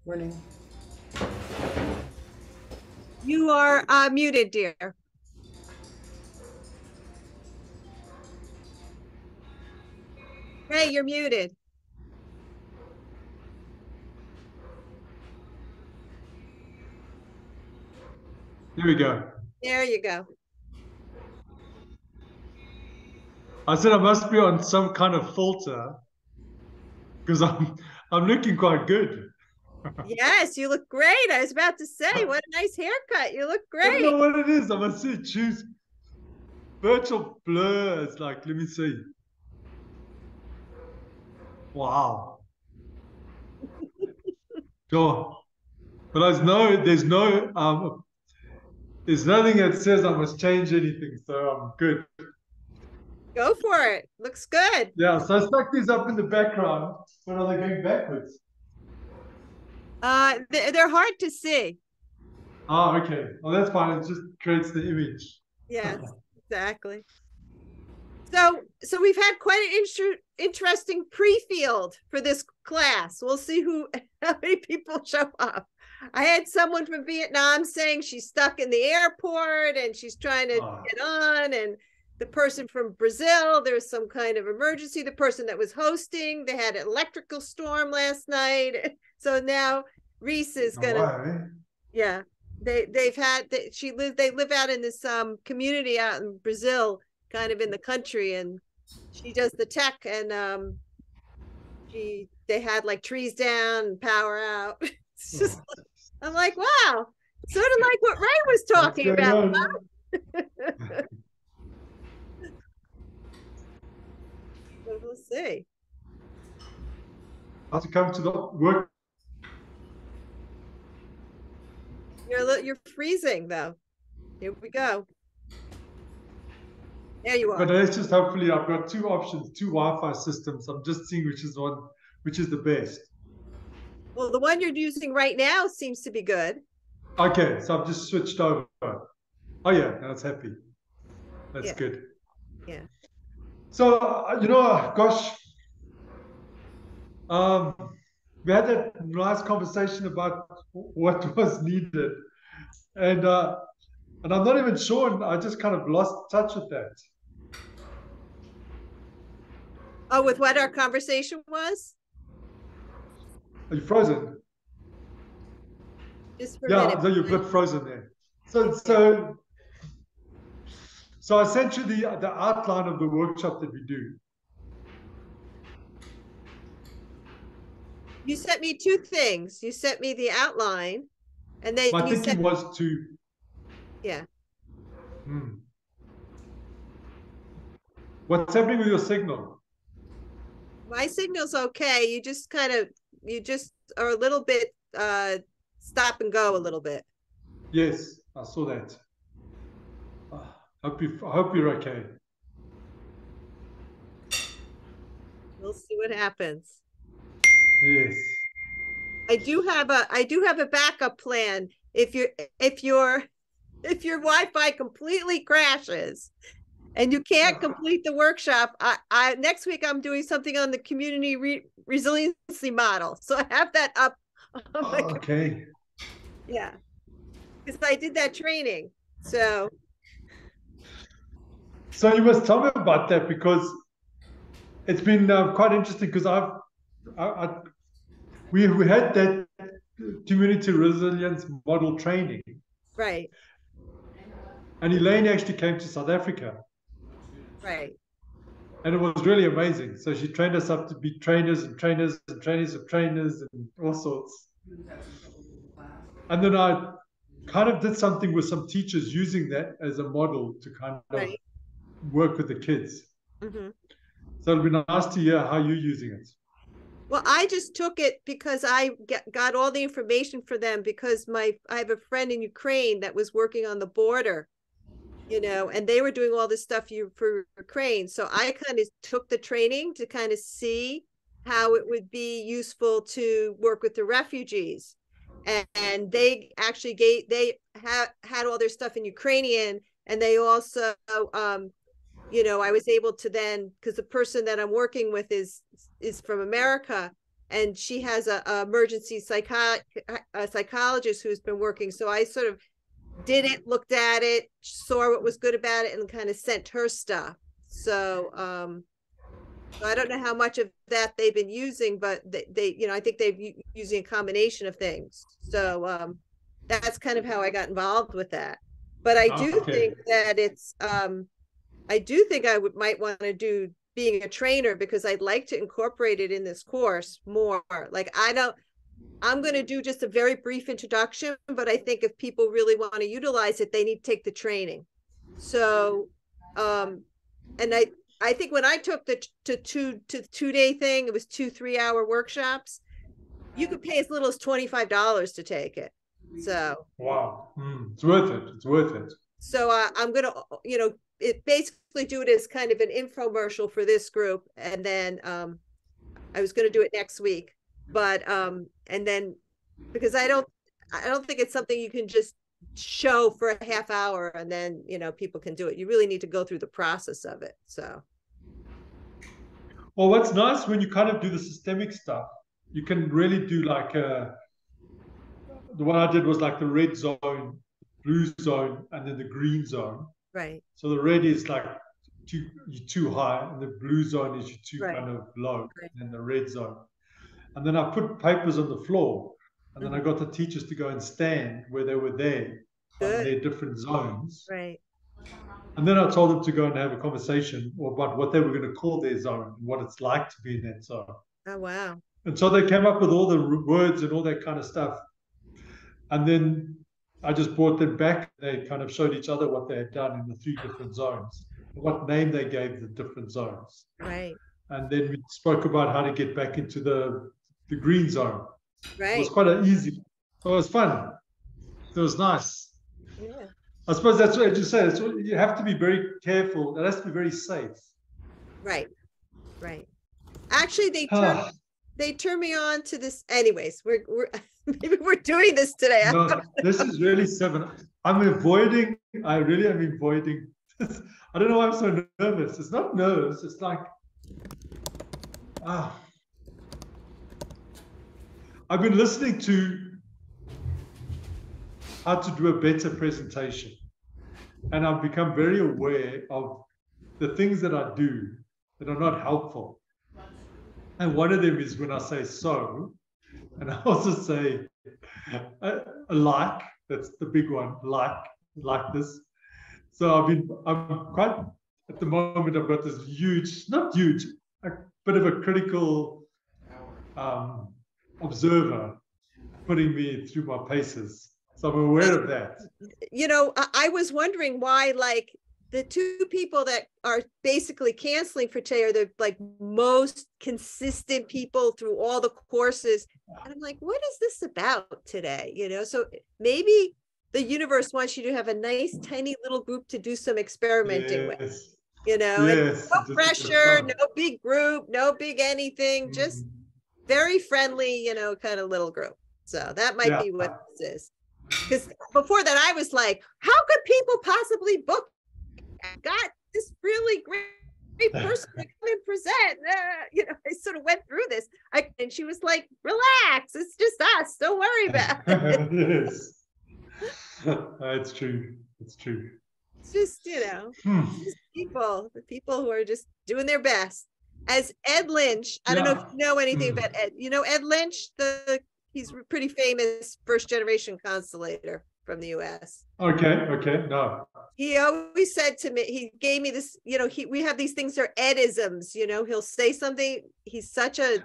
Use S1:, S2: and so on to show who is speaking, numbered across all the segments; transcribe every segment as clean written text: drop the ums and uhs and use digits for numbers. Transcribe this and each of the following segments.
S1: Morning.
S2: You are muted, dear. Hey, you're muted.
S3: Here we go.
S2: There you go.
S3: I said I must be on some kind of filter because I'm looking quite good.
S2: Yes, you look great. I was about to say, what a nice haircut. You look
S3: I don't
S2: great.
S3: know what it is. I must say choose virtual blur. It's like, let me see. Wow. Sure. But there's nothing that says I must change anything, so I'm good.
S2: Go for it. Looks good.
S3: Yeah, so I stuck these up in the background. But are they going backwards?
S2: They're hard to see.
S3: Oh, okay. Well, that's fine. It just creates the image.
S2: Yes, exactly. So we've had quite an interesting pre-field for this class. We'll see how many people show up. I had someone from Vietnam saying she's stuck in the airport and she's trying to get on, and the person from Brazil, there's some kind of emergency. The person that was hosting, they had an electrical storm last night. So now Reese is gonna, yeah. They live out in this community out in Brazil, kind of in the country, and she does the tech, and they had like trees down and power out. It's just I'm like, wow, sort of like what Ray was talking about. We'll see.
S3: I have to come to the work.
S2: You're freezing though. Here we go. There you are.
S3: But let's just hopefully I've got two options, two Wi-Fi systems. I'm just seeing which is the best.
S2: Well, the one you're using right now seems to be good.
S3: Okay, so I've just switched over. Oh yeah, now it's happy. That's good.
S2: Yeah.
S3: So gosh, we had that nice conversation about what was needed, and I'm not even sure, and I just kind of lost touch with that.
S2: Oh, with what our conversation was?
S3: Are you frozen?
S2: Just for a minute.
S3: So you've got frozen there. So I sent you the outline of the workshop that we do.
S2: You sent me two things. You sent me the outline, and then
S3: my thinking was to.
S2: Yeah.
S3: What's happening with your signal?
S2: My signal's okay. You just are a little bit stop and go a little bit.
S3: Yes, I saw that. I hope you're okay.
S2: We'll see what happens.
S3: Yes.
S2: I do have a backup plan if your Wi-Fi completely crashes and you can't complete the workshop. I next week I'm doing something on the community resiliency model, so I have that up.
S3: Okay.
S2: Yeah, because I did that training. So
S3: you must tell me about that, because it's been quite interesting, because we had that community resilience model training.
S2: Right.
S3: And Elaine actually came to South Africa.
S2: Right.
S3: And it was really amazing. So she trained us up to be trainers and trainers and trainers of trainers and all sorts. And then I kind of did something with some teachers using that as a model to kind of work with the kids.
S2: Mm-hmm.
S3: So it'll be nice to hear how you're using it.
S2: Well, I just took it because I got all the information for them, because I have a friend in Ukraine that was working on the border, and they were doing all this stuff for Ukraine. So I kind of took the training to kind of see how it would be useful to work with the refugees. And they actually had all their stuff in Ukrainian, and they also I was able to then, because the person that I'm working with is from America, and she has a emergency psychologist who's been working. So I sort of did it, looked at it, saw what was good about it, and kind of sent her stuff. So I don't know how much of that they've been using, but they you know, I think they've using a combination of things. So that's kind of how I got involved with that. But I do think that it's I do think I might want to do being a trainer, because I'd like to incorporate it in this course more. Like I'm going to do just a very brief introduction, but I think if people really want to utilize it, they need to take the training. So, and I think when I took the 2-day thing, it was 2-3-hour workshops. You could pay as little as $25 to take it. So
S3: wow, it's worth it. It's worth it.
S2: So I'm gonna, you know, it basically do it as kind of an infomercial for this group, and then I was going to do it next week, but and then because I don't think it's something you can just show for a half hour and then, you know, people can do it. You really need to go through the process of it. So
S3: well, what's nice when you kind of do the systemic stuff, you can really do like the one I did was like the red zone, blue zone, and then the green zone.
S2: Right.
S3: So the red is like you're too high, and the blue zone is you're too kind of low, and then the red zone. And then I put papers on the floor, and then I got the teachers to go and stand where they were there on their different zones.
S2: Right.
S3: And then I told them to go and have a conversation about what they were going to call their zone and what it's like to be in that zone.
S2: Oh, wow.
S3: And so they came up with all the words and all that kind of stuff. And then I just brought them back. They kind of showed each other what they had done in the 3 different zones, what name they gave the different zones.
S2: Right.
S3: And then we spoke about how to get back into the green zone.
S2: Right.
S3: It was quite easy. So it was fun. It was nice.
S2: Yeah.
S3: I suppose that's what you say. You have to be very careful. It has to be very safe.
S2: Right. Right. Actually, they turned me on to this. Anyways, we're maybe we're doing this today.
S3: No, this is really 7. I really am avoiding this. I don't know why I'm so nervous. It's not nerves. It's like, I've been listening to how to do a better presentation, and I've become very aware of the things that I do that are not helpful. And one of them is when I say so, and I also say like, that's the big one, like this. So I'm quite, at the moment, I've got this not huge, a bit of a critical observer putting me through my paces. So I'm aware of that.
S2: You know, I was wondering why, like, the 2 people that are basically canceling for today are the like most consistent people through all the courses. And I'm like, what is this about today? You know, so maybe the universe wants you to have a nice, tiny little group to do some experimenting with, you know, and no pressure, no big group, no big anything, just very friendly, you know, kind of little group. So that might be what this is. Because before that, I was like, how could people possibly book? I got this really great person to come and present. You know, I sort of went through this. And she was like, relax, it's just us. Don't worry about it.
S3: Yes. It's true. It's true.
S2: It's just, you know, just the people who are just doing their best. As Ed Lynch, I don't know if you know anything about Ed. You know Ed Lynch, he's a pretty famous first-generation constellator from the US.
S3: Okay, no.
S2: He always said to me, he gave me this, you know, we have these things that are Edisms, you know, he'll say something, he's such a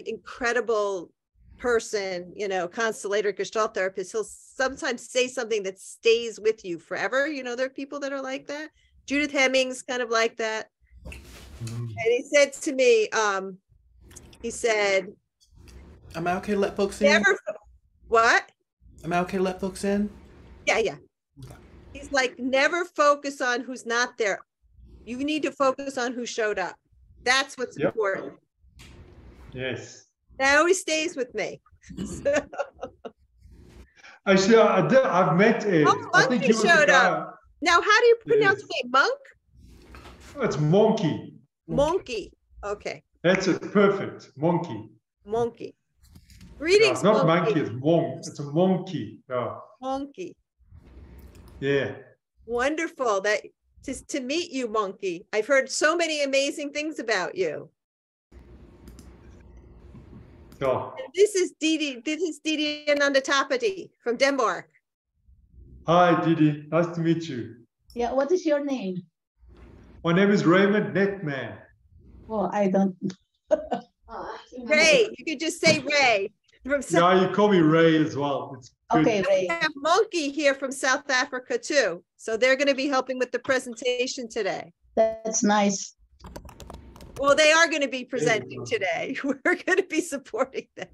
S2: incredible person, you know, constellator, Gestalt therapist. He'll sometimes say something that stays with you forever. You know, there are people that are like that. Judith Hemming's kind of like that. And he said to me, he said,
S1: am I okay to let folks in?
S2: What?
S1: Am I okay to let folks in?
S2: Yeah. He's like, never focus on who's not there. You need to focus on who showed up. That's what's important.
S3: Yes.
S2: That always stays with me.
S3: Actually, I've met Ed.
S2: I think he showed up. Now, how do you pronounce his name? Monk?
S3: It's Monkey.
S2: Monkey. Okay.
S3: That's it. Perfect. Monkey.
S2: Monkey.
S3: Yeah,
S2: Greetings,
S3: it's not
S2: monkey.
S3: monkey, it's monk. It's a monkey. Yeah.
S2: Monkey.
S3: Yeah.
S2: Wonderful that to meet you, monkey. I've heard so many amazing things about you.
S3: Yeah.
S2: And this is Didi. This is Didi Anandatapati from Denmark.
S3: Hi, Didi. Nice to meet you.
S4: Yeah, what is your name?
S3: My name is Raymond Netman.
S4: Oh, I don't.
S2: Ray. You could just say Ray. From
S3: Yeah, you call me Ray as well. It's good.
S4: Okay,
S2: We
S4: Ray.
S2: have Monkey here from South Africa too. So they're going to be helping with the presentation today.
S4: That's nice.
S2: Well, they are going to be presenting
S3: go.
S2: today. We're going to be supporting them.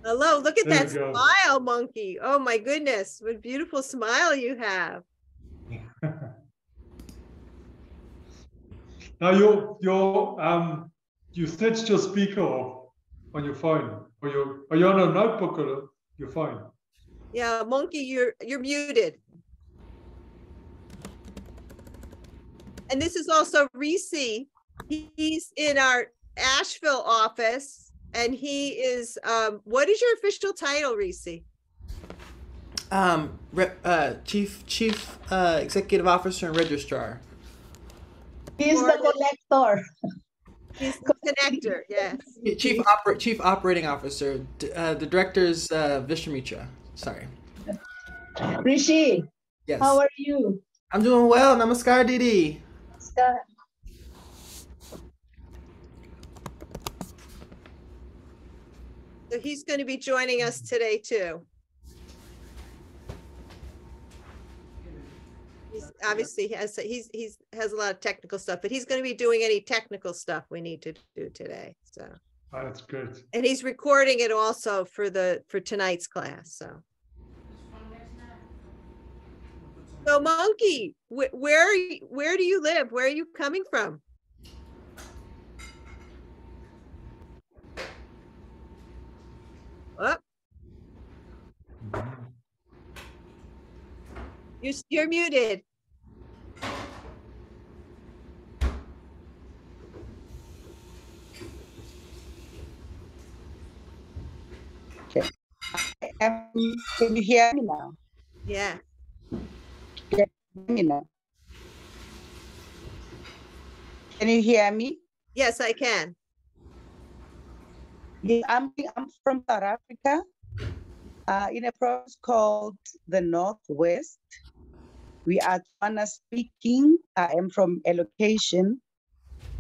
S2: Hello, look at
S3: There
S2: that
S3: we go.
S2: smile, Monkey. Oh my goodness, what a beautiful smile you have.
S3: Now you switched your speaker off on your phone, or are you on a notebook or your phone?
S2: Yeah, Monkey, you're muted. And this is also Reese. He's in our Asheville office, and he is, what is your official title, Reese?
S1: Chief Executive Officer and Registrar.
S4: He's the collector.
S2: He's the connector, yes.
S1: Chief Operating Officer. The director is Vishwamitra. Sorry.
S4: Rishi,
S1: Yes.
S4: how are you?
S1: I'm doing well. Namaskar, Didi.
S2: So he's going to be joining us today too. He's obviously has a lot of technical stuff, but he's going to be doing any technical stuff we need to do today. So
S3: Oh, that's good.
S2: and he's recording it also for tonight's class. So Monkey, where do you live? Where are you coming from? Oh, you're muted.
S5: Can you hear me now?
S2: Yeah.
S5: Can you hear me now? Can you hear me?
S2: Yes, I can.
S5: Yeah, I'm from South Africa, in a province called the Northwest. We are Tswana speaking. I am from a location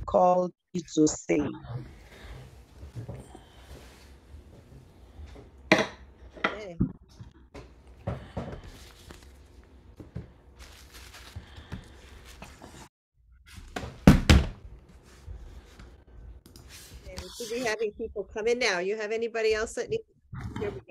S5: called Itsose.
S2: Okay. Okay, we should be having people come in now. You have anybody else that needs? Here we go.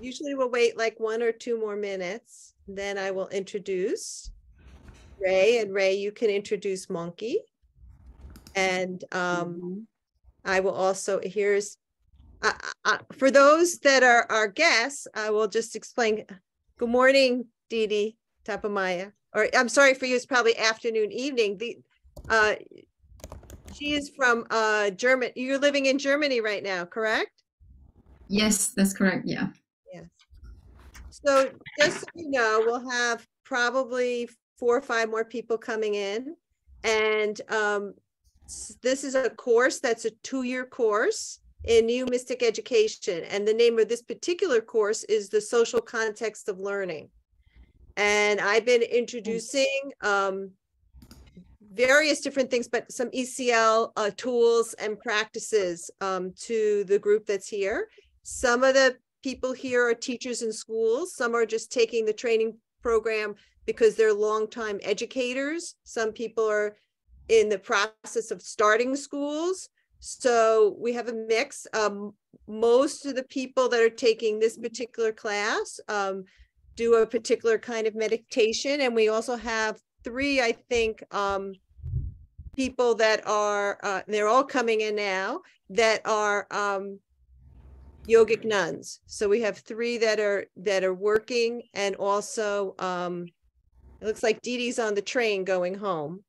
S2: Usually we'll wait like 1 or 2 more minutes. Then I will introduce Ray, and Ray, you can introduce Monkey. And I will also, for those that are our guests, I will just explain. Good morning, Didi Tapamaya. Or I'm sorry for you, it's probably afternoon, evening. She is from Germany. You're living in Germany right now, correct?
S6: Yes, that's correct. Yeah.
S2: Yes. So just so you know, we'll have probably 4 or 5 more people coming in. And this is a course that's a 2-year course in New Mystic Education. And the name of this particular course is The Social Context of Learning. And I've been introducing various different things, but some ECL tools and practices to the group that's here. Some of the people here are teachers in schools. Some are just taking the training program because they're longtime educators. Some people are in the process of starting schools. So we have a mix. Most of the people that are taking this particular class do a particular kind of meditation. And we also have 3, I think, people that are, they're all coming in now, that are yogic nuns. So we have 3 that are working, and also it looks like Dee Dee's on the train going home.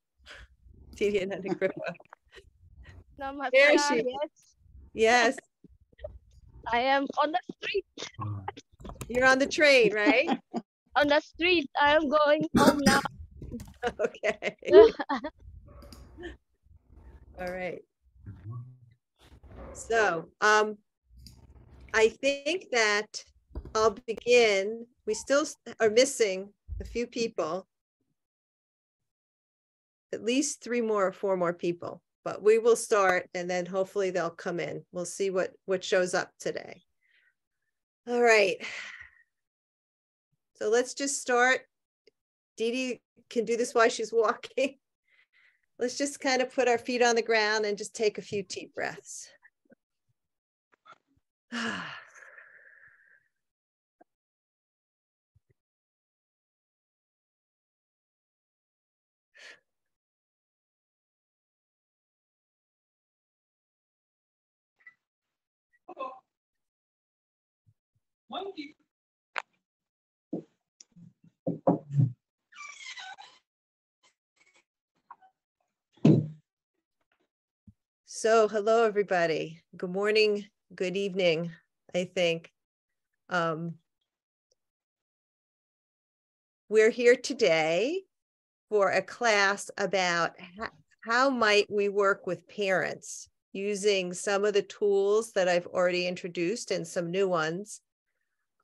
S2: Dee Dee and Kripa. There
S7: Namaskar.
S2: she-
S7: Yes,
S2: Yes,
S7: I am on the street.
S2: you're on the train, right?
S7: On the street, I am going home now.
S2: Okay. All right. So, I think that I'll begin. We still are missing a few people. At least 3 more or 4 more people, but we will start, and then hopefully they'll come in. We'll see what shows up today. All right. So let's just start. Dee Dee can do this while she's walking. Let's just kind of put our feet on the ground and just take a few deep breaths. So, hello, everybody. Good morning, good evening, I think. We're here today for a class about how might we work with parents using some of the tools that I've already introduced and some new ones.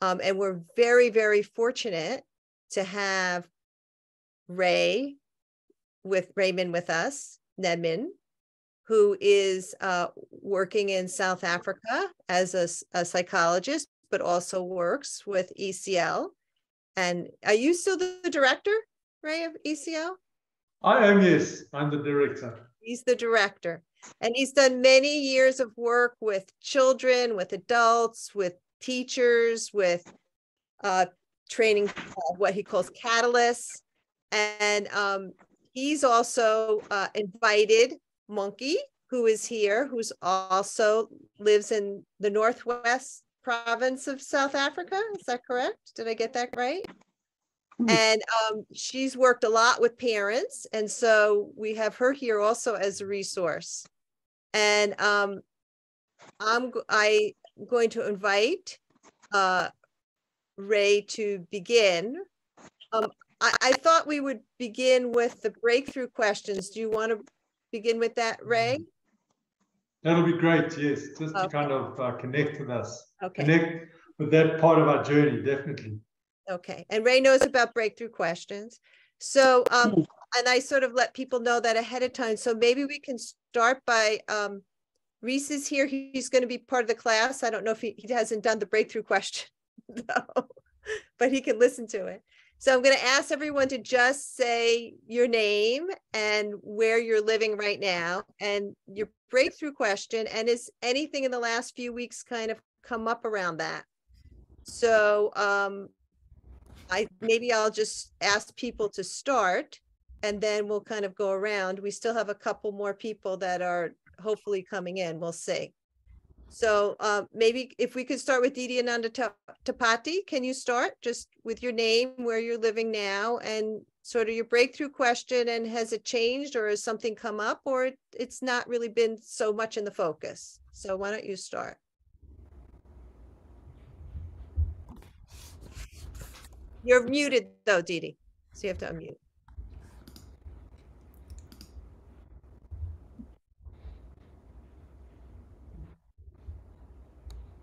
S2: And we're very, very fortunate to have Raymond with us, Nedman, who is working in South Africa as a psychologist, but also works with ECL. And are you still the director, Ray, of ECL?
S3: I am, yes. I'm the director.
S2: He's the director. And he's done many years of work with children, with adults, with teachers, with training what he calls catalysts. And he's also invited Monkey, who is here, who's also lives in the Northwest province of South Africa. Is that correct? Did I get that right? And she's worked a lot with parents. And so we have her here also as a resource. And I'm going to invite Ray to begin. I thought we would begin with the breakthrough questions. Do you want to begin with that, Ray?
S3: That'll be great, yes. Just to
S2: Okay.
S3: kind of connect with us.
S2: Okay.
S3: Connect with that part of our journey, definitely.
S2: Okay, and Ray knows about breakthrough questions. So, and I sort of let people know that ahead of time. So maybe we can start by, Reese is here. He's going to be part of the class. I don't know if he hasn't done the breakthrough question, though, but he can listen to it. So I'm going to ask everyone to just say your name and where you're living right now and your breakthrough question. And is anything in the last few weeks kind of come up around that? So, maybe I'll just ask people to start and then we'll kind of go around. We still have a couple more people that are hopefully coming in. We'll see. So maybe if we could start with Didi Ananda Tapati, can you start just with your name, where you're living now, and sort of your breakthrough question, and has it changed or has something come up, or it's not really been so much in the focus? So why don't you start? You're muted though, Didi, so you have to unmute.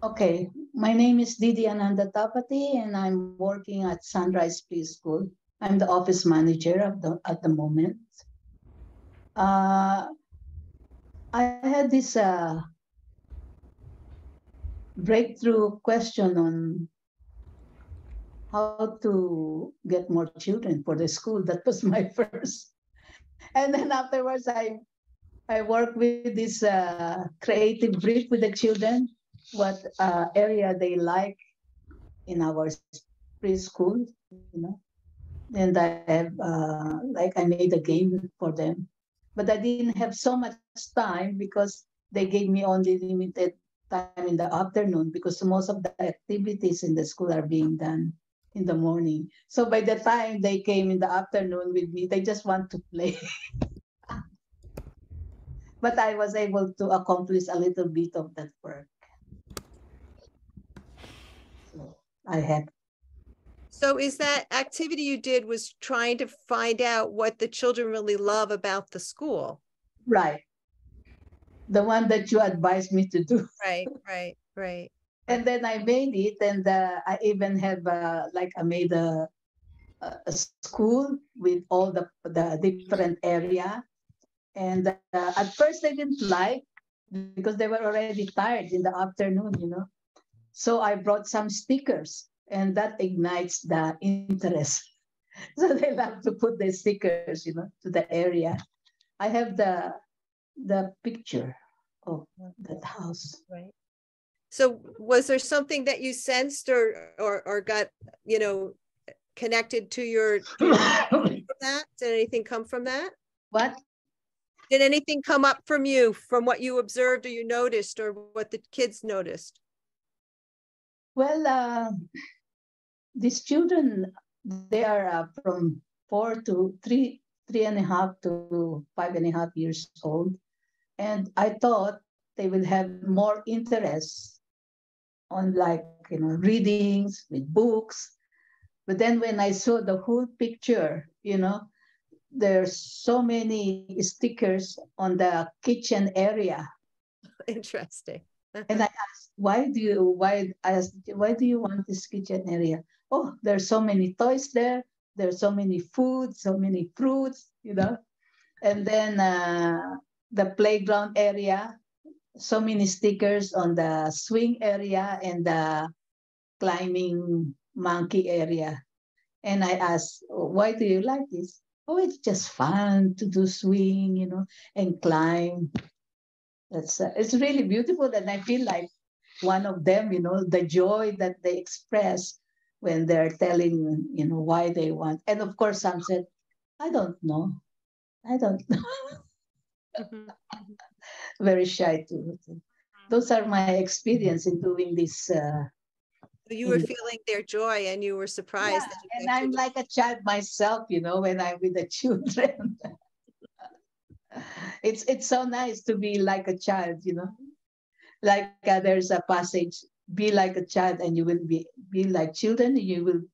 S4: Okay, my name is Didi Ananda Tapati, and I'm working at Sunrise Preschool. I'm the office manager at the moment. I had this breakthrough question on how to get more children for the school. That was my first. And then afterwards, I work with this creative brief with the children, what area they like in our preschool, you know, and I have like I made a game for them, but I didn't have so much time because they gave me only limited time in the afternoon because most of the activities in the school are being done in the morning. So by the time they came in the afternoon with me, they just want to play. But I was able to accomplish a little bit of that work. So I had.
S2: So is that activity you did was trying to find out what the children really love about the school?
S4: Right. The one that you advised me to do.
S2: Right.
S4: And then I made it, and I even have like I made a school with all the different area. And at first they didn't like because they were already tired in the afternoon, you know. So I brought some stickers, and that ignites the interest. So they love to put the stickers, you know, to the area. I have the picture of that house.
S2: Right. So was there something that you sensed or got, you know, connected to your from that? Did anything come from that?
S4: What?
S2: Did anything come up from you, from what you observed or you noticed or what the kids noticed?
S4: Well, these children, they are from 3.5 to 5.5 years old. And I thought they will have more interest on like, you know, readings with books. But then when I saw the whole picture, you know, there's so many stickers on the kitchen area.
S2: Interesting.
S4: And I asked, why do you want this kitchen area? Oh, there's so many toys there. There's so many food, so many fruits, you know. And then the playground area, so many stickers on the swing area and the climbing monkey area. And I asked, why do you like this? Oh, it's just fun to do swing, you know, and climb. It's really beautiful, and I feel like one of them, you know, the joy that they express when they're telling, you know, why they want. And of course, some said, I don't know. I don't know. Very shy too. Those are my experience in doing this.
S2: You were feeling their joy and you were surprised.
S4: Yeah,
S2: that you
S4: and
S2: actually
S4: I'm like a child myself, you know, when I'm with the children. It's so nice to be like a child, you know. Like there's a passage, be like a child and you will be like children, you will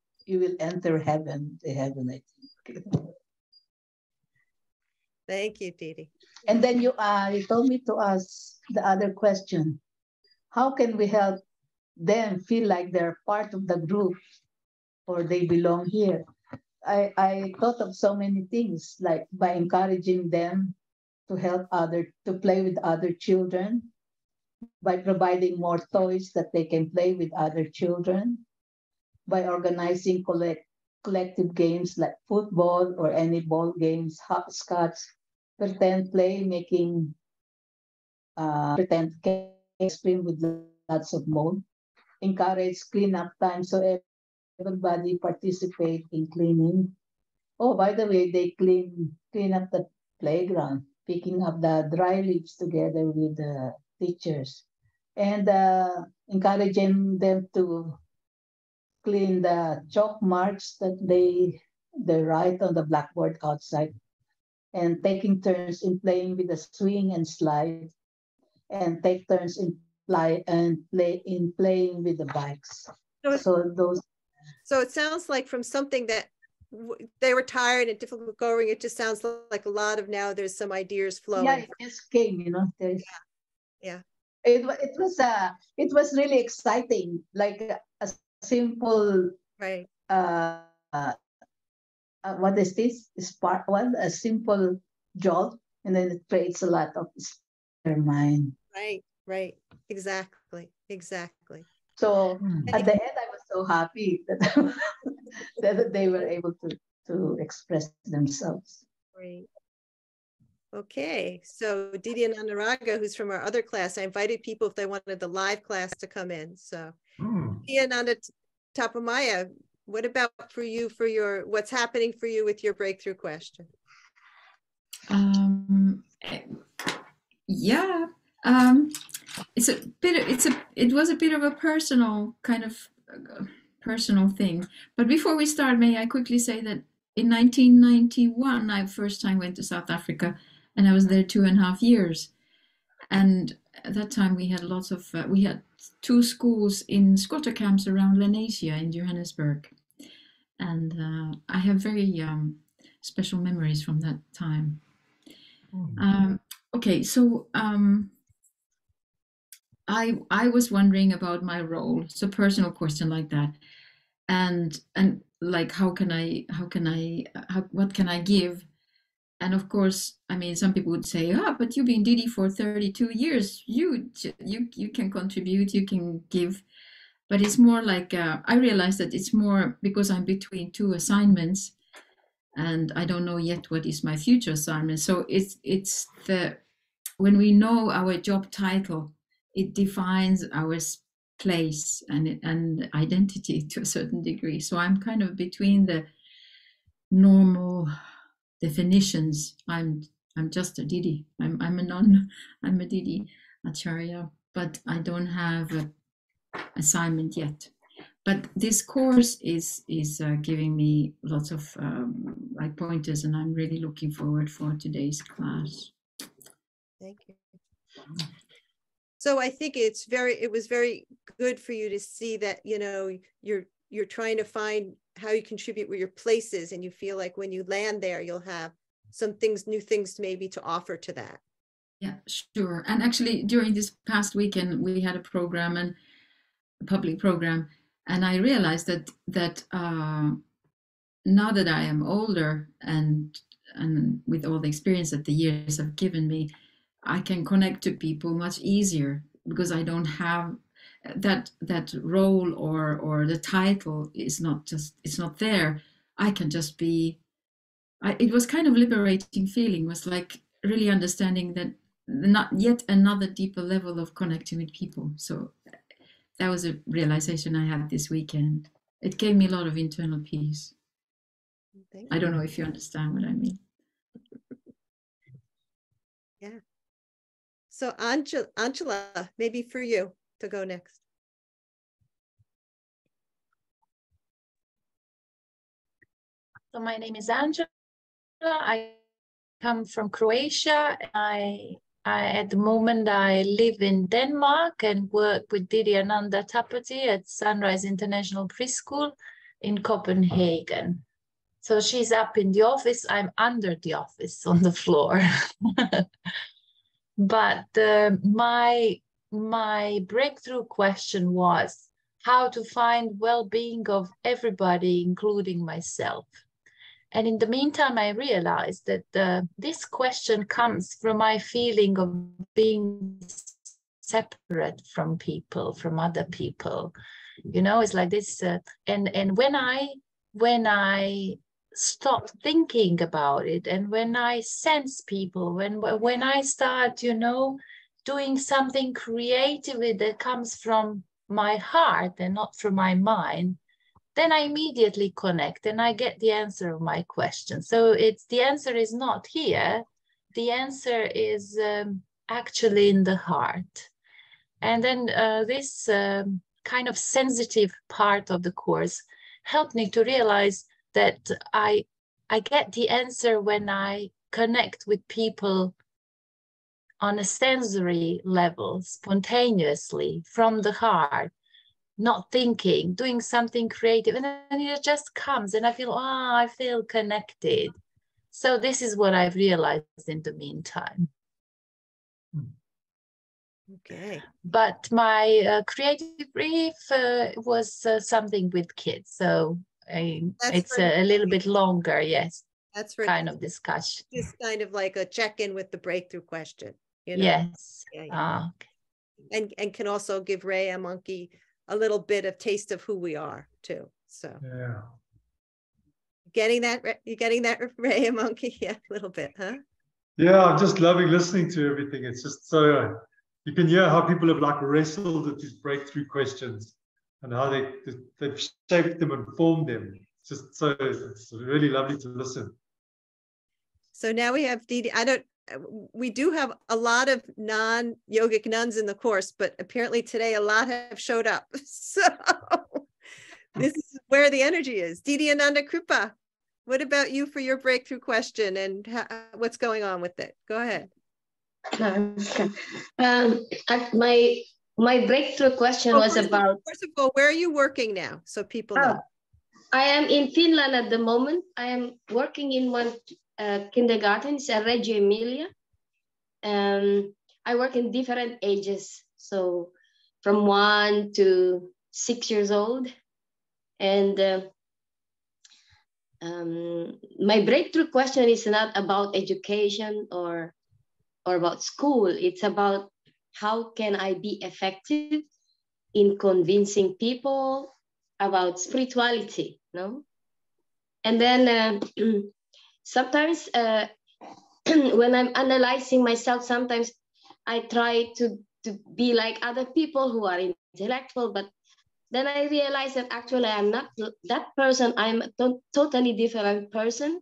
S4: enter heaven, the heaven, I think.
S2: Thank you, Didi.
S4: And then you told me to ask the other question. How can we help them feel like they're part of the group or they belong here? I thought of so many things, like by encouraging them to to play with other children, by providing more toys that they can play with other children, by organizing collective games like football or any ball games, hopscotch, pretend play, making pretend ice cream with lots of mold, encourage cleanup time so everybody participate in cleaning. Oh, by the way, they clean up the playground, picking up the dry leaves together with the teachers, and encouraging them to clean the chalk marks that they write on the blackboard outside, and taking turns in playing with the swing and slide, and take turns in playing with the bikes.
S2: So it sounds like from something that they were tired and difficult going, it just sounds like a lot of now there's some ideas flowing.
S4: Yeah, it just came, you know.
S2: Yeah.
S4: It was really exciting, like a simple
S2: right.
S4: What is this? Spark one, a simple jolt, and then it creates a lot of their mind.
S2: Right. Exactly.
S4: So at the end, I was so happy that that they were able to express themselves.
S2: Great. Okay, so Didi and Anuraga, who's from our other class, I invited people if they wanted the live class to come in. So Didi and Tapamaya, What about for you, for your, what's happening for you with your breakthrough question?
S6: Yeah, it's a bit. It was a bit of a personal kind of personal thing. But before we start, may I quickly say that in 1991, I first time went to South Africa, and I was there 2.5 years. And at that time, we had lots of we had 2 schools in squatter camps around Lenasia in Johannesburg, and I have very special memories from that time. Okay, so I was wondering about my role. It's a personal question like that, and like what can I give? And of course, I mean, some people would say, but you've been Didi for 32 years. You can contribute, you can give. But it's more like I realized that it's more because I'm between 2 assignments, and I don't know yet what is my future assignment. So it's the when we know our job title, it defines our place and identity to a certain degree. So I'm kind of between the normal definitions. I'm just a Didi. I'm a Didi Acharya, but I don't have an assignment yet. But this course is giving me lots of like pointers, and I'm really looking forward for today's class.
S2: Thank you. So I think it was very good for you to see that, you know, you're trying to find how you contribute where your place is, and you feel like when you land there, you'll have some things, new things maybe to offer to that.
S6: Yeah, sure. And actually during this past weekend, we had a program, and a public program, and I realized that now that I am older and with all the experience that the years have given me, I can connect to people much easier because I don't have that role or the title is not just, it's not there. I can just be. It was kind of liberating feeling. It was like really understanding that not yet another deeper level of connecting with people. So that was a realization I had this weekend. It gave me a lot of internal peace. I don't know if you understand what I mean.
S2: Yeah. So Angela, maybe for you to go next.
S8: So my name is Angela. I come from Croatia. I at the moment I live in Denmark and work with Didi Ananda Tapati at Sunrise International Preschool in Copenhagen. So she's up in the office. I'm under the office on the floor. But my breakthrough question was how to find well-being of everybody, including myself. And in the meantime, I realized that this question comes from my feeling of being separate from people, from other people. You know, it's like this. And when I stop thinking about it, and when I sense people, when I start, you know, doing something creatively that comes from my heart and not from my mind, then I immediately connect and I get the answer of my question. So the answer is not here. The answer is actually in the heart. And then this kind of sensitive part of the course helped me to realize that I get the answer when I connect with people on a sensory level, spontaneously, from the heart, not thinking, doing something creative, and then it just comes and I feel connected. So this is what I've realized in the meantime.
S2: Okay.
S8: But my creative brief was something with kids, so it's a little bit longer, yes.
S2: That's for
S8: kind of discussion.
S2: Just kind of like a check-in with the breakthrough question, you know?
S8: Yes.
S2: Yeah.
S8: Okay.
S2: And can also give Rhea Monkey a little bit of taste of who we are too. So
S3: yeah.
S2: You getting that Rhea Monkey? Yeah, a little bit, huh?
S3: Yeah, I'm just loving listening to everything. It's just so you can hear how people have like wrestled with these breakthrough questions. and how they've shaped them and formed them. It's really lovely to listen.
S2: So now we have Didi. We do have a lot of non-yogic nuns in the course, but apparently today a lot have showed up. So this is where the energy is. Didi Ananda Kripa, what about you for your breakthrough question and what's going on with it? Go ahead.
S9: My breakthrough question was about.
S2: First of all, where are you working now? So people know.
S9: I am in Finland at the moment. I am working in one kindergarten. It's a Reggio Emilia. I work in different ages. So from 1 to 6 years old. And my breakthrough question is not about education or about school. It's about how can I be effective in convincing people about spirituality, no? And then sometimes when I'm analyzing myself, sometimes I try to be like other people who are intellectual, but then I realize that actually I'm not that person. I'm a totally different person.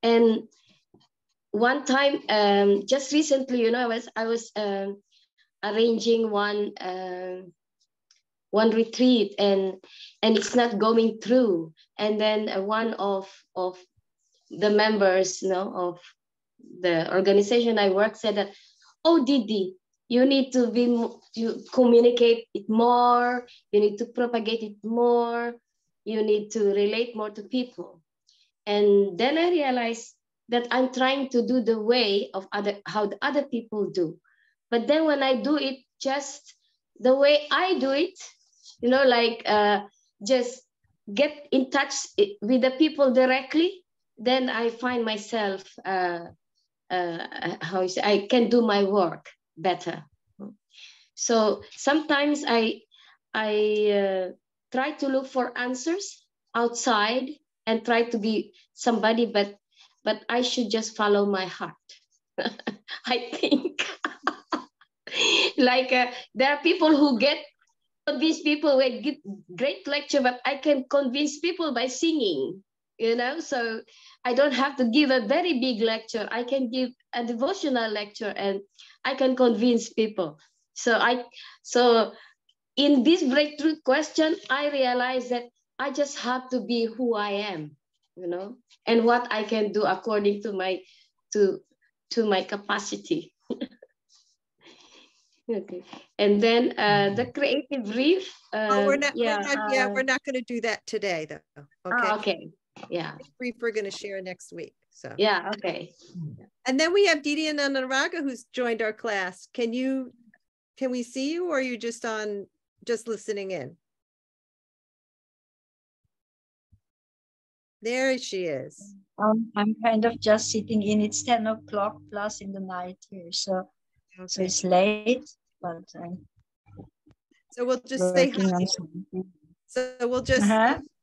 S9: And one time, just recently, you know, I was arranging one retreat, and it's not going through. And then one of the members, you know, of the organization I work said that, "Oh, Didi, you need to communicate it more. You need to propagate it more. You need to relate more to people." And then I realized that I'm trying to do the way of how the other people do. But then when I do it just the way I do it, you know, like just get in touch with the people directly, then I find myself, I can do my work better. So sometimes I try to look for answers outside and try to be somebody, but I should just follow my heart. I think like there are people who convince people with great lecture, but I can convince people by singing, you know. So I don't have to give a very big lecture. I can give a devotional lecture and I can convince people. So in this breakthrough question, I realized that I just have to be who I am, you know, and what I can do according to my capacity. Okay, and then the creative brief.
S2: We're not going to do that today, though. Okay.
S9: Okay. Yeah.
S2: Brief we're going to share next week. So
S9: yeah. Okay.
S2: And then we have Didi and Anuraga who's joined our class. Can we see you, or are you just listening in? There she is.
S10: I'm kind of just sitting in. It's 10 o'clock plus in the night here, so okay. So it's late, but
S2: so we'll just say hi. So we'll just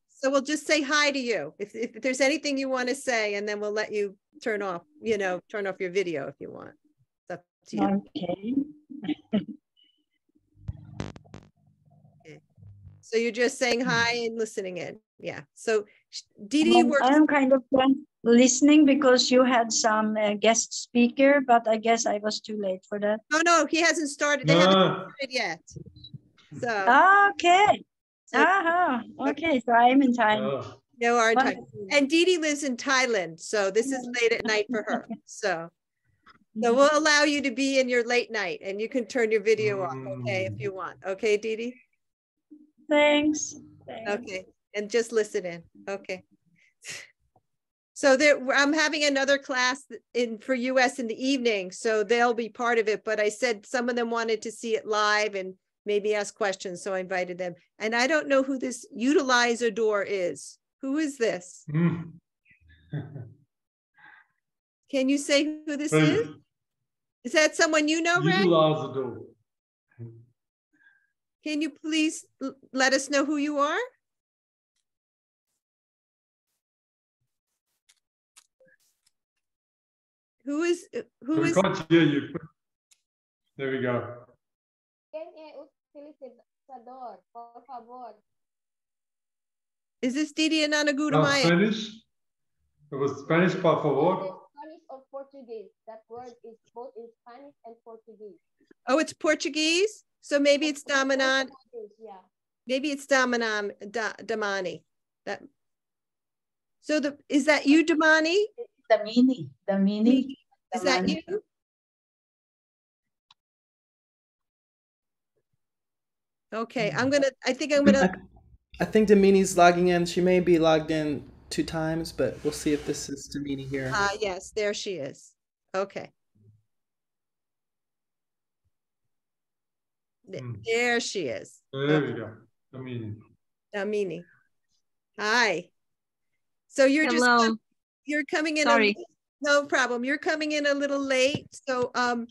S2: so we'll just say hi to you. If there's anything you want to say, and then we'll let you turn off your video if you want. It's up to you.
S10: Okay.
S2: Okay. So you're just saying hi and listening in. Yeah. So Didi works.
S10: I'm kind of listening because you had some guest speaker, but I guess I was too late for that.
S2: No, he hasn't started. They haven't started yet. So
S10: okay. Okay, so I'm in time.
S2: No, our time. And Didi lives in Thailand, so this is late at night for her. So we'll allow you to be in your late night, and you can turn your video off, okay, if you want. Okay, Didi?
S10: Thanks.
S2: Okay, and just listen in. Okay. So I'm having another class for US in the evening, so they'll be part of it. But I said some of them wanted to see it live and maybe ask questions, so I invited them. And I don't know who this utilizador is. Who is this? Can you say who this is? Is that someone you know, Ray?
S3: Utilizador.
S2: Can you please let us know who you are? Who is?
S3: We can't hear you. There we go.
S7: Kayaknya utilize Salvador, por favor.
S2: Is this Didi and Anaguda Maya?
S3: Spanish? It was Spanish, por favor.
S7: Spanish or Portuguese? That word is both in Spanish and Portuguese.
S2: Oh, it's Portuguese? So maybe it's Damanan.
S7: Yeah.
S2: Maybe it's Damanan, Damani. That. So is that you, Damani?
S4: Damini.
S2: Is that you? Okay, I think I'm gonna.
S1: I think Damini's logging in. She may be logged in 2 times, but we'll see if this is Damini here.
S2: Yes, there she is. Okay. There she is.
S3: There we go. Damini.
S2: Damini. Hi. So you're
S11: Hello.
S2: You're coming in.
S11: Sorry.
S2: No problem. You're coming in a little late. So I'm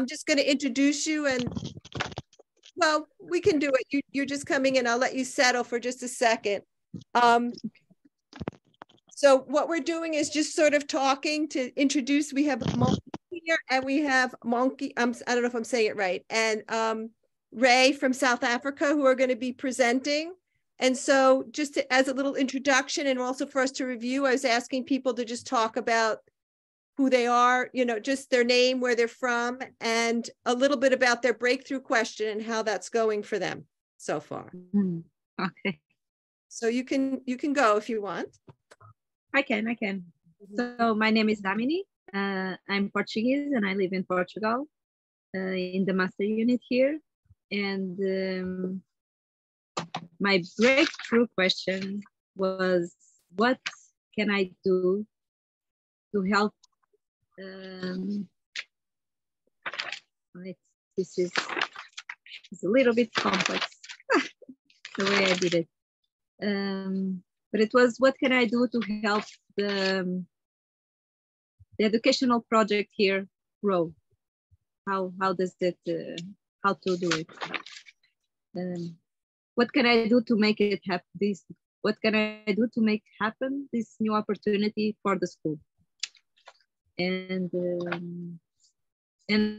S2: just going to introduce you and well, we can do it. You're just coming in. I'll let you settle for just a second. So what we're doing is just sort of talking to introduce. We have Monkey here and we have Monkey. I don't know if I'm saying it right. And Ray from South Africa who are going to be presenting. And so just as a little introduction and also for us to review, I was asking people to just talk about who they are, you know, just their name, where they're from, and a little bit about their breakthrough question and how that's going for them so far.
S11: Okay.
S2: So you can go if you want.
S11: I can. So my name is Damini. I'm Portuguese and I live in Portugal in the master unit here. And my breakthrough question was, what can I do to help? This is a little bit complex, the way I did it. But it was, what can I do to help the educational project here grow? How does it, how to do it? What can I do to make it happen? What can I do to make happen this new opportunity for the school? And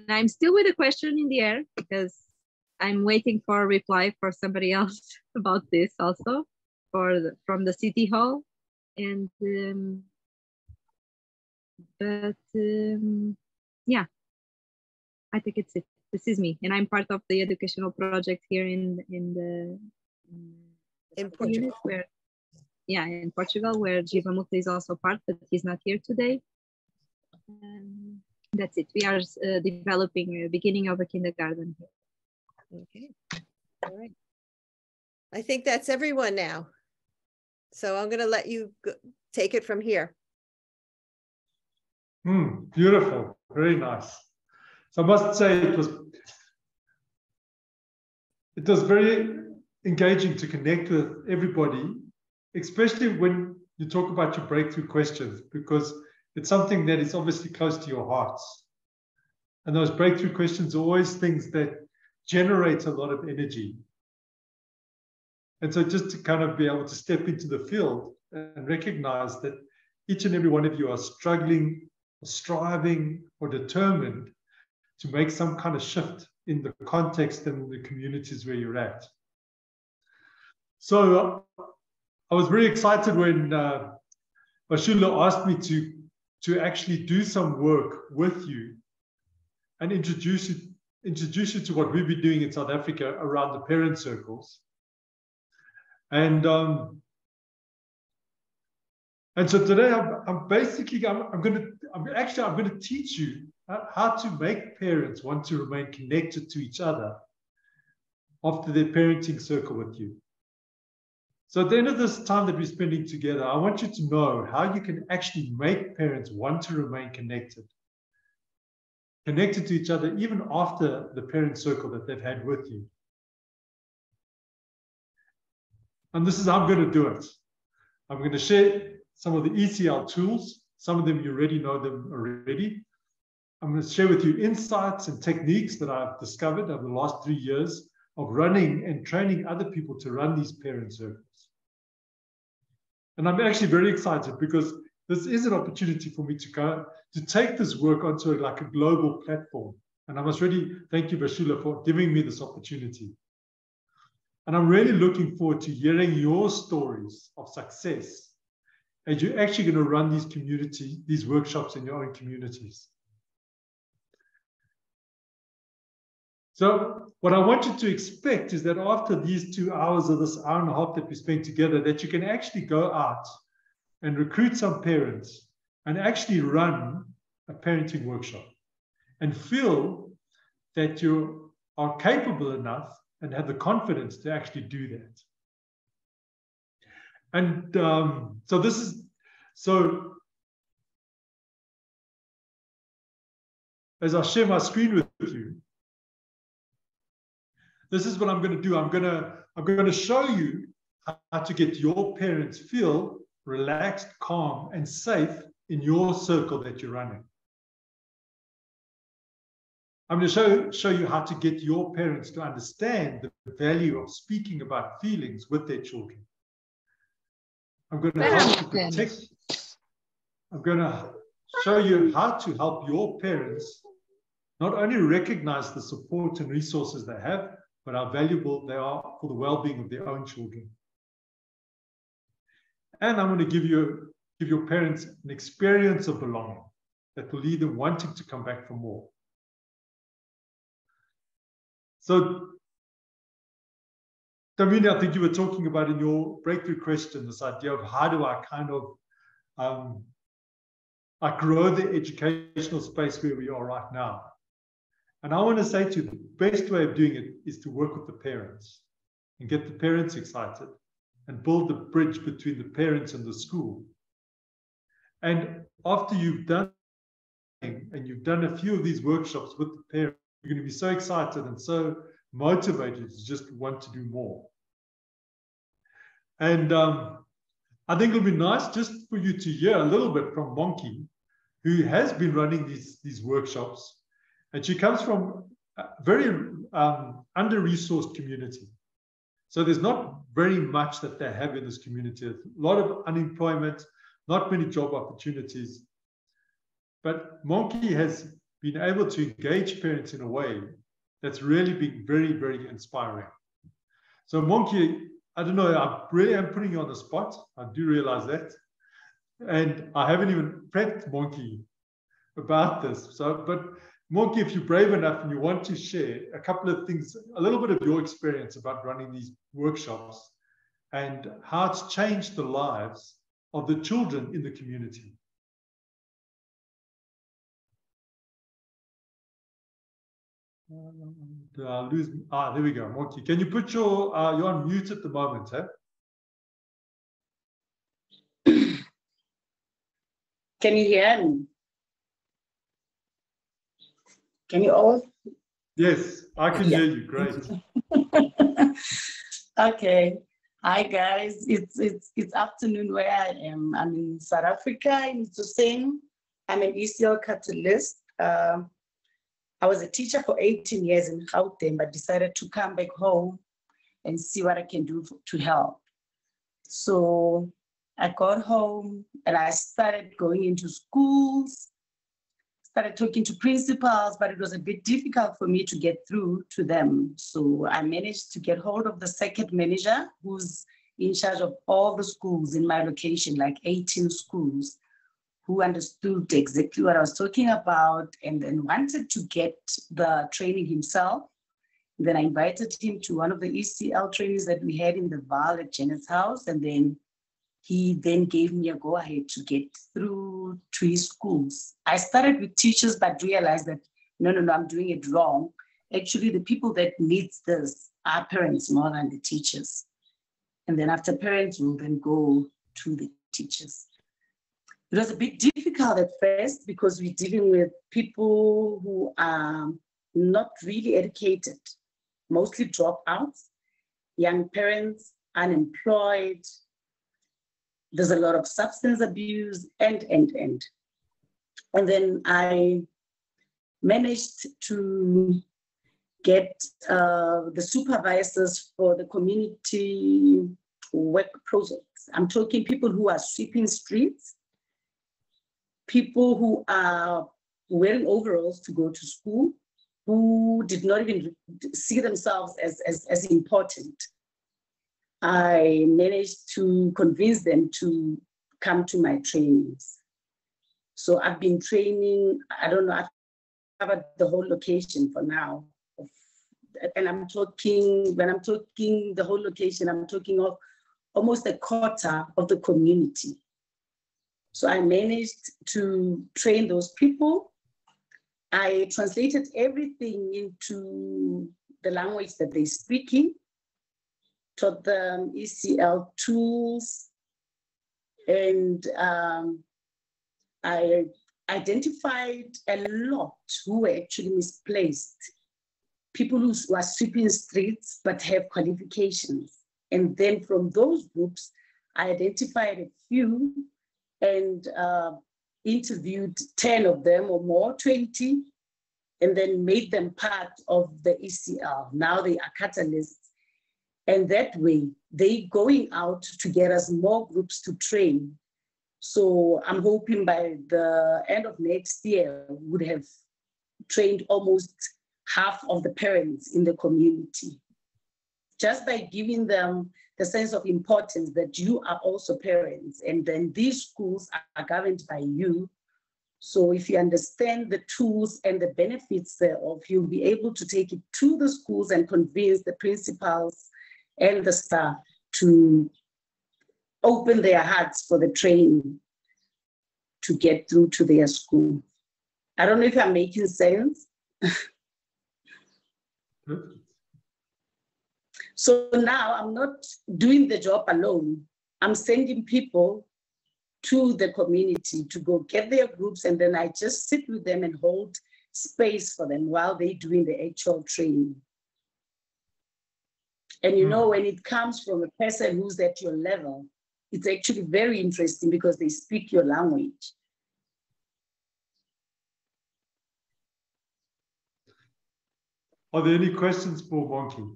S11: I'm still with a question in the air because I'm waiting for a reply for somebody else about this also from the city hall. And yeah, I think it's it. This is me, and I'm part of the educational project here in
S2: Portugal.
S11: In Portugal, where Givamuth is also part, but he's not here today. That's it. We are developing a beginning of a kindergarten here.
S2: Okay. All right. I think that's everyone now. So I'm going to let you take it from here.
S3: Beautiful. Very nice. So I must say it was very engaging to connect with everybody, especially when you talk about your breakthrough questions, because it's something that is obviously close to your hearts. And those breakthrough questions are always things that generate a lot of energy. And so just to kind of be able to step into the field and recognize that each and every one of you are struggling, or striving, or determined to make some kind of shift in the context and the communities where you're at. So I was very excited when Bashula asked me to actually do some work with you and introduce you to what we've been doing in South Africa around the parent circles. And so today I'm going to teach you how to make parents want to remain connected to each other after their parenting circle with you. So at the end of this time that we're spending together, I want you to know how you can actually make parents want to remain connected to each other, even after the parent circle that they've had with you. And this is how I'm going to do it. I'm going to share some of the ECL tools. Some of them you already know them already. I'm going to share with you insights and techniques that I've discovered over the last 3 years of running and training other people to run these parent circles. And I'm actually very excited because this is an opportunity for me to take this work onto like a global platform. And I must really thank you, Bashula, for giving me this opportunity. And I'm really looking forward to hearing your stories of success as you're actually going to run these workshops in your own communities. So what I want you to expect is that after these 2 hours or this hour and a half that we spend together, that you can actually go out and recruit some parents and actually run a parenting workshop and feel that you are capable enough and have the confidence to actually do that. And so as I share my screen with you, this is what I'm going to do. I'm going to show you how to get your parents feel relaxed, calm, and safe in your circle that you're running. I'm going to show you how to get your parents to understand the value of speaking about feelings with their children. I'm going to help you protect. I'm going to show you how to help your parents not only recognize the support and resources they have, but how valuable they are for the well-being of their own children. And I'm going to give your parents an experience of belonging that will lead them wanting to come back for more. So, Tamini, I think you were talking about in your breakthrough question, this idea of how do I kind of I grow the educational space where we are right now. And I want to say to you, the best way of doing it is to work with the parents and get the parents excited and build the bridge between the parents and the school. And after you've done a few of these workshops with the parents, you're going to be so excited and so motivated to just want to do more. And I think it'll be nice just for you to hear a little bit from Monkey, who has been running these workshops. And she comes from a very under-resourced community. So there's not very much that they have in this community. A lot of unemployment, not many job opportunities. But Monkey has been able to engage parents in a way that's really been very, very inspiring. So Monkey, I don't know, I really am putting you on the spot. I do realize that. And I haven't even prepped Monkey about this. But Monkey, if you're brave enough and you want to share a couple of things, a little bit of your experience about running these workshops and how it's changed the lives of the children in the community. Did I lose? There we go, Monkey. Can you put you're on mute at the moment, eh?
S12: Can you hear me? Can you all?
S3: Yes, I can hear you. Great.
S12: Okay. Hi guys. It's afternoon where I am. I'm in South Africa in Itsoseng. I'm an ECL catalyst. I was a teacher for 18 years in Gauteng, but decided to come back home and see what I can do to help. So I got home and I started going into schools, started talking to principals, but it was a bit difficult for me to get through to them. So I managed to get hold of the circuit manager who's in charge of all the schools in my location, like 18 schools, who understood exactly what I was talking about and then wanted to get the training himself. Then I invited him to one of the ECL trainings that we had in the Val at Janet's house. And then he then gave me a go-ahead to get through to his schools. I started with teachers, but realized that, no, I'm doing it wrong. Actually, the people that need this are parents more than the teachers. And then after parents, we'll then go to the teachers. It was a bit difficult at first because we're dealing with people who are not really educated, mostly dropouts, young parents, unemployed. There's a lot of substance abuse and. And then I managed to get the supervisors for the community work projects. I'm talking people who are sweeping streets, people who are wearing overalls to go to school, who did not even see themselves as important. I managed to convince them to come to my trainings. So I've been training, I don't know, I've covered the whole location for now. And I'm talking, when I'm talking the whole location, I'm talking of almost a quarter of the community. So I managed to train those people. I translated everything into the language that they're speaking, taught them ECL tools, and I identified a lot who were actually misplaced, people who are sweeping streets but have qualifications. And then from those groups, I identified a few and interviewed 10 of them or more, 20, and then made them part of the ECL. Now they are catalysts. And that way, they going out to get us more groups to train. So I'm hoping by the end of next year, we would have trained almost half of the parents in the community, just by giving them the sense of importance that you are also parents, and then these schools are governed by you. So if you understand the tools and the benefits thereof, you'll be able to take it to the schools and convince the principals and the staff to open their hearts for the training to get through to their school. I don't know if I'm making sense. So now I'm not doing the job alone. I'm sending people to the community to go get their groups, and then I just sit with them and hold space for them while they're doing the actual training. And you know, when it comes from a person who's at your level, it's actually very interesting because they speak your language.
S3: Are there any questions for Bonki?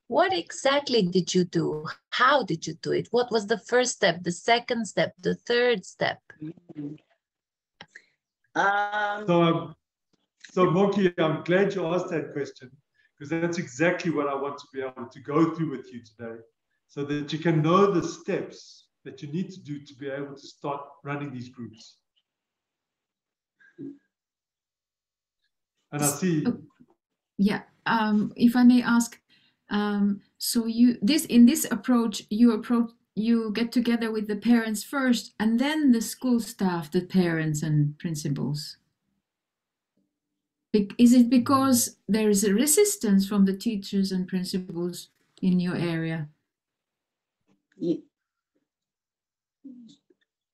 S8: What exactly did you do? How did you do it? What was the first step, the second step, the third step?
S3: So Bonki, I'm glad you asked that question, because that's exactly what I want to be able to go through with you today, so that you can know the steps that you need to do to be able to start running these groups. And I see.
S6: Yeah, if I may ask, so in this approach, you get together with the parents first, and then the school staff, the parents and principals. Is it because there is a resistance from the teachers and principals in your area?
S12: Yeah.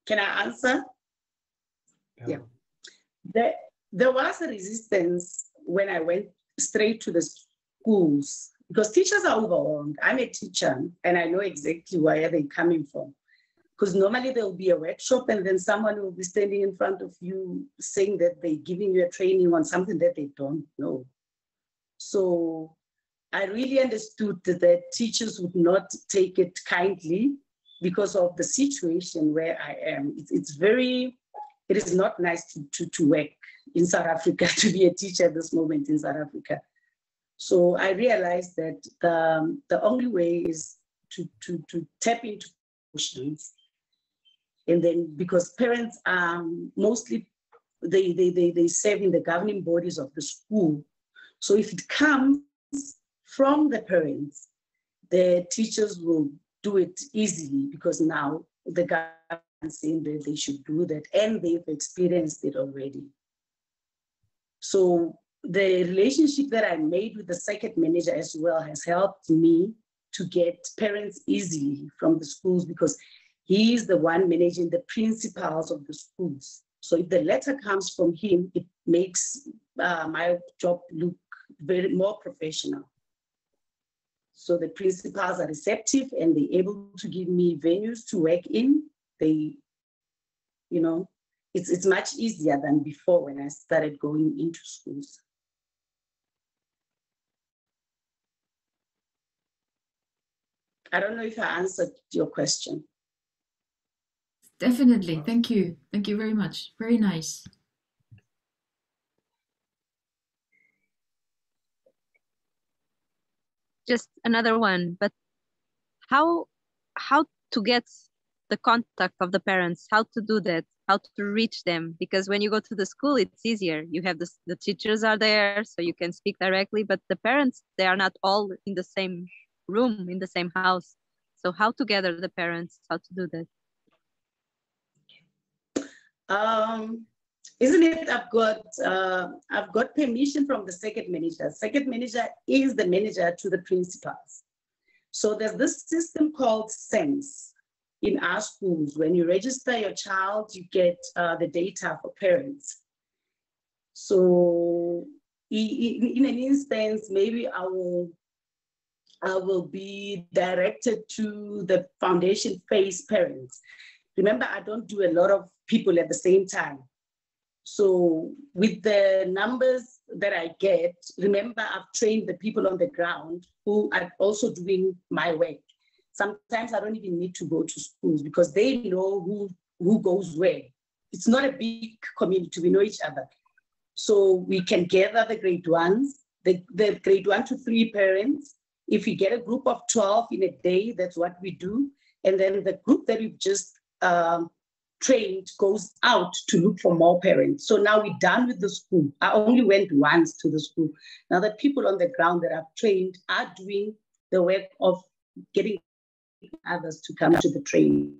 S12: Can I answer? Yeah. There was a resistance when I went straight to the schools, because teachers are overwhelmed. I'm a teacher and I know exactly where they're coming from. Because normally there will be a workshop and then someone will be standing in front of you saying that they're giving you a training on something that they don't know. So I really understood that teachers would not take it kindly because of the situation where I am. It is not nice to work in South Africa, to be a teacher at this moment in South Africa. So I realized that the only way is to tap into emotions. And then, because parents are mostly, they serve in the governing bodies of the school. So if it comes from the parents, the teachers will do it easily, because now the government is saying that they should do that and they've experienced it already. So the relationship that I made with the circuit manager as well has helped me to get parents easily from the schools, because he is the one managing the principals of the schools. So if the letter comes from him, it makes my job look more professional. So the principals are receptive and they're able to give me venues to work in. It's much easier than before when I started going into schools. I don't know if I answered your question.
S6: Definitely. Thank you. Thank you very much. Very nice.
S11: just another one, but how to get the contact of the parents, how to do that, how to reach them? Because when you go to the school, it's easier. You have the teachers are there, so you can speak directly, but the parents, they are not all in the same room, in the same house. So how to gather the parents, how to do that?
S12: Isn't it, I've got permission from the circuit manager. Circuit manager is the manager to the principals. So there's this system called SENSE in our schools. When you register your child, you get the data for parents. So in an instance, maybe I will be directed to the foundation phase parents. Remember, I don't do a lot of people at the same time. So with the numbers that I get, remember, I've trained the people on the ground who are also doing my work. Sometimes I don't even need to go to schools because they know who goes where. It's not a big community, we know each other. So we can gather the grade ones, the grade 1 to 3 parents. If we get a group of 12 in a day, that's what we do. And then the group that we've just trained goes out to look for more parents. So now we're done with the school. I only went once to the school. Now the people on the ground that I've trained are doing the work of getting others to come to the training.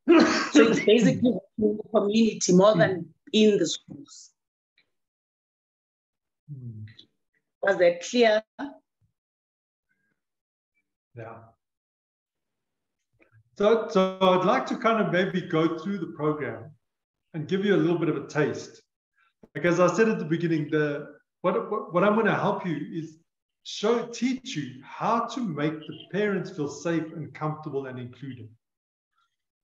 S12: So it's basically in the community more than in the schools. Was that clear?
S3: Yeah. So I'd like to kind of maybe go through the program and give you a little bit of a taste. Like as I said at the beginning, what I'm going to help you is teach you how to make the parents feel safe and comfortable and included.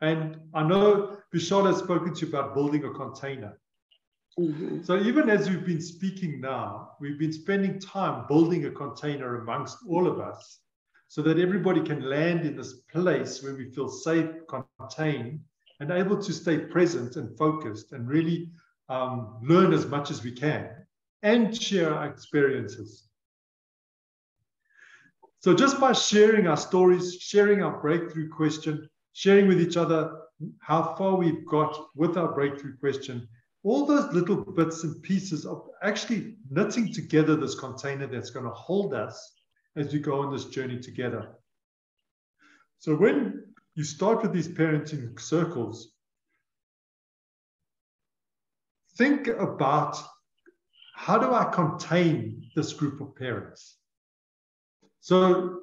S3: And I know Vishal has spoken to you about building a container. Mm-hmm. So even as we've been speaking now, we've been spending time building a container amongst all of us so that everybody can land in this place where we feel safe, contained, and able to stay present and focused and really learn as much as we can and share our experiences. So just by sharing our stories, sharing our breakthrough question, sharing with each other how far we've got with our breakthrough question, all those little bits and pieces of actually knitting together this container that's going to hold us as we go on this journey together. So when you start with these parenting circles, think about how do I contain this group of parents? So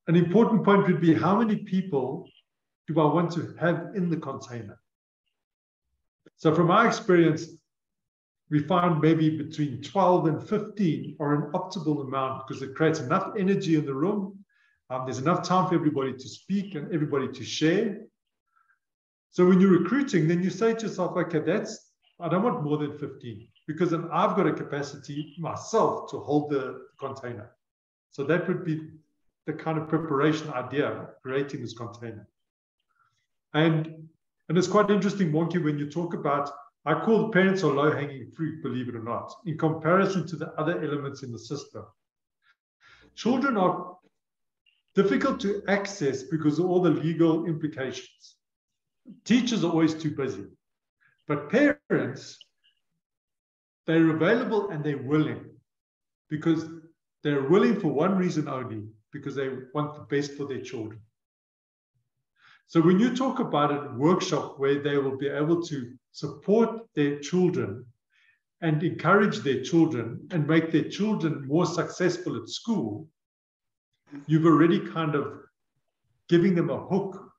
S3: an important point would be how many people do I want to have in the container? So from our experience, we find maybe between 12 and 15 are an optimal amount because it creates enough energy in the room. There's enough time for everybody to speak and everybody to share. So when you're recruiting, then you say to yourself, okay, I don't want more than 15 because then I've got a capacity myself to hold the container. So that would be the kind of preparation idea of creating this container. And it's quite interesting, Wonky, when you talk about, I call the parents are low-hanging fruit, believe it or not, in comparison to the other elements in the system. Children are difficult to access because of all the legal implications. Teachers are always too busy. But parents, they're available and they're willing because they're willing for one reason only, because they want the best for their children. So when you talk about a workshop where they will be able to support their children and encourage their children and make their children more successful at school, you've already kind of giving them a hook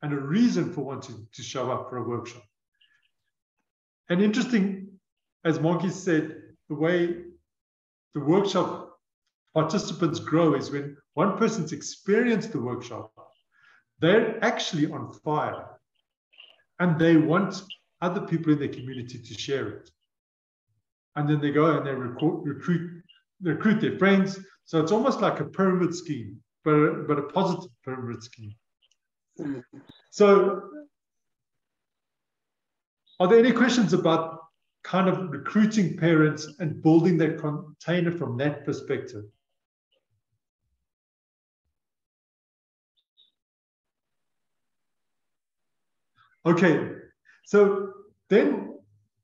S3: and a reason for wanting to show up for a workshop. And interesting, as Monkey said, the way the workshop participants grow is when one person's experienced the workshop, they're actually on fire and they want other people in their community to share it. And then they go and they recruit their friends. So it's almost like a pyramid scheme, but a positive pyramid scheme. So are there any questions about kind of recruiting parents and building that container from that perspective. Okay, so then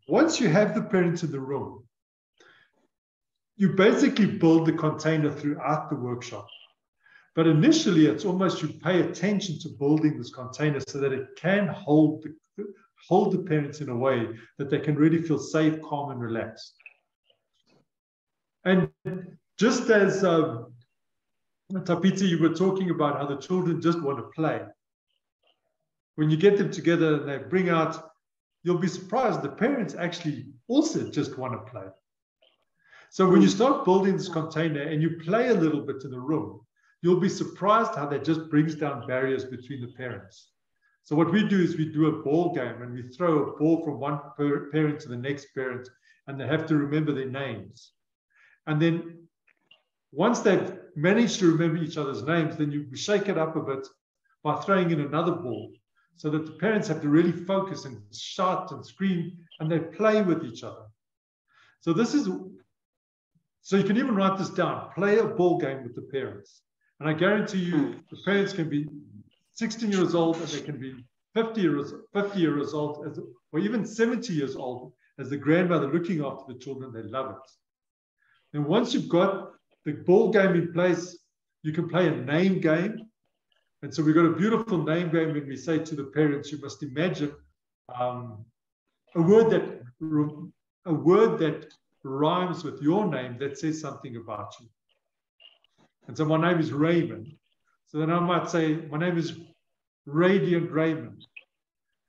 S3: once you have the parents in the room, you basically build the container throughout the workshop. But initially, it's almost you pay attention to building this container so that it can hold the parents in a way that they can really feel safe, calm, and relaxed. And just as Tapiti, you were talking about how the children just want to play. When you get them together and they bring out, you'll be surprised the parents actually also just want to play. So when you start building this container and you play a little bit in the room, you'll be surprised how that just brings down barriers between the parents. So what we do is we do a ball game and we throw a ball from one parent to the next parent, and they have to remember their names. And then once they've managed to remember each other's names, then you shake it up a bit by throwing in another ball so that the parents have to really focus and shout and scream, and they play with each other. So so you can even write this down, play a ball game with the parents. And I guarantee you, the parents can be 16 years old and they can be 50 years old, or even 70 years old as the grandmother looking after the children. They love it. And once you've got the ball game in place, you can play a name game. And so we've got a beautiful name game when we say to the parents, you must imagine a word that rhymes with your name that says something about you. And so my name is Raymond. So then I might say, my name is Radiant Raymond.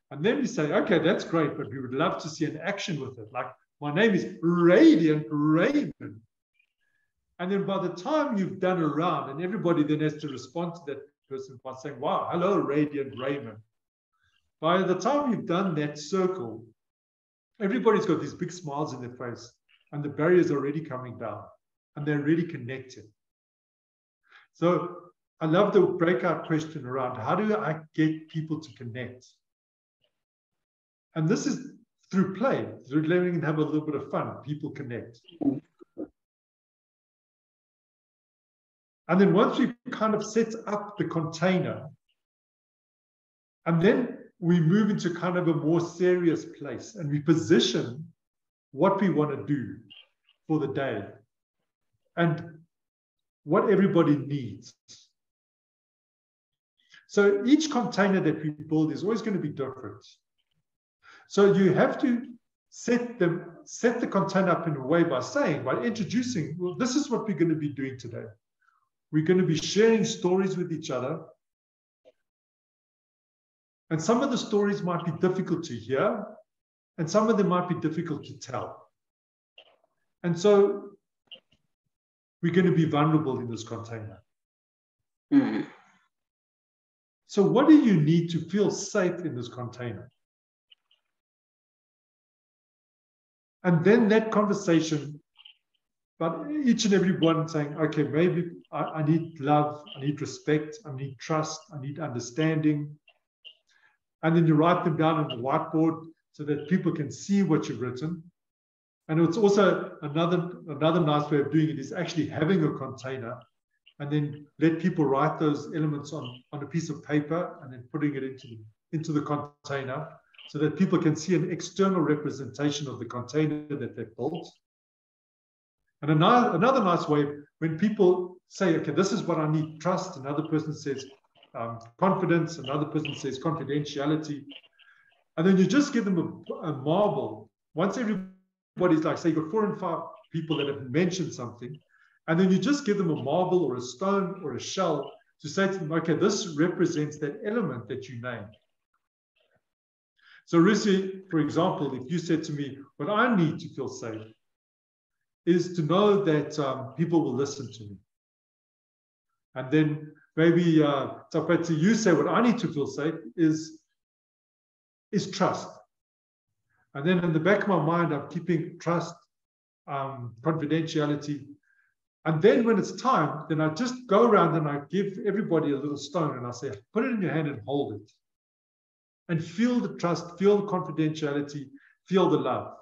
S3: And then we say, okay, that's great, but we would love to see an action with it. Like, my name is Radiant Raymond. And then by the time you've done a round, and everybody then has to respond to that person by saying, wow, hello, Radiant Raymond. By the time you've done that circle, everybody's got these big smiles in their face, and the barriers are already coming down, and they're really connected. So I love the breakout question around how do I get people to connect? And this is through play, through learning and have a little bit of fun, people connect. And then once we kind of set up the container, and then we move into kind of a more serious place and we position what we want to do for the day and what everybody needs. So each container that we build is always going to be different. So you have to set the container up in a way by introducing, well, this is what we're going to be doing today. We're going to be sharing stories with each other. And some of the stories might be difficult to hear, and some of them might be difficult to tell. And so we're going to be vulnerable in this container. Mm. So what do you need to feel safe in this container? And then that conversation, but each and every one saying, okay, maybe I need love, I need respect, I need trust, I need understanding. And then you write them down on the whiteboard so that people can see what you've written. And it's also another nice way of doing it is actually having a container and then let people write those elements on a piece of paper and then putting it into the container so that people can see an external representation of the container that they've built. And another nice way, when people say, okay, this is what I need, trust, another person says confidence, another person says confidentiality, and then you just give them a marble. Once everybody's like, say you've got 4 and 5 people that have mentioned something, and then you just give them a marble or a stone or a shell to say to them, okay, this represents that element that you named. So Rusi, for example, if you said to me, what I need to feel safe is to know that people will listen to me. And then maybe, Tapeti, you say what I need to feel safe is trust. And then in the back of my mind, I'm keeping trust, confidentiality. And then when it's time, then I just go around and I give everybody a little stone and I say, put it in your hand and hold it. And feel the trust, feel the confidentiality, feel the love.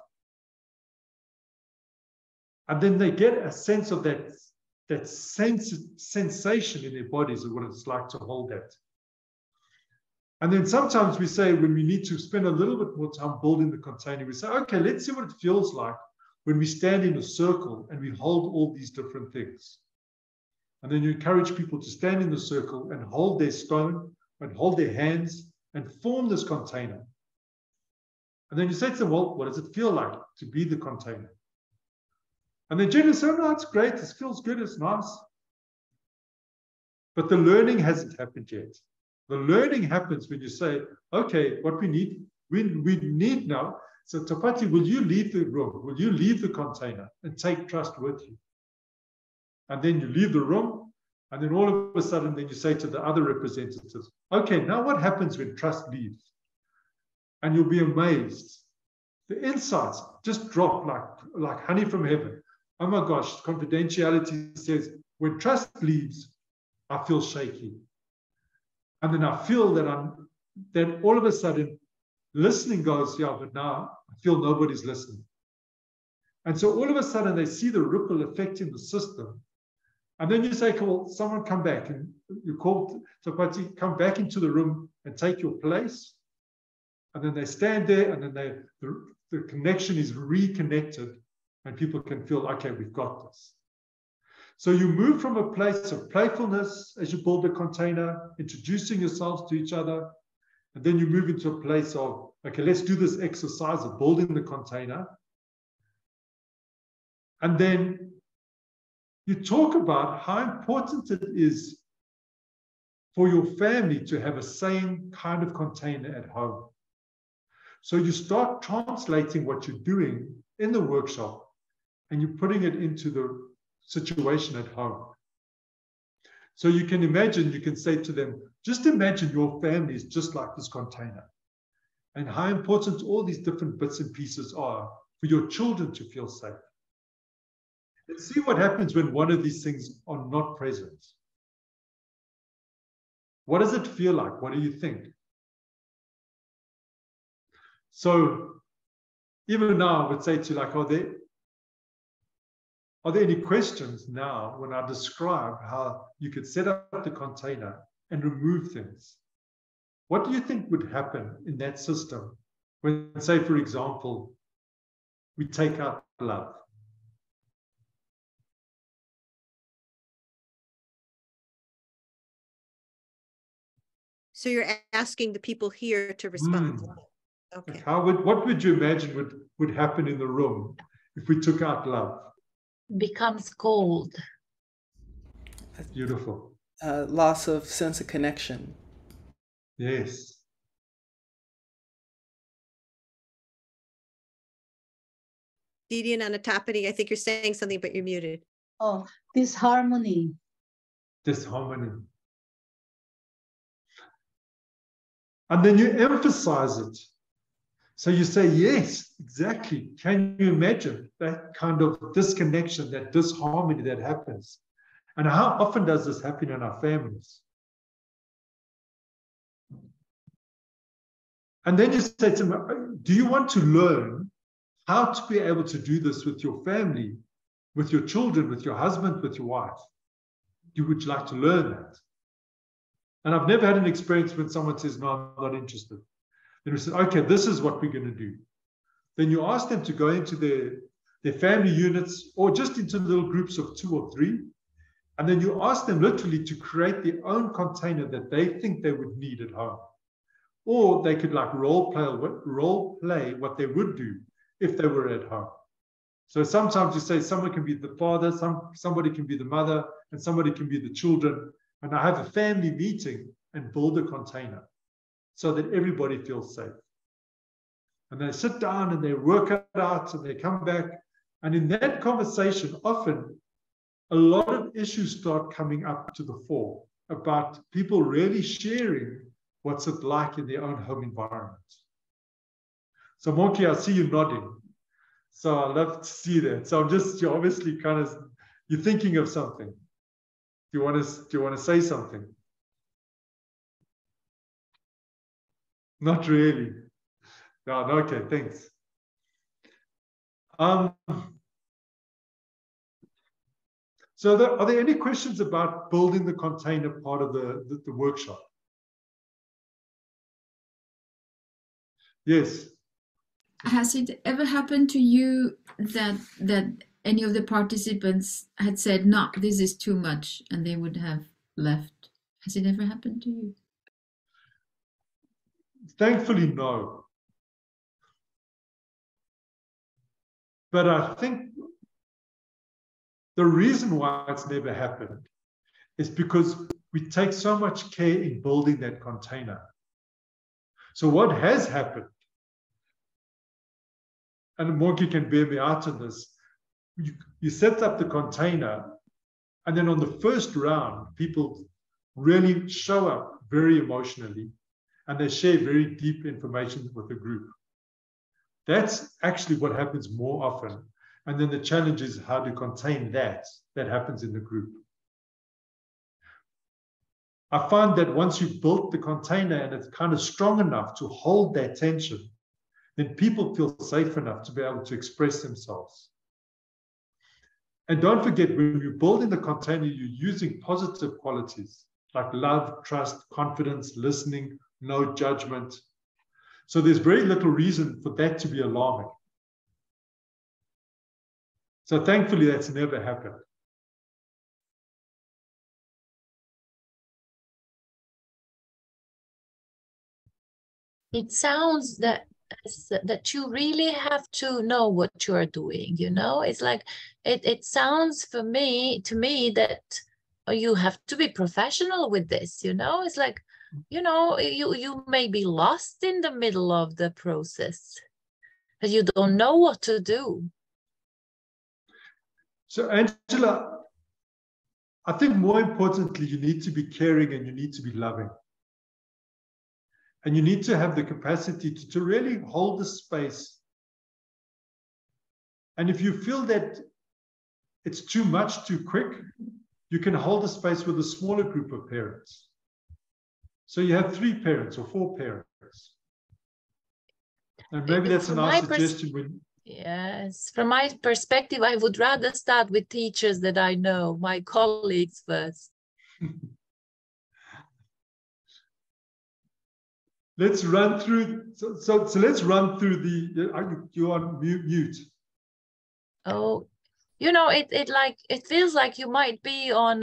S3: And then they get a sense of that sensation in their bodies of what it's like to hold that. And then sometimes we say, when we need to spend a little bit more time building the container, we say, okay, let's see what it feels like when we stand in a circle and we hold all these different things. And then you encourage people to stand in the circle and hold their stone and hold their hands and form this container. And then you say to them, well, what does it feel like to be the container? And then generally say, no, it's great, it feels good, it's nice. But the learning hasn't happened yet. The learning happens when you say, okay, what we need now. So Tapati, will you leave the room? Will you leave the container and take trust with you? And then you leave the room, and then all of a sudden, then you say to the other representatives, okay, now what happens when trust leaves? And you'll be amazed. The insights just drop like honey from heaven. Oh my gosh, confidentiality says, when trust leaves, I feel shaky. And then I feel that then all of a sudden, listening goes, yeah, but now I feel nobody's listening. And so all of a sudden, they see the ripple effect in the system. And then you say, well, someone come back. And you call Tapati, come back into the room and take your place. And then they stand there, and then the connection is reconnected, and people can feel, okay, we've got this. So you move from a place of playfulness as you build the container, introducing yourselves to each other, and then you move into a place of, okay, let's do this exercise of building the container. And then you talk about how important it is for your family to have a same kind of container at home. So you start translating what you're doing in the workshop, and you're putting it into the situation at home. So you can imagine, you can say to them, just imagine your family is just like this container, and how important all these different bits and pieces are for your children to feel safe. And see what happens when one of these things are not present. What does it feel like? What do you think? So even now, I would say to you, like, are there any questions now when I describe how you could set up the container and remove things? What do you think would happen in that system when, say, for example, we take out love?
S2: So you're asking the people here to respond. Okay.
S3: What would you imagine would happen in the room if we took out love?
S8: Becomes cold.
S3: That's beautiful.
S1: Loss of sense of connection.
S3: Yes.
S2: Didi and Anatapati, I think you're saying something, but you're muted.
S4: Oh, disharmony.
S3: Disharmony. And then you emphasize it. So you say, yes, exactly. Can you imagine that kind of disconnection, that disharmony that happens? And how often does this happen in our families? And then you say to them, do you want to learn how to be able to do this with your family, with your children, with your husband, with your wife? Would you like to learn that? And I've never had an experience when someone says, no, I'm not interested. Then we said, okay, this is what we're going to do. Then you ask them to go into their family units or just into little groups of 2 or 3. And then you ask them literally to create their own container that they think they would need at home. Or they could like role play what they would do if they were at home. So sometimes you say someone can be the father, somebody can be the mother, and somebody can be the children. And I have a family meeting and build a container so that everybody feels safe. And they sit down and they work it out and they come back. And in that conversation, often a lot of issues start coming up to the fore about people really sharing what's it like in their own home environment. So Moki, I see you nodding. So I love to see that. So you're obviously you're thinking of something. Do you want to say something? Not really. No, okay, thanks. So are there any questions about building the container part of the workshop? Yes.
S6: Has it ever happened to you that any of the participants had said, no, this is too much, and they would have left? Has it ever happened to you?
S3: Thankfully, no. But I think the reason why it's never happened is because we take so much care in building that container. So what has happened, and Morky can bear me out on this, you set up the container, and then on the first round, people really show up very emotionally, and they share very deep information with the group. That's actually what happens more often. And then the challenge is how to contain that happens in the group. I find that once you've built the container and it's kind of strong enough to hold that tension, then people feel safe enough to be able to express themselves. And don't forget, when you're building the container, you're using positive qualities like love, trust, confidence, listening, no judgment. So there's very little reason for that to be alarming. So thankfully, that's never happened.
S8: It sounds that you really have to know what you are doing, you know? It's like, it sounds to me that you have to be professional with this, you know? It's like, you know, you may be lost in the middle of the process, but you don't know what to do.
S3: So Angela, I think more importantly, you need to be caring and you need to be loving. And you need to have the capacity to really hold the space. And if you feel that it's too much too quick, you can hold the space with a smaller group of parents. So you have 3 parents or 4 parents. And maybe that's a nice suggestion.
S8: Yes, from my perspective, I would rather start with teachers that I know, my colleagues first.
S3: Let's run through. So let's run through the. You're on mute.
S8: Oh, you know, it feels like you might be on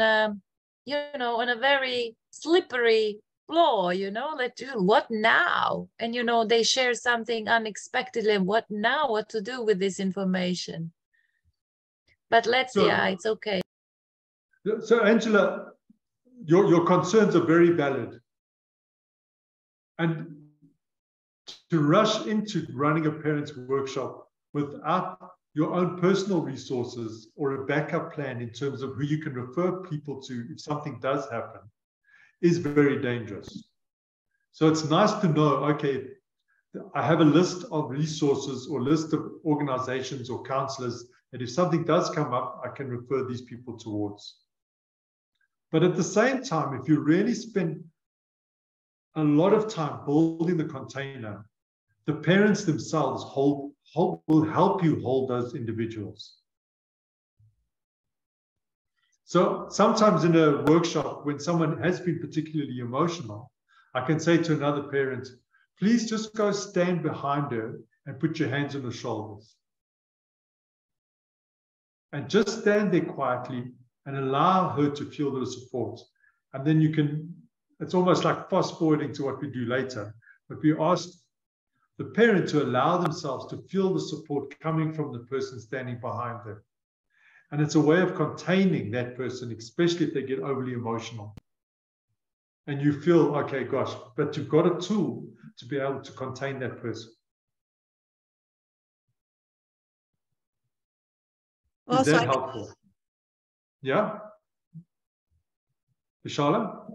S8: you know, on a very slippery floor, you know, like, what now? And, you know, they share something unexpectedly. What now? What to do with this information? But yeah, it's okay.
S3: So, Angela, your concerns are very valid. And to rush into running a parents' workshop without your own personal resources or a backup plan in terms of who you can refer people to if something does happen is very dangerous. So it's nice to know, okay, I have a list of resources or list of organizations or counselors that if something does come up, I can refer these people towards. But at the same time, if you really spend a lot of time building the container, the parents themselves will help you hold those individuals. So sometimes in a workshop, when someone has been particularly emotional, I can say to another parent, please just go stand behind her and put your hands on her shoulders. And just stand there quietly and allow her to feel the support. And then you can, it's almost like fast forwarding to what we do later. But we ask the parent to allow themselves to feel the support coming from the person standing behind them. And it's a way of containing that person, especially if they get overly emotional. And you feel, okay, gosh, but you've got a tool to be able to contain that person. Is that helpful? Yeah? Vishala?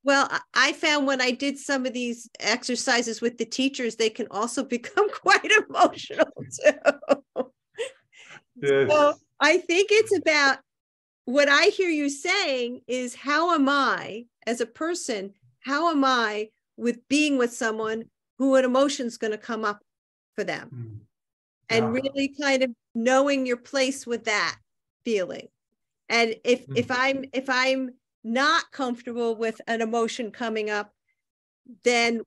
S2: Well, I found when I did some of these exercises with the teachers, they can also become quite emotional too.
S3: Yes.
S2: So I think it's about what I hear you saying is, how am I as a person, how am I with being with someone who an emotion's going to come up for them? And really kind of knowing your place with that feeling. And if I'm not comfortable with an emotion coming up, then,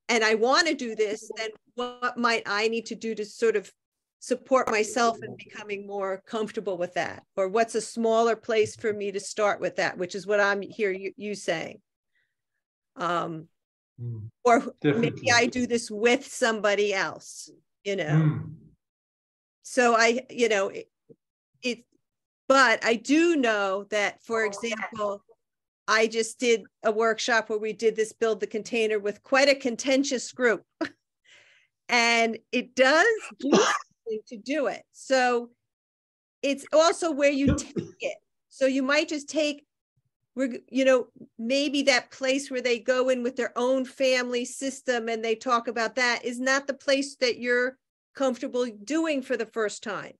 S2: and I want to do this, then what might I need to do to sort of support myself in becoming more comfortable with that? Or what's a smaller place for me to start with that, which is what I'm hearing you saying. Or
S3: Definitely.
S2: maybe I do this with somebody else, you know. So but I do know that, for example, I just did a workshop where we did this build the container with quite a contentious group. And it does do something to do it. So it's also where you take it. So you might just take, maybe that place where they go in with their own family system and they talk about that is not the place that you're comfortable doing for the first time.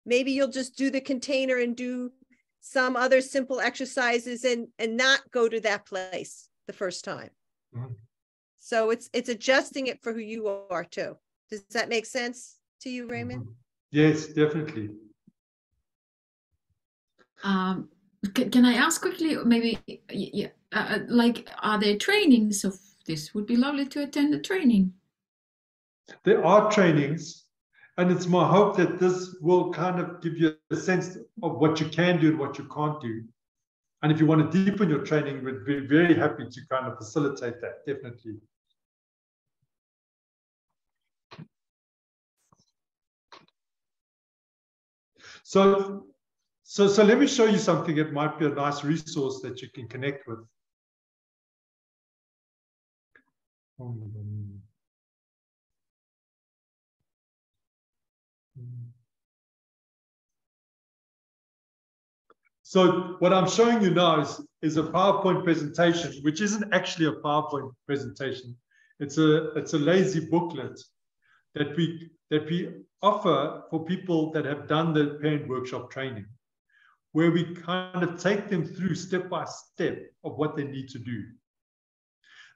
S2: Maybe you'll just do the container and do some other simple exercises and not go to that place the first time. So it's adjusting it for who you are too. Does that make sense to you, Raymond?
S3: Yes, definitely.
S6: Can I ask quickly, maybe, like, are there trainings of this? Would be lovely to attend the training.
S3: There are trainings, and it's my hope that this will kind of give you a sense of what you can do and what you can't do. And if you want to deepen your training, we'd be very happy to kind of facilitate that, definitely. So let me show you something that might be a nice resource that you can connect with. So what I'm showing you now is a PowerPoint presentation, which isn't actually a PowerPoint presentation. It's a lazy booklet that we offer for people that have done the parent workshop training, where we kind of take them through step by step of what they need to do.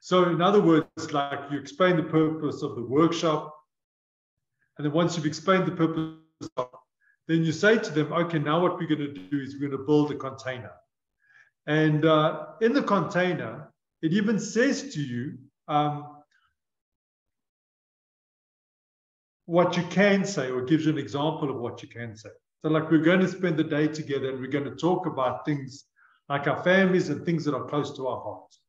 S3: So in other words, like you explain the purpose of the workshop, and then once you've explained the purpose, then you say to them, okay, now what we're going to do is we're going to build a container. And in the container, it even says to you what you can say, or gives you an example of what you can say. So like, we're going to spend the day together and we're going to talk about things like our families and things that are close to our hearts.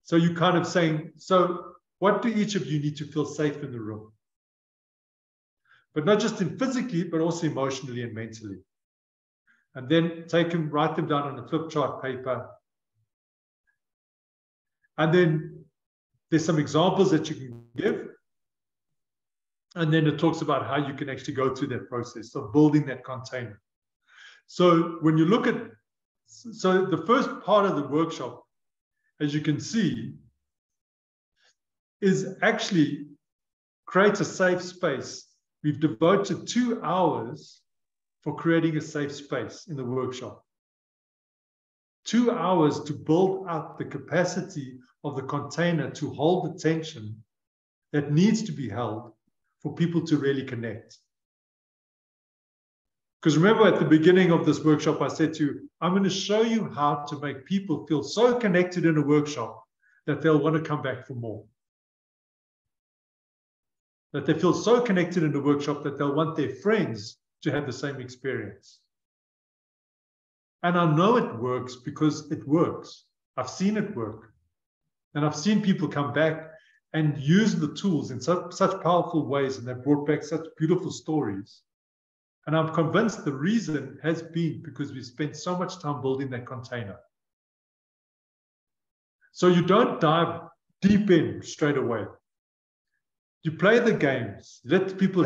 S3: So you're kind of saying, so what do each of you need to feel safe in the room? But not just in physically, but also emotionally and mentally. And then write them down on a flip chart paper. And then there's some examples that you can give. And then it talks about how you can actually go through that process of building that container. So when you look at, so the first part of the workshop, as you can see, is actually create a safe space. We've devoted 2 hours for creating a safe space in the workshop. 2 hours to build up the capacity of the container to hold the tension that needs to be held for people to really connect. Because remember, at the beginning of this workshop, I said to you, I'm going to show you how to make people feel so connected in a workshop that they'll want to come back for more. That they feel so connected in the workshop that they'll want their friends to have the same experience. And I know it works because it works. I've seen it work. And I've seen people come back and use the tools in such powerful ways, and they've brought back such beautiful stories. And I'm convinced the reason has been because we spent so much time building that container. So you don't dive deep in straight away. You play the games, let people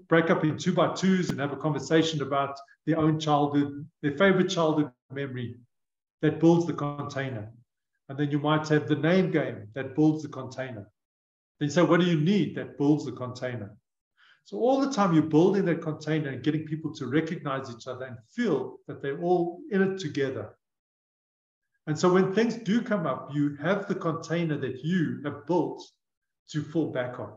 S3: break up in 2x2s and have a conversation about their own childhood, their favorite childhood memory that builds the container. And then you might have the name game that builds the container. Then you say, what do you need? That builds the container. So all the time you're building that container and getting people to recognize each other and feel that they're all in it together. And so when things do come up, you have the container that you have built to fall back on.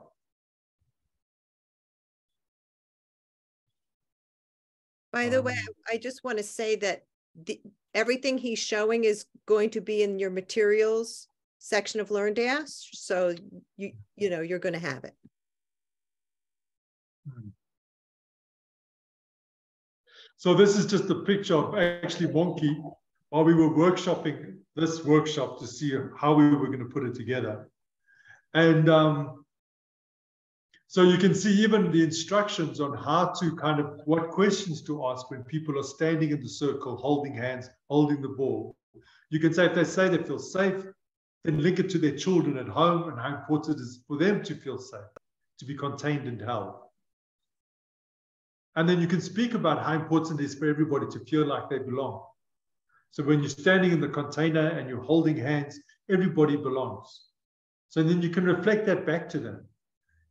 S2: By the way, I just want to say that everything he's showing is going to be in your materials section of LearnDash, so you know you're going to have it.
S3: So this is just a picture of actually Monkey while we were workshopping this workshop to see how we were going to put it together. And so you can see even the instructions on how to kind of, what questions to ask when people are standing in the circle, holding hands, holding the ball. You can say, if they say they feel safe, then link it to their children at home and how important it is for them to feel safe, to be contained and held. And then you can speak about how important it is for everybody to feel like they belong. So when you're standing in the container and you're holding hands, everybody belongs. So then you can reflect that back to them.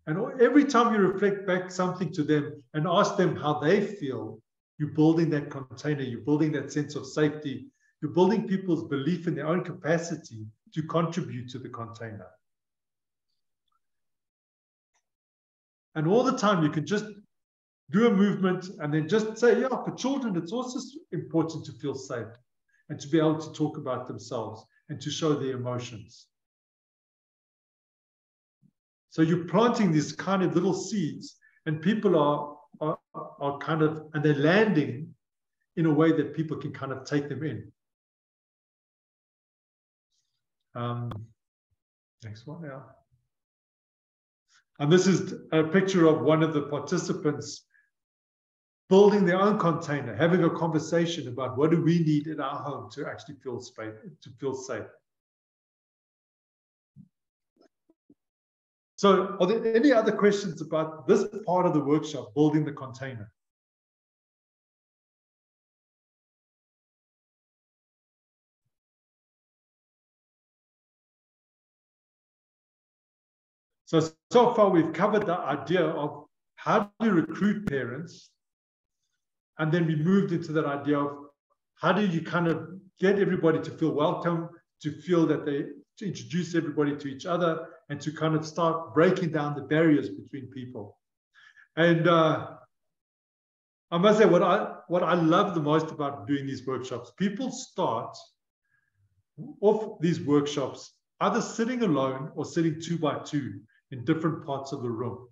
S3: And every time you reflect back something to them and ask them how they feel, you're building that container, you're building that sense of safety, you're building people's belief in their own capacity to contribute to the container. And all the time you can just do a movement and then just say, yeah, for children, it's also important to feel safe and to be able to talk about themselves and to show their emotions. So you're planting these kind of little seeds, and people are kind of, and they're landing in a way that people can kind of take them in. Next one, yeah. And this is a picture of one of the participants building their own container, having a conversation about what do we need in our home to actually feel safe, to feel safe. So are there any other questions about this part of the workshop, building the container? So far we've covered the idea of how do you recruit parents, and then we moved into that idea of how do you kind of get everybody to feel welcome, to feel that to introduce everybody to each other, and to kind of start breaking down the barriers between people. And I must say, what I love the most about doing these workshops, people start off these workshops either sitting alone or sitting 2 by 2 in different parts of the room.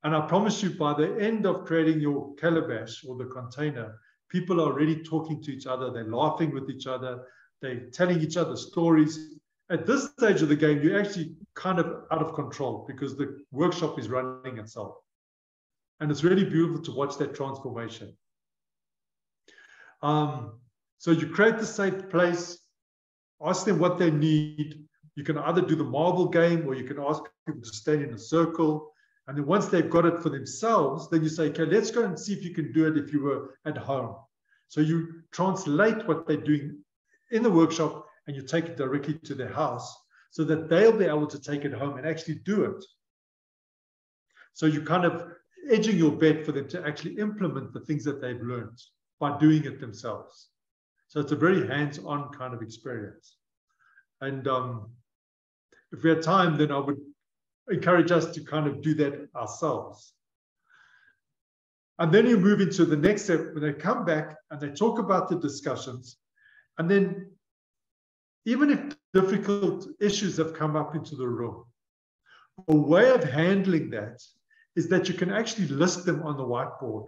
S3: And I promise you, by the end of creating your calabash or the container, people are already talking to each other, they're laughing with each other, they're telling each other stories. At this stage of the game, you're actually kind of out of control because the workshop is running itself. And it's really beautiful to watch that transformation. So you create the safe place, ask them what they need. You can either do the marble game or you can ask people to stand in a circle. And then once they've got it for themselves, then you say, okay, let's go and see if you can do it if you were at home. So you translate what they're doing in the workshop and you take it directly to their house so that they'll be able to take it home and actually do it. So you kind of edging your bet for them to actually implement the things that they've learned by doing it themselves. So it's a very hands-on kind of experience. And if we had time, then I would encourage us to kind of do that ourselves. And then you move into the next step when they come back and they talk about the discussions. And then even if difficult issues have come up into the room, a way of handling that is that you can actually list them on the whiteboard.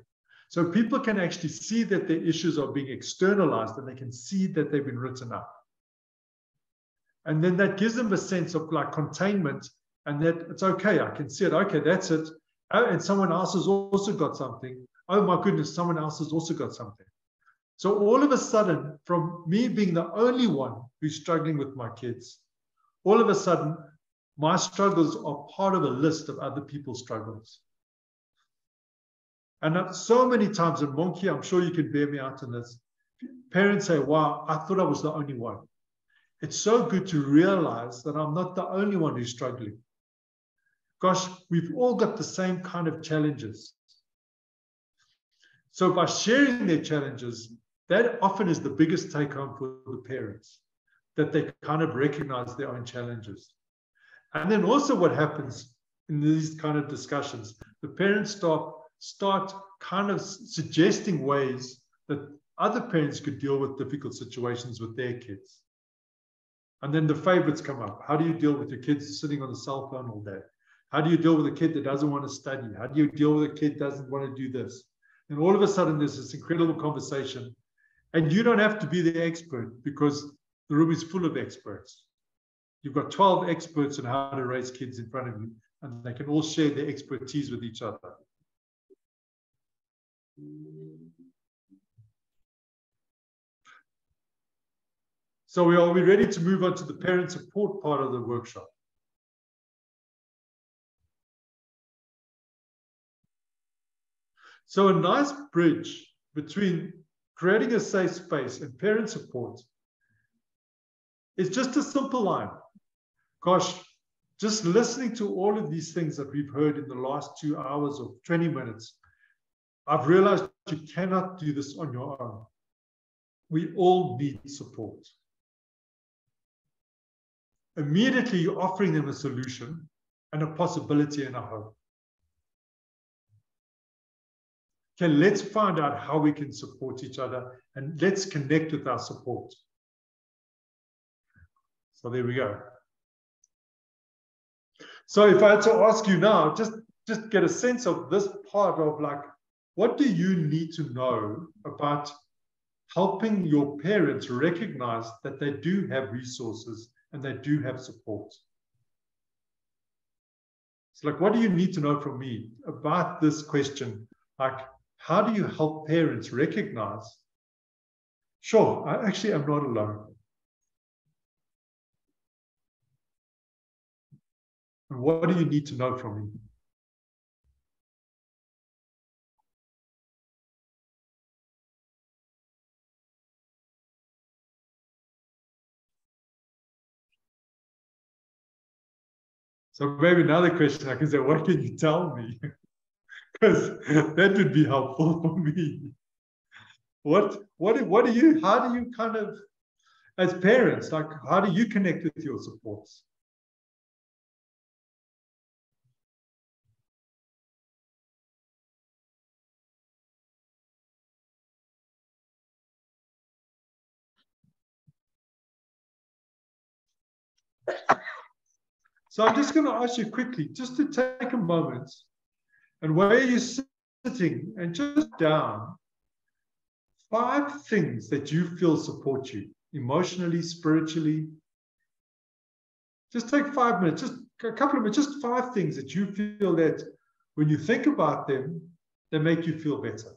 S3: So people can actually see that their issues are being externalized and they can see that they've been written up. And then that gives them a sense of like containment and that it's okay, I can see it, okay, that's it. Oh, and someone else has also got something. Oh my goodness, someone else has also got something. So all of a sudden, from me being the only one who's struggling with my kids, all of a sudden, my struggles are part of a list of other people's struggles. And so many times, and Monkey, I'm sure you can bear me out on this, parents say, wow, I thought I was the only one. It's so good to realize that I'm not the only one who's struggling. Gosh, we've all got the same kind of challenges. So by sharing their challenges, that often is the biggest take home for the parents, that they kind of recognize their own challenges. And then also what happens in these kind of discussions, the parents start kind of suggesting ways that other parents could deal with difficult situations with their kids. And then the favorites come up. How do you deal with your kids sitting on the cell phone all day? How do you deal with a kid that doesn't want to study? How do you deal with a kid that doesn't want to do this? And all of a sudden, there's this incredible conversation. And you don't have to be the expert because the room is full of experts. You've got 12 experts on how to raise kids in front of you, and they can all share their expertise with each other. So are we ready to move on to the parent support part of the workshop? So a nice bridge between creating a safe space and parent support is just a simple line. Gosh, just listening to all of these things that we've heard in the last 2 hours or 20 minutes, I've realized you cannot do this on your own. We all need support. Immediately, you're offering them a solution and a possibility and a hope. Okay, let's find out how we can support each other and let's connect with our support. So there we go. So if I had to ask you now, just get a sense of this part of like, what do you need to know about helping your parents recognize that they do have resources and they do have support? It's like, what do you need to know from me about this question? Like, how do you help parents recognize, sure, I actually am not alone. And what do you need to know from me? So maybe another question I can say, what can you tell me? Because that would be helpful for me. How do you kind of, as parents, like, how do you connect with your supports? So I'm just going to ask you quickly, just to take a moment, and where you're sitting and just down 5 things that you feel support you emotionally, spiritually. Just take 5 minutes, just a couple of minutes, just 5 things that you feel that when you think about them, they make you feel better.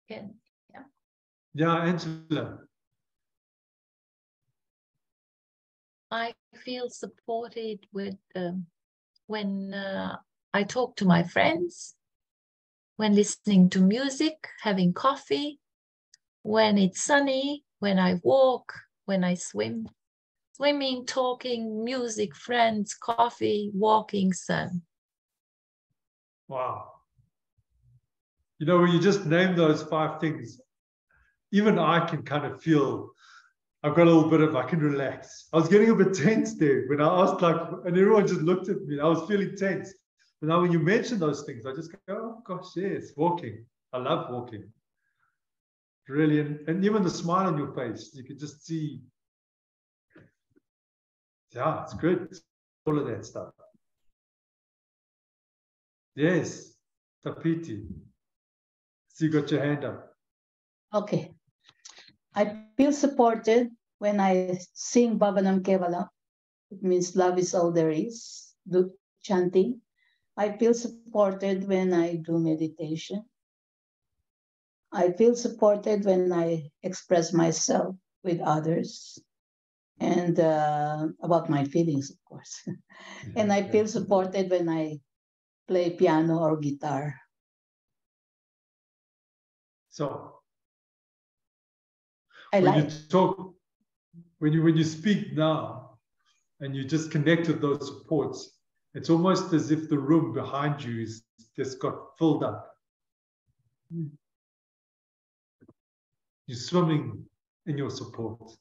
S8: Yeah.
S3: Yeah, Angela.
S8: I feel supported with when I talk to my friends, when listening to music, having coffee, when it's sunny, when I walk, when I swim. Swimming, talking, music, friends, coffee, walking, sun.
S3: Wow. You know, when you just name those 5 things, even I can kind of feel I've got a little bit of, I can relax. I was getting a bit tense there when I asked, like, and everyone just looked at me. I was feeling tense. But now when you mention those things, I just go, oh gosh, yes, walking. I love walking. Really, and even the smile on your face, you can just see, yeah, it's good. All of that stuff. Yes, Tapiti. So you got your hand up.
S4: Okay. I feel supported when I sing Bhavanam Kevalam. It means love is all there is, chanting. I feel supported when I do meditation. I feel supported when I express myself with others and about my feelings, of course. And I feel supported when I play piano or guitar.
S3: So
S4: I
S3: when
S4: like.
S3: you talk, when you speak now, and you just connect with those supports, it's almost as if the room behind you is just got filled up. You're swimming in your support.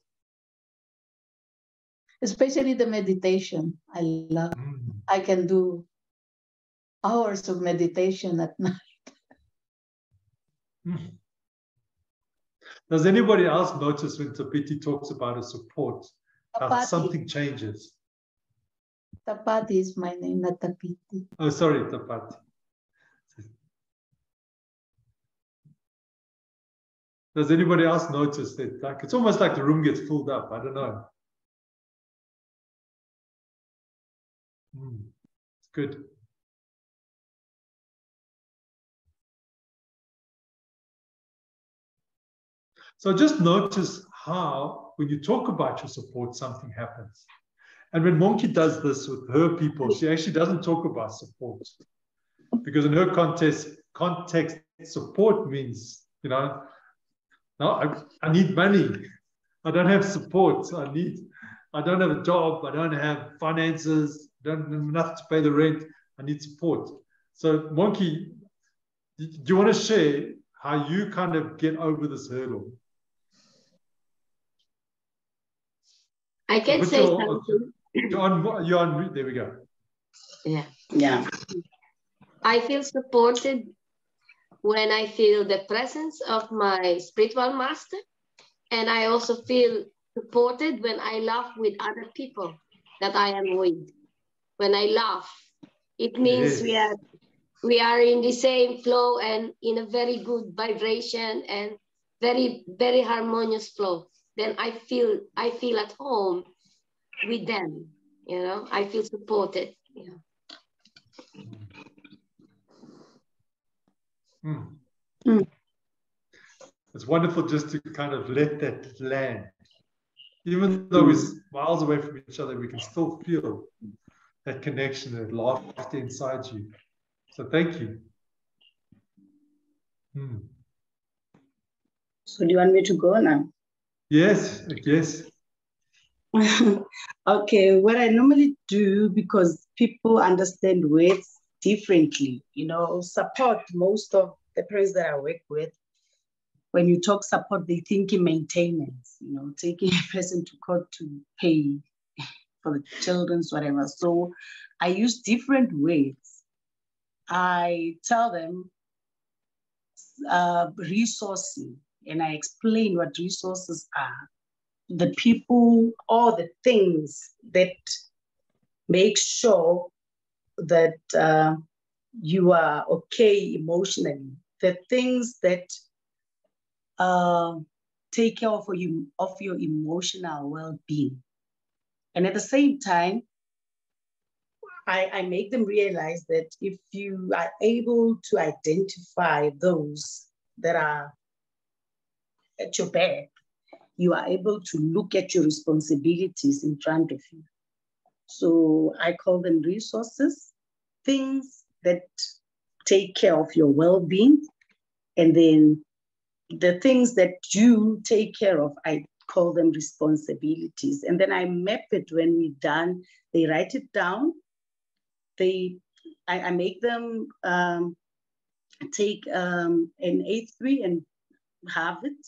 S4: Especially the meditation. I love. I can do hours of meditation at night.
S3: Does anybody else notice when Tapiti talks about a support, how
S4: Tapati.
S3: something changes?
S4: Tapati is my name, not Tapiti.
S3: Oh, sorry, Tapati. Does anybody else notice that? Like, it's almost like the room gets filled up. I don't know. It's good. So just notice how, when you talk about your support, something happens. And when Monkey does this with her people, she actually doesn't talk about support. Because in her context, support means, you know, no, I need money. I don't have support. I don't have a job. I don't have finances. I don't have enough to pay the rent. I need support. So Monkey, do you want to share how you kind of get over this hurdle?
S9: I can say something.
S3: You're on, there we go.
S9: Yeah.
S12: Yeah.
S9: I feel supported when I feel the presence of my spiritual master. And I also feel supported when I laugh with other people that I am with. When I laugh, it means
S3: Yes.
S9: we are in the same flow and in a very good vibration and very, very harmonious flow. Then I feel at home with them. You know, I feel supported. Yeah.
S3: It's wonderful just to kind of let that land. Even though we're miles away from each other, we can still feel that connection, that laughter inside you. So thank you.
S12: So do you want me to go now?
S3: Yes, yes.
S12: Okay, what I normally do, because people understand words differently, you know, support, most of the parents that I work with, when you talk support, they think in maintenance, you know, taking a person to court to pay for the children's whatever. So I use different words. I tell them resourcing, and I explain what resources are. The people or the things that make sure that you are okay emotionally, the things that take care of your emotional well-being. And at the same time, I make them realize that if you are able to identify those that are at your back, you are able to look at your responsibilities in front of you. So I call them resources, things that take care of your well-being. And then the things that you take care of, I call them responsibilities. And then I map it when we're done. They write it down. I make them take an A3 and have it.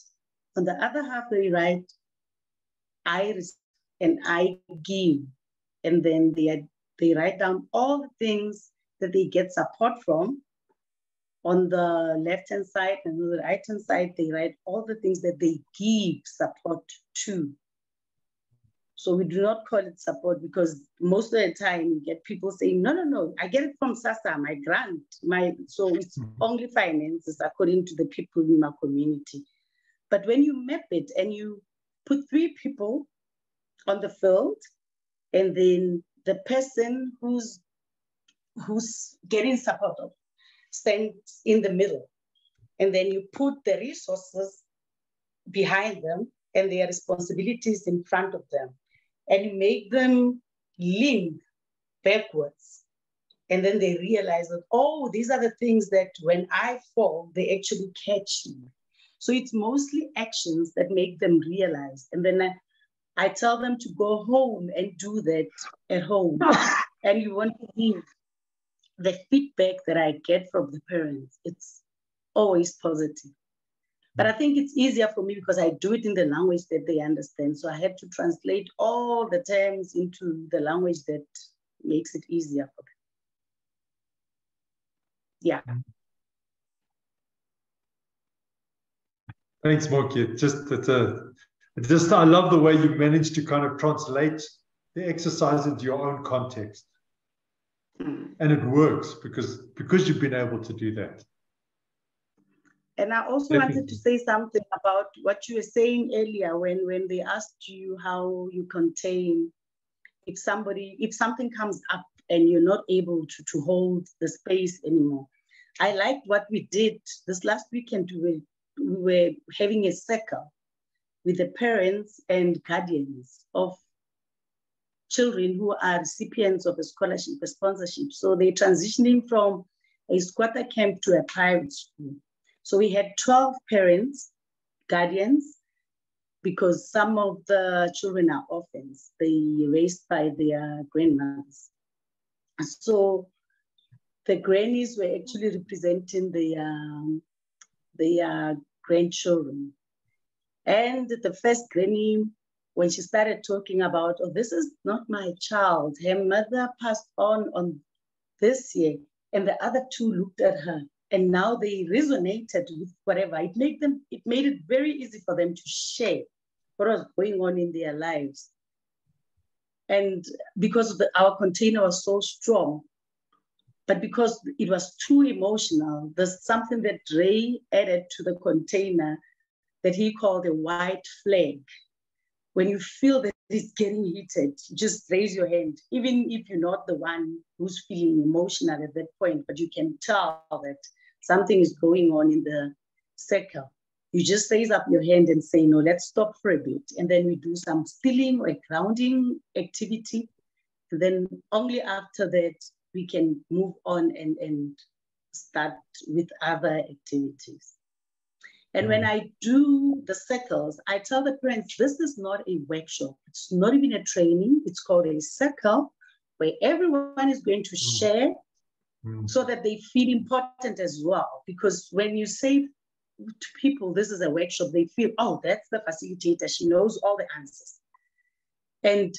S12: On the other half, they write I and I give. And then they write down all the things that they get support from. On the left-hand side and on the right-hand side, they write all the things that they give support to. So we do not call it support, because most of the time you get people saying, no, I get it from SASSA, my grant, so it's only finances according to the people in my community. But when you map it and you put 3 people on the field, and then the person who's who's getting support of stands in the middle. And then you put the resources behind them and their responsibilities in front of them. And you make them lean backwards. And then they realize that, oh, these are the things that when I fall, they actually catch me. So it's mostly actions that make them realize. And then I tell them to go home and do that at home. And you want to believe the feedback that I get from the parents, it's always positive. But I think it's easier for me because I do it in the language that they understand. So I had to translate all the terms into the language that makes it easier for them. Yeah.
S3: Thanks, Moki. I love the way you managed to kind of translate the exercise into your own context. And it works because you've been able to do that.
S12: And I also wanted to say something about what you were saying earlier when they asked you how you contain if something comes up and you're not able to hold the space anymore. I liked what we did this last weekend. We were having a circle with the parents and guardians of children who are recipients of a scholarship, a sponsorship. So they're transitioning from a squatter camp to a private school. So we had 12 parents, guardians, because some of the children are orphans. They raised by their grandmothers. So the grannies were actually representing their grandchildren. And the first granny, when she started talking about, oh, this is not my child. Her mother passed on this year. And the other two looked at her. And now they resonated with whatever. It made it very easy for them to share what was going on in their lives. And because our container was so strong, but because it was too emotional, there's something that Ray added to the container that he called a white flag. When you feel that it's getting heated, just raise your hand, even if you're not the one who's feeling emotional at that point, but you can tell that something is going on in the circle. You just raise up your hand and say, no, let's stop for a bit. And then we do some stilling or grounding activity. And then only after that, we can move on and start with other activities. And when I do the circles, I tell the parents, this is not a workshop. It's not even a training. It's called a circle where everyone is going to share so that they feel important as well. Because when you say to people, this is a workshop, they feel, oh, that's the facilitator. She knows all the answers. And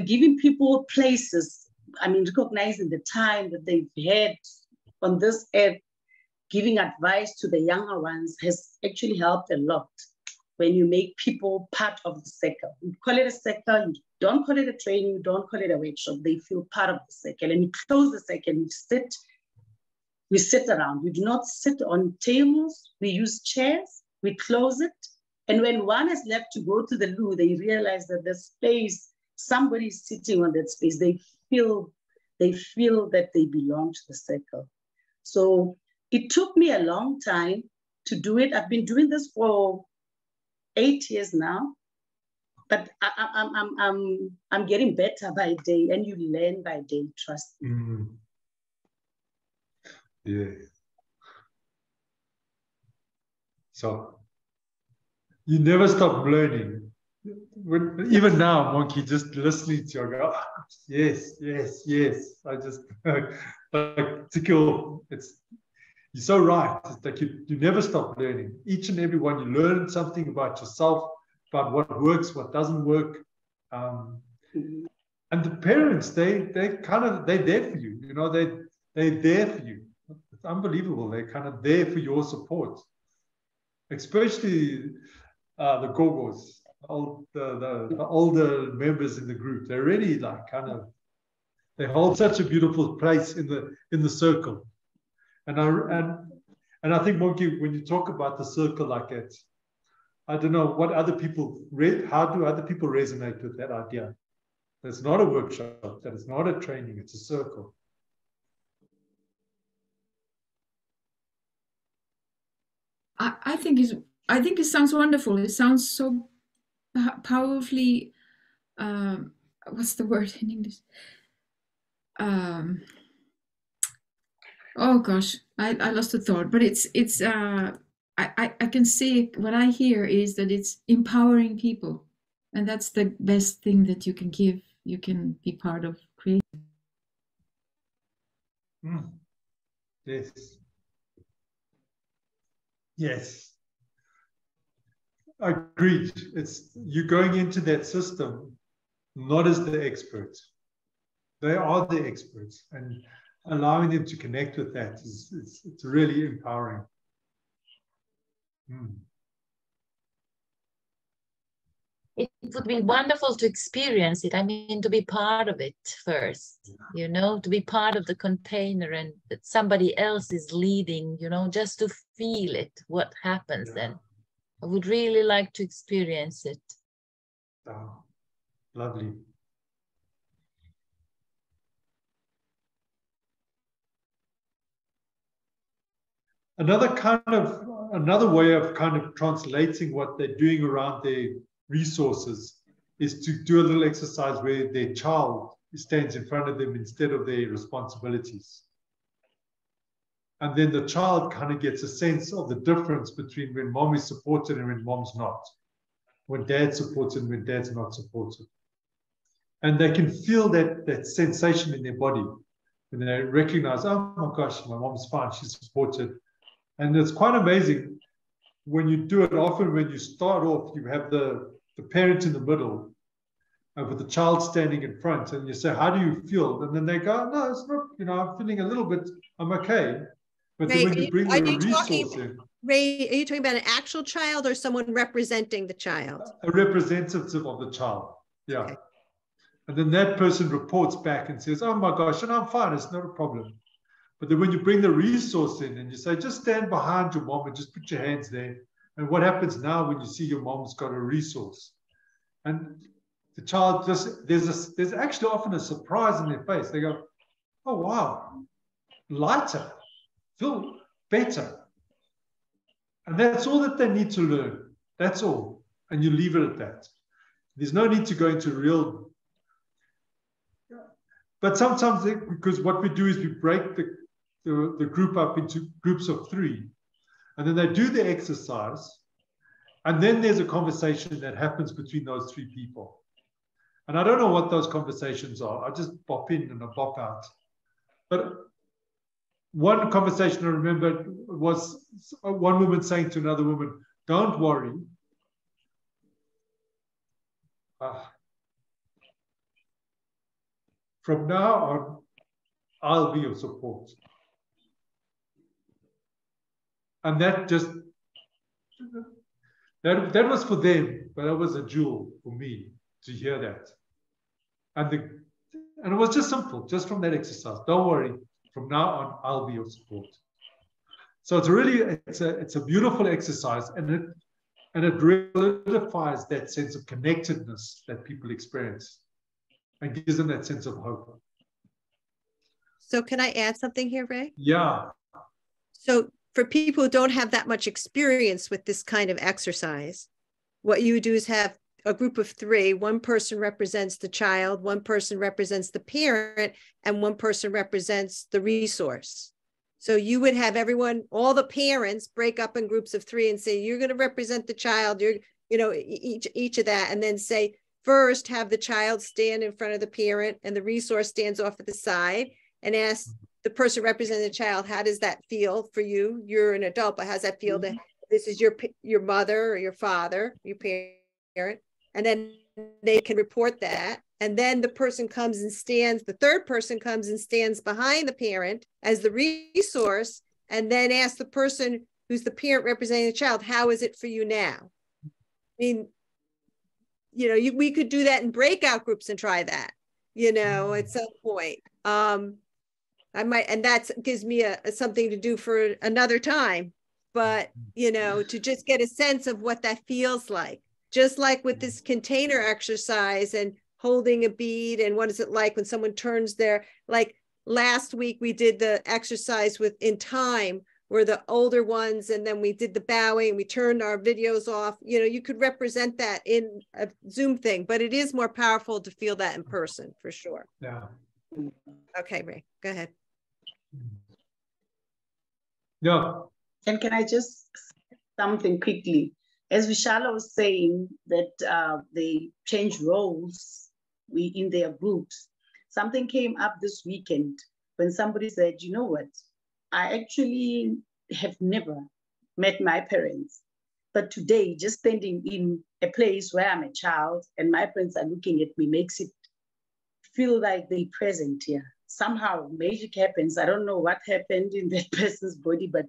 S12: giving people places, I mean, recognizing the time that they've had on this earth, giving advice to the younger ones has actually helped a lot when you make people part of the circle. You call it a circle, you don't call it a training, you don't call it a workshop. They feel part of the circle. And you close the circle, we sit around. We do not sit on tables, we use chairs, we close it. And when one is left to go to the loo, they realize that the space, somebody is sitting on that space, they feel that they belong to the circle. So it took me a long time to do it. I've been doing this for 8 years now, but I'm getting better by day, and you learn by day, trust me.
S3: Yeah. So you never stop learning. Even now, Monkey, just listening to you, I go, oh, yes, yes, yes. I just like Tikil, you're so right. It's like you never stop learning. Each and every one, you learn something about yourself, about what works, what doesn't work. And the parents, they're there for you. You know, they're there for you. It's unbelievable. They're kind of there for your support, especially the Gogos, the older members in the group. They're really like they hold such a beautiful place in the circle. And I think, Monkey, when you talk about the circle like that, I don't know what other people how do other people resonate with that idea? That's not a workshop, that is not a training, it's a circle.
S6: I think it sounds wonderful. It sounds so powerfully. What's the word in English? Oh gosh, I lost the thought. But it's I can see what I hear is that it's empowering people, and that's the best thing that you can give. You can be part of creating.
S3: Yes. Yes. Agreed. It's you're going into that system not as the experts. They are the experts, and allowing them to connect with that is it's really empowering.
S8: It would be wonderful to experience it. I mean, to be part of it first, you know, to be part of the container, and that somebody else is leading, you know, just to feel it, what happens then. I would really like to experience it.
S3: Oh, lovely. Another way of kind of translating what they're doing around their resources is to do a little exercise where their child stands in front of them instead of their responsibilities. And then the child kind of gets a sense of the difference between when mom is supported and when mom's not, when dad's supported and when dad's not supported. And they can feel that sensation in their body when they recognize, oh my gosh, my mom's fine, she's supported. And it's quite amazing when you do it. Often when you start off, you have the parent in the middle with the child standing in front, and you say, how do you feel? And then they go, no, it's not, you know, I'm feeling a little bit, I'm okay. But then when you bring the resource in.
S2: Ray, are you talking about an actual child or someone representing the child?
S3: A representative of the child, yeah. Okay. And then that person reports back and says, oh my gosh, and I'm fine, it's not a problem. But then when you bring the resource in and you say, just stand behind your mom and just put your hands there. And what happens now when you see your mom's got a resource? And the child just, there's actually often a surprise in their face. They go, oh, wow, lighter, feel better. And that's all that they need to learn. That's all. And you leave it at that. There's no need to go into real. But sometimes, because what we do is we break the group up into groups of 3, and then they do the exercise, and then there's a conversation that happens between those 3 people. And I don't know what those conversations are. I just bop in and I bop out. But one conversation I remember was one woman saying to another woman, don't worry. From now on, I'll be your support. And that just, that was for them, but that was a jewel for me to hear that. And it was just simple, just from that exercise. Don't worry, from now on, I'll be your support. So it's really, it's a beautiful exercise, and it really solidifies that sense of connectedness that people experience and gives them that sense of hope.
S2: So can I add something here, Ray?
S3: Yeah.
S2: So for people who don't have that much experience with this kind of exercise, what you do is have a group of 3. One person represents the child, one person represents the parent, and one person represents the resource. So you would have everyone, all the parents, break up in groups of 3 and say, you're going to represent the child, you're, you know, each of that, and then say, first have the child stand in front of the parent and the resource stands off at the side, and ask the person representing the child, how does that feel for you? You're an adult, but how's that feel to, this is your mother or your father, your parent, and then they can report that. And then the person comes and stands, the third person comes and stands behind the parent as the resource, and then asks the person who's the parent representing the child, how is it for you now? I mean, you know, we could do that in breakout groups and try that, you know, at some point. I might, and that gives me something to do for another time, but, you know, to just get a sense of what that feels like, just like with this container exercise and holding a bead, and what is it like when someone turns their, like last week we did the exercise in time were the older ones, and then we did the bowing, we turned our videos off. You know, you could represent that in a Zoom thing, but it is more powerful to feel that in person for sure.
S3: Yeah.
S2: Okay, Ray, go ahead.
S3: Yeah.
S12: And can I just say something quickly? As Vishala was saying that they change roles in their groups, something came up this weekend when somebody said, you know what, I actually have never met my parents, but today just standing in a place where I'm a child and my parents are looking at me makes it feel like they're present here. Somehow magic happens. I don't know what happened in that person's body, but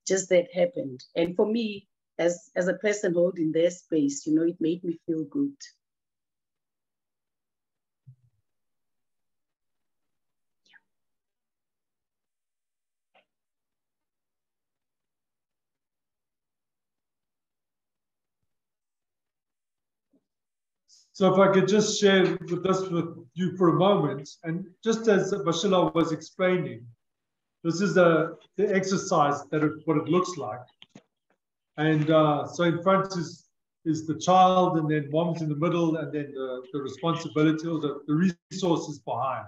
S12: just that happened. And for me, as a person holding their space, you know, it made me feel good.
S3: So if I could just share with you for a moment, and just as Bashila was explaining, this is the exercise what it looks like. And so in front is the child, and then mom's in the middle, and then the responsibility or the resources behind.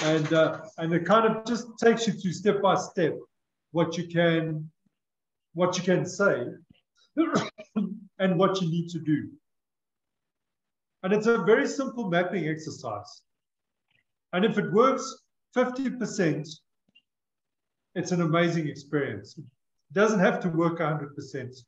S3: And it kind of just takes you through step by step what you can say and what you need to do. And it's a very simple mapping exercise. And if it works 50%, it's an amazing experience. It doesn't have to work 100%.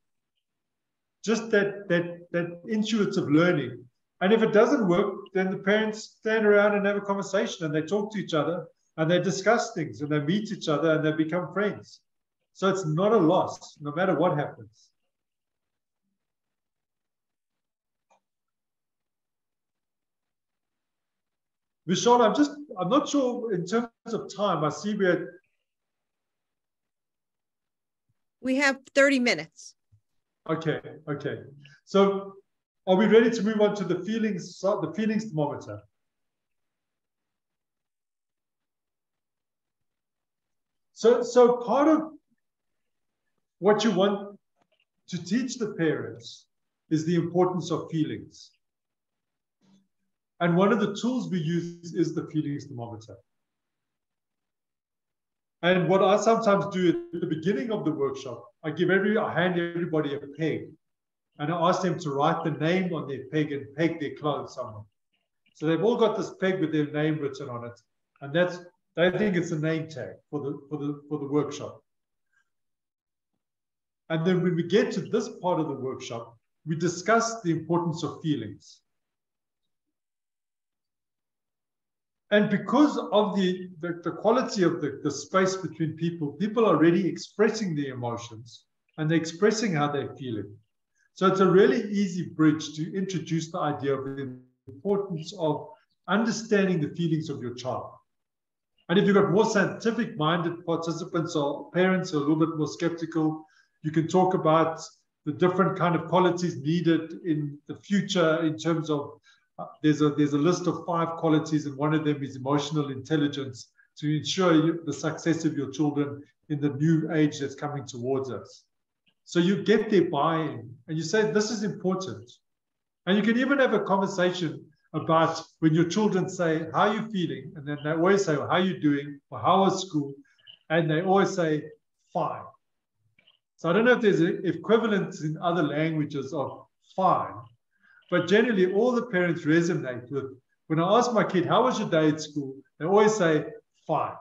S3: Just that intuitive learning. And if it doesn't work, then the parents stand around and have a conversation, and they talk to each other, and they discuss things, and they meet each other, and they become friends. So it's not a loss, no matter what happens. Vishal, I'm not sure in terms of time. I see
S2: we have 30 minutes.
S3: Okay. So are we ready to move on to the feelings thermometer? So part of what you want to teach the parents is the importance of feelings. And one of the tools we use is the feelings thermometer. And what I sometimes do at the beginning of the workshop, I hand everybody a peg, and I ask them to write the name on their peg and peg their clothes somewhere. So they've all got this peg with their name written on it, and they think it's a name tag for the workshop. And then when we get to this part of the workshop, we discuss the importance of feelings. And because of the quality of the space between people are already expressing their emotions, and they're expressing how they're feeling. So it's a really easy bridge to introduce the idea of the importance of understanding the feelings of your child. And if you've got more scientific-minded participants or parents who are a little bit more skeptical, you can talk about the different kind of qualities needed in the future in terms of there's a list of 5 qualities, and one of them is emotional intelligence to ensure the success of your children in the new age that's coming towards us. So you get their buy-in, and you say, this is important. And you can even have a conversation about when your children say, how are you feeling? And then they always say, well, how are you doing? Or how was school? And they always say, fine. So I don't know if there's an equivalent in other languages of fine. But generally, all the parents resonate with, when I ask my kid, how was your day at school? They always say, fine.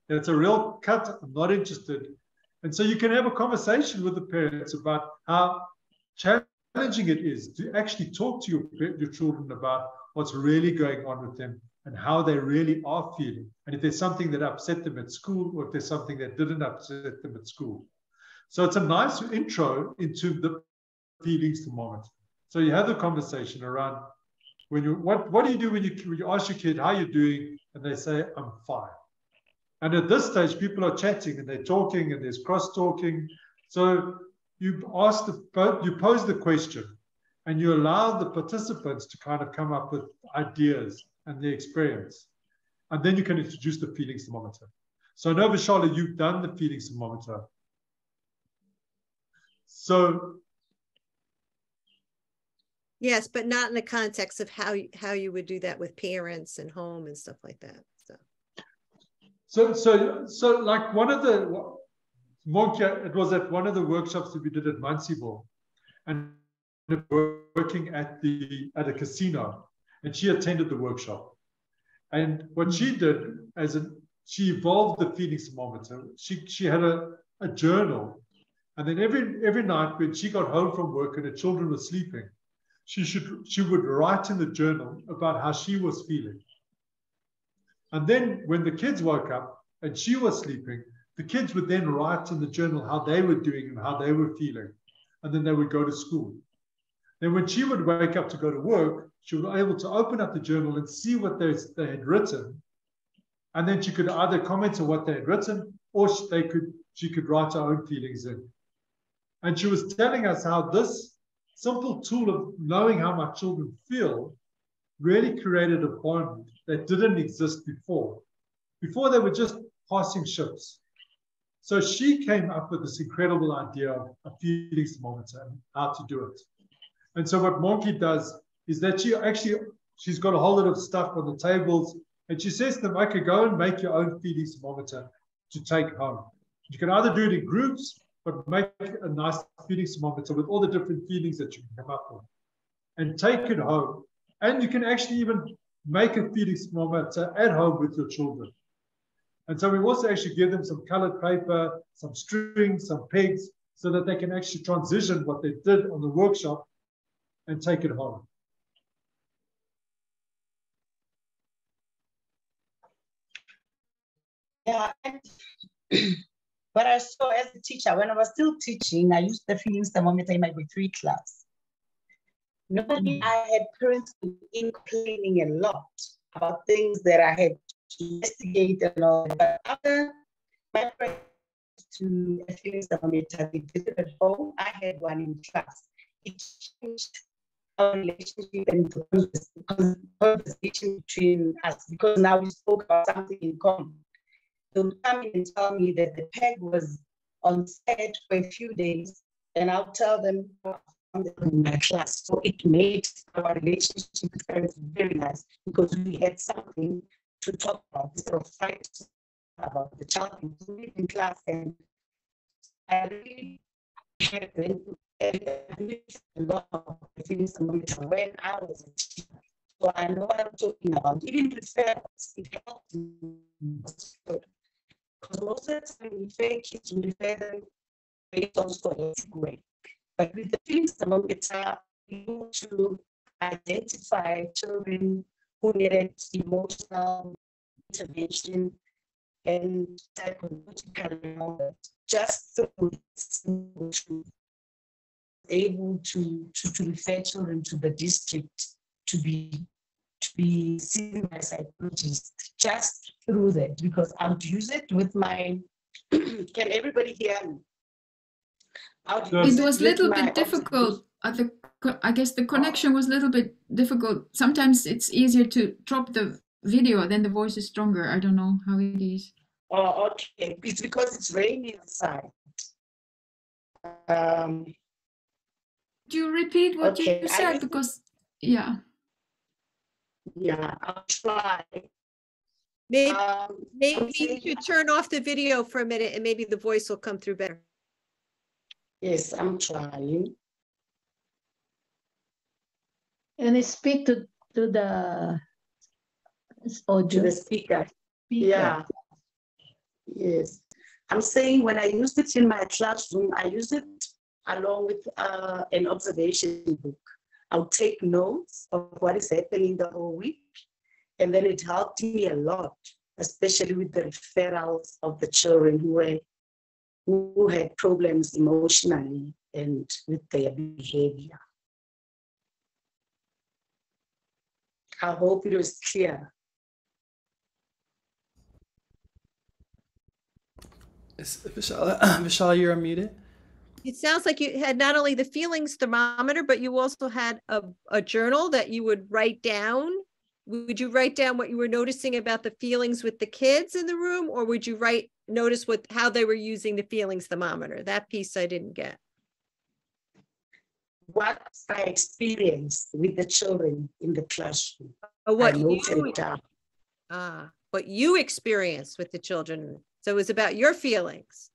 S3: That's a real cut. I'm not interested. And so you can have a conversation with the parents about how challenging it is to actually talk to your children about what's really going on with them and how they really are feeling. And if there's something that upset them at school, or if there's something that didn't upset them at school. So it's a nice intro into the feelings thermometer. So you have the conversation around what do you do when you ask your kid, how are you doing? And they say, I'm fine. And at this stage, people are chatting and they're talking and there's cross-talking. So you pose the question and you allow the participants to kind of come up with ideas and their experience. And then you can introduce the feelings thermometer. So I know, Vishala, you've done the feelings thermometer. So
S2: yes, but not in the context of how you would do that with parents and home and stuff like that.
S3: So like one of the Monkia, it was at one of the workshops that we did at Munseyville, and working at a casino, and she attended the workshop. And what she did she evolved the feelings thermometer. She had a journal, and then every night when she got home from work and her children were sleeping, she would write in the journal about how she was feeling. And then when the kids woke up and she was sleeping, the kids would then write in the journal how they were doing and how they were feeling. And then they would go to school. Then when she would wake up to go to work, she was able to open up the journal and see what they had written. And then she could either comment on what they had written, or she could write her own feelings in. And she was telling us how this simple tool of knowing how my children feel really created a bond that didn't exist before. Before, they were just passing ships. So she came up with this incredible idea of a feelings thermometer and how to do it. And so what Monki does is that she's got a whole lot of stuff on the tables, and she says to them, okay, go and make your own feelings thermometer to take home. You can either do it in groups, but make a nice feelings thermometer with all the different feelings that you can come up with, and take it home. And you can actually even make a feelings thermometer at home with your children. And so we also actually give them some colored paper, some string, some pegs, so that they can actually transition what they did on the workshop and take it home.
S12: Yeah. But I saw as a teacher, when I was still teaching, I used the feelings thermometer in my grade 3 class. Normally, I had parents complaining a lot about things that I had to investigate and all. But after my parents to a feelings thermometer, they did it at home. I had one in class. It changed our relationship and the conversation between us, because now we spoke about something in common. They would come in and tell me that the peg was on set for a few days, and I'll tell them in my class. So it made our relationship with parents very nice, because we had something to talk about instead of fighting about the child in class. And I really had a lot of feelings when I was a teacher. So I know what I'm talking about. Even with parents, it helped me. Because most of the time we refer kids, we refer them based on scholastic grade. But with the feelings thermometer, we need to identify children who needed emotional intervention and psychological, just through able to refer children to the district to be seen by psychologists, just through that, because I would use it with my, can everybody hear me?
S6: It was a little bit difficult. I guess the connection was a little bit difficult. Sometimes it's easier to drop the video, then the voice is stronger. I don't know how it is.
S12: Oh, okay. It's because it's raining outside.
S6: Do you repeat what you said? Because, yeah.
S12: Yeah, I'll try.
S2: Maybe you should turn off the video for a minute, and maybe the voice will come through better.
S12: Yes, I'm trying.
S4: And speak to the audio.
S12: To the speaker. Yeah. Yes. I'm saying when I used it in my classroom, I used it along with an observation book. I'll take notes of what is happening the whole week. And then it helped me a lot, especially with the referrals of the children who had problems emotionally and with their behavior. I hope it was clear.
S1: Vishala, you're unmuted.
S2: It sounds like you had not only the feelings thermometer, but you also had a journal that you would write down would you write down what you were noticing about the feelings with the kids in the room, or would you notice how they were using the feelings thermometer? That piece I didn't get.
S12: What I experienced with the children in the classroom.
S2: What
S12: I noted it down.
S2: What you experienced with the children. So it was about your feelings.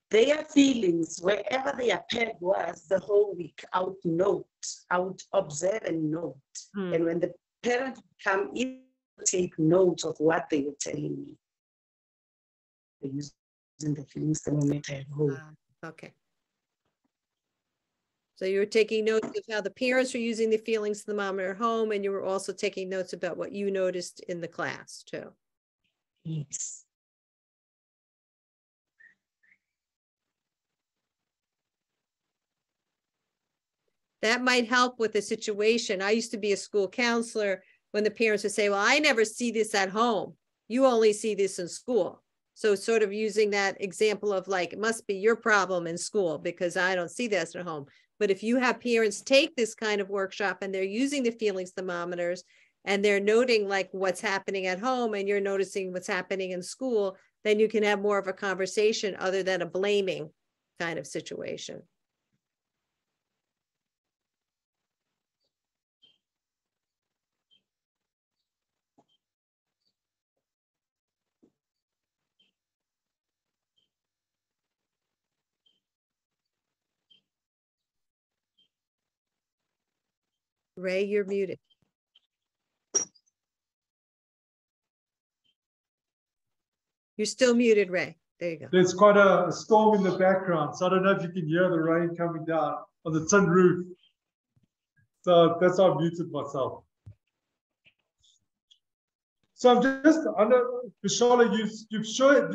S12: Their feelings, wherever their peg was the whole week, I would note, I would observe and note. And when the parent would come in, take note of what they were telling me. They're using the feelings thermometer at home.
S2: Okay. So you were taking notes of how the parents were using the feelings thermometer at home, and you were also taking notes about what you noticed in the class too.
S12: Yes.
S2: That might help with the situation. I used to be a school counselor when the parents would say, well, I never see this at home. You only see this in school. So sort of using that example of like, it must be your problem in school because I don't see this at home. But if you have parents take this kind of workshop and they're using the feelings thermometers and they're noting like what's happening at home and you're noticing what's happening in school, then you can have more of a conversation other than a blaming kind of situation. Ray, you're muted. You're still muted, Ray. There you go.
S3: There's quite a storm in the background, so I don't know if you can hear the rain coming down on the tin roof. So that's why I muted myself. So I'm just, I know, Vishala, you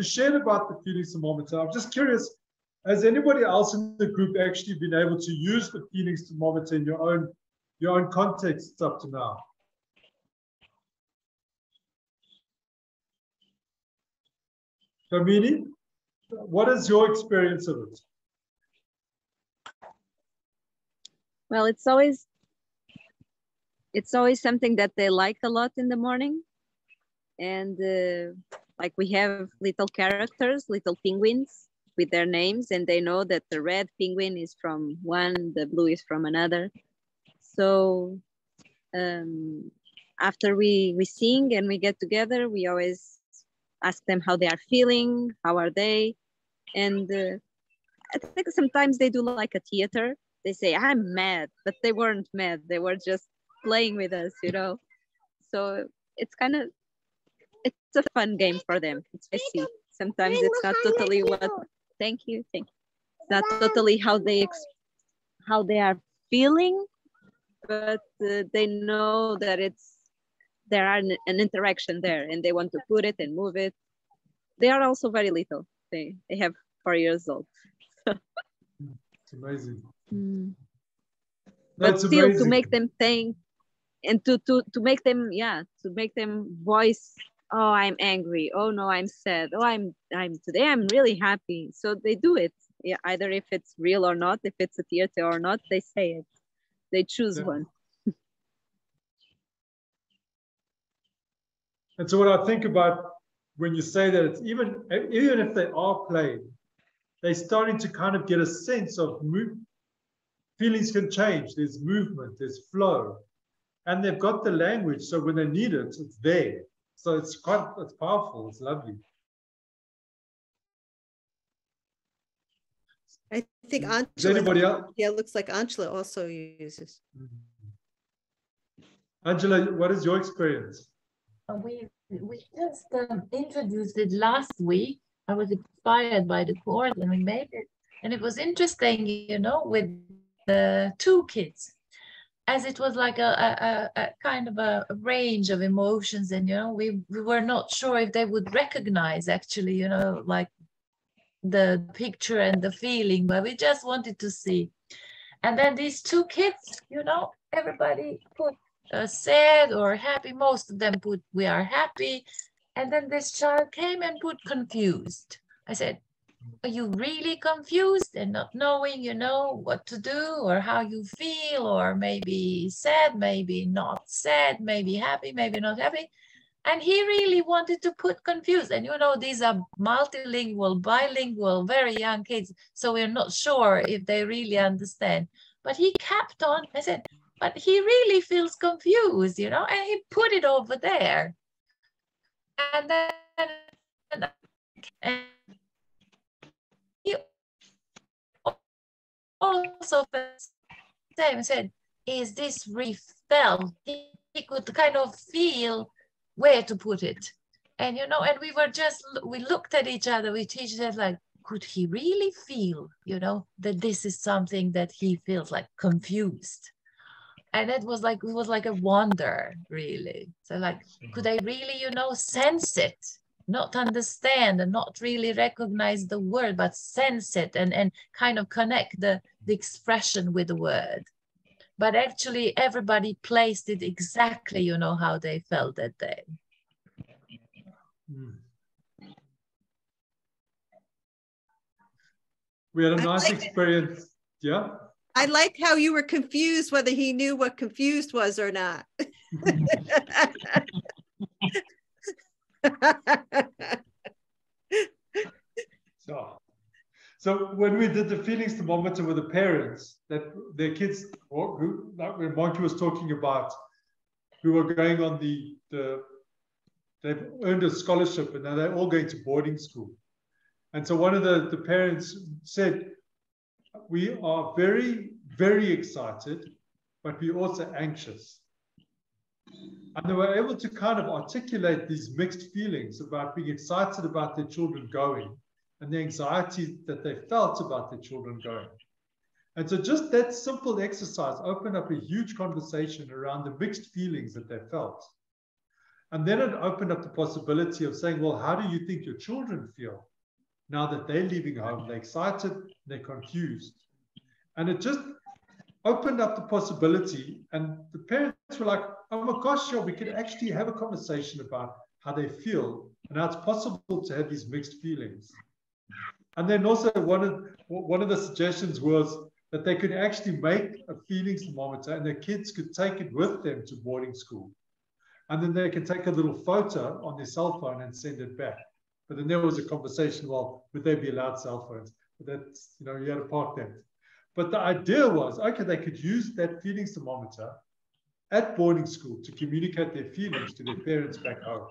S3: shared about the feelings thermometer. I'm just curious, has anybody else in the group actually been able to use the feelings thermometer in your own context up to now? Kamini, what is your experience of it?
S11: Well, it's always something that they like a lot in the morning. And like we have little characters, little penguins with their names, and they know that the red penguin is from one, the blue is from another. So after we sing and we get together, we always ask them how they are feeling, how are they? And I think sometimes they do like a theater. They say, I'm mad, but they weren't mad. They were just playing with us, you know? So it's a fun game for them. It's messy. Sometimes it's not totally thank you. It's not totally how they are feeling, but they know that there are an interaction there and they want to put it and move it. They are also very little. They have 4 years old.
S3: It's amazing.
S11: But still amazing. To make them think and to make them, to make them voice, oh, I'm angry. Oh no, I'm sad. Oh, today I'm really happy. So they do it. Yeah, either if it's real or not, if it's a theater or not, they say it. They choose one.
S3: And so what I think about when you say that, it's even if they are playing, they're starting to kind of get a sense of feelings can change. There's movement, there's flow, and they've got the language. So when they need it, it's there. So it's powerful. It's lovely.
S2: I think Angela.
S3: Is anybody else?
S2: Yeah, it looks like Angela also uses.
S3: Angela, what is your experience?
S8: We just introduced it last week. I was inspired by the course and we made it. And it was interesting, you know, with the 2 kids, as it was like a kind of a range of emotions. And, you know, we were not sure if they would recognize actually, you know, like the picture and the feeling, but we just wanted to see. And then these 2 kids, you know, everybody put sad or happy. Most of them put we are happy. And then this child came and put confused. I said, are you really confused and not knowing, you know, what to do or how you feel, or maybe sad, maybe not sad, maybe happy, maybe not happy? And he really wanted to put confused. And you know, these are multilingual, bilingual, very young kids. So we're not sure if they really understand. But he kept on. I said, but he really feels confused, you know, and he put it over there. And then and he also said, is this really felt? He could kind of feel where to put it. And, you know, and we looked at each other, we teachers said like, could he really feel, you know, that this is something that he feels like confused? And it was like a wonder, really. So like, could I really, you know, sense it? Not understand and not really recognize the word, but sense it and kind of connect the expression with the word. But actually everybody placed it exactly, you know, how they felt that day.
S3: We had a nice experience. Yeah.
S2: I like how you were confused whether he knew what confused was or not.
S3: So when we did the feelings thermometer with the parents, that their kids, who, like when Monkey was talking about, who are going on they've earned a scholarship and now they're all going to boarding school. And so one of the parents said, we are very, very excited, but we're also anxious. And they were able to kind of articulate these mixed feelings about being excited about their children going and the anxiety that they felt about their children going. And so just that simple exercise opened up a huge conversation around the mixed feelings that they felt. And then it opened up the possibility of saying, well, how do you think your children feel now that they're leaving home? They're excited, they're confused. And it just opened up the possibility, and the parents were like, oh my gosh, we could actually have a conversation about how they feel and how it's possible to have these mixed feelings. And then also one of the suggestions was that they could actually make a feelings thermometer and their kids could take it with them to boarding school. And then they can take a little photo on their cell phone and send it back. But then there was a conversation, well, would they be allowed cell phones? But that's, you know, you had to park them. But the idea was, okay, they could use that feelings thermometer at boarding school to communicate their feelings to their parents back home.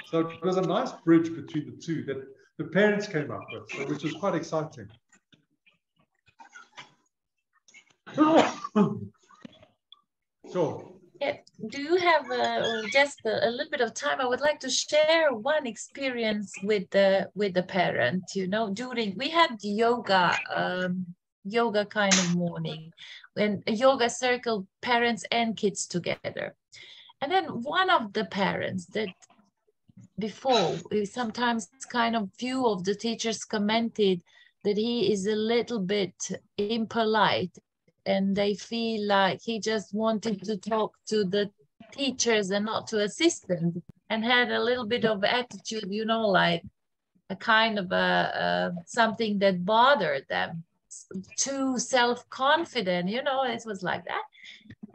S3: So it was a nice bridge between the two that the parents came up with, so, which was quite exciting. Sure.
S8: Yeah. Do you have just a little bit of time? I would like to share one experience with the parent. You know, during we had yoga yoga kind of morning, when a yoga circle, parents and kids together. And then one of the parents that before, sometimes kind of few of the teachers commented that he is a little bit impolite and they feel like he just wanted to talk to the teachers and not to assistants, and had a little bit of attitude, you know, like a kind of something that bothered them, too self-confident, you know, it was like that.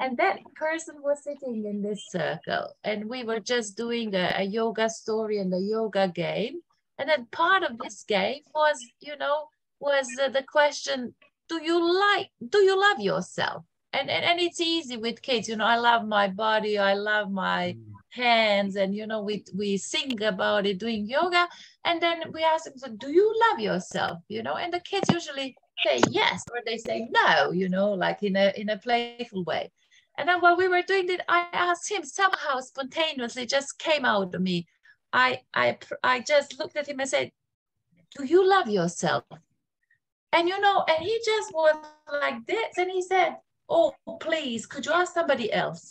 S8: And that person was sitting in this circle and we were just doing a yoga story and a yoga game. And then part of this game was, you know, was the question, do you love yourself? And it's easy with kids, you know, I love my body, I love my hands, and you know, we sing about it doing yoga. And then we ask them, so do you love yourself? You know, and the kids usually say yes, or they say no, you know, like in a playful way. And then while we were doing that, I asked him, somehow spontaneously just came out of me. I just looked at him and said, do you love yourself? And you know, and he just was like this, and he said, oh, please, could you ask somebody else?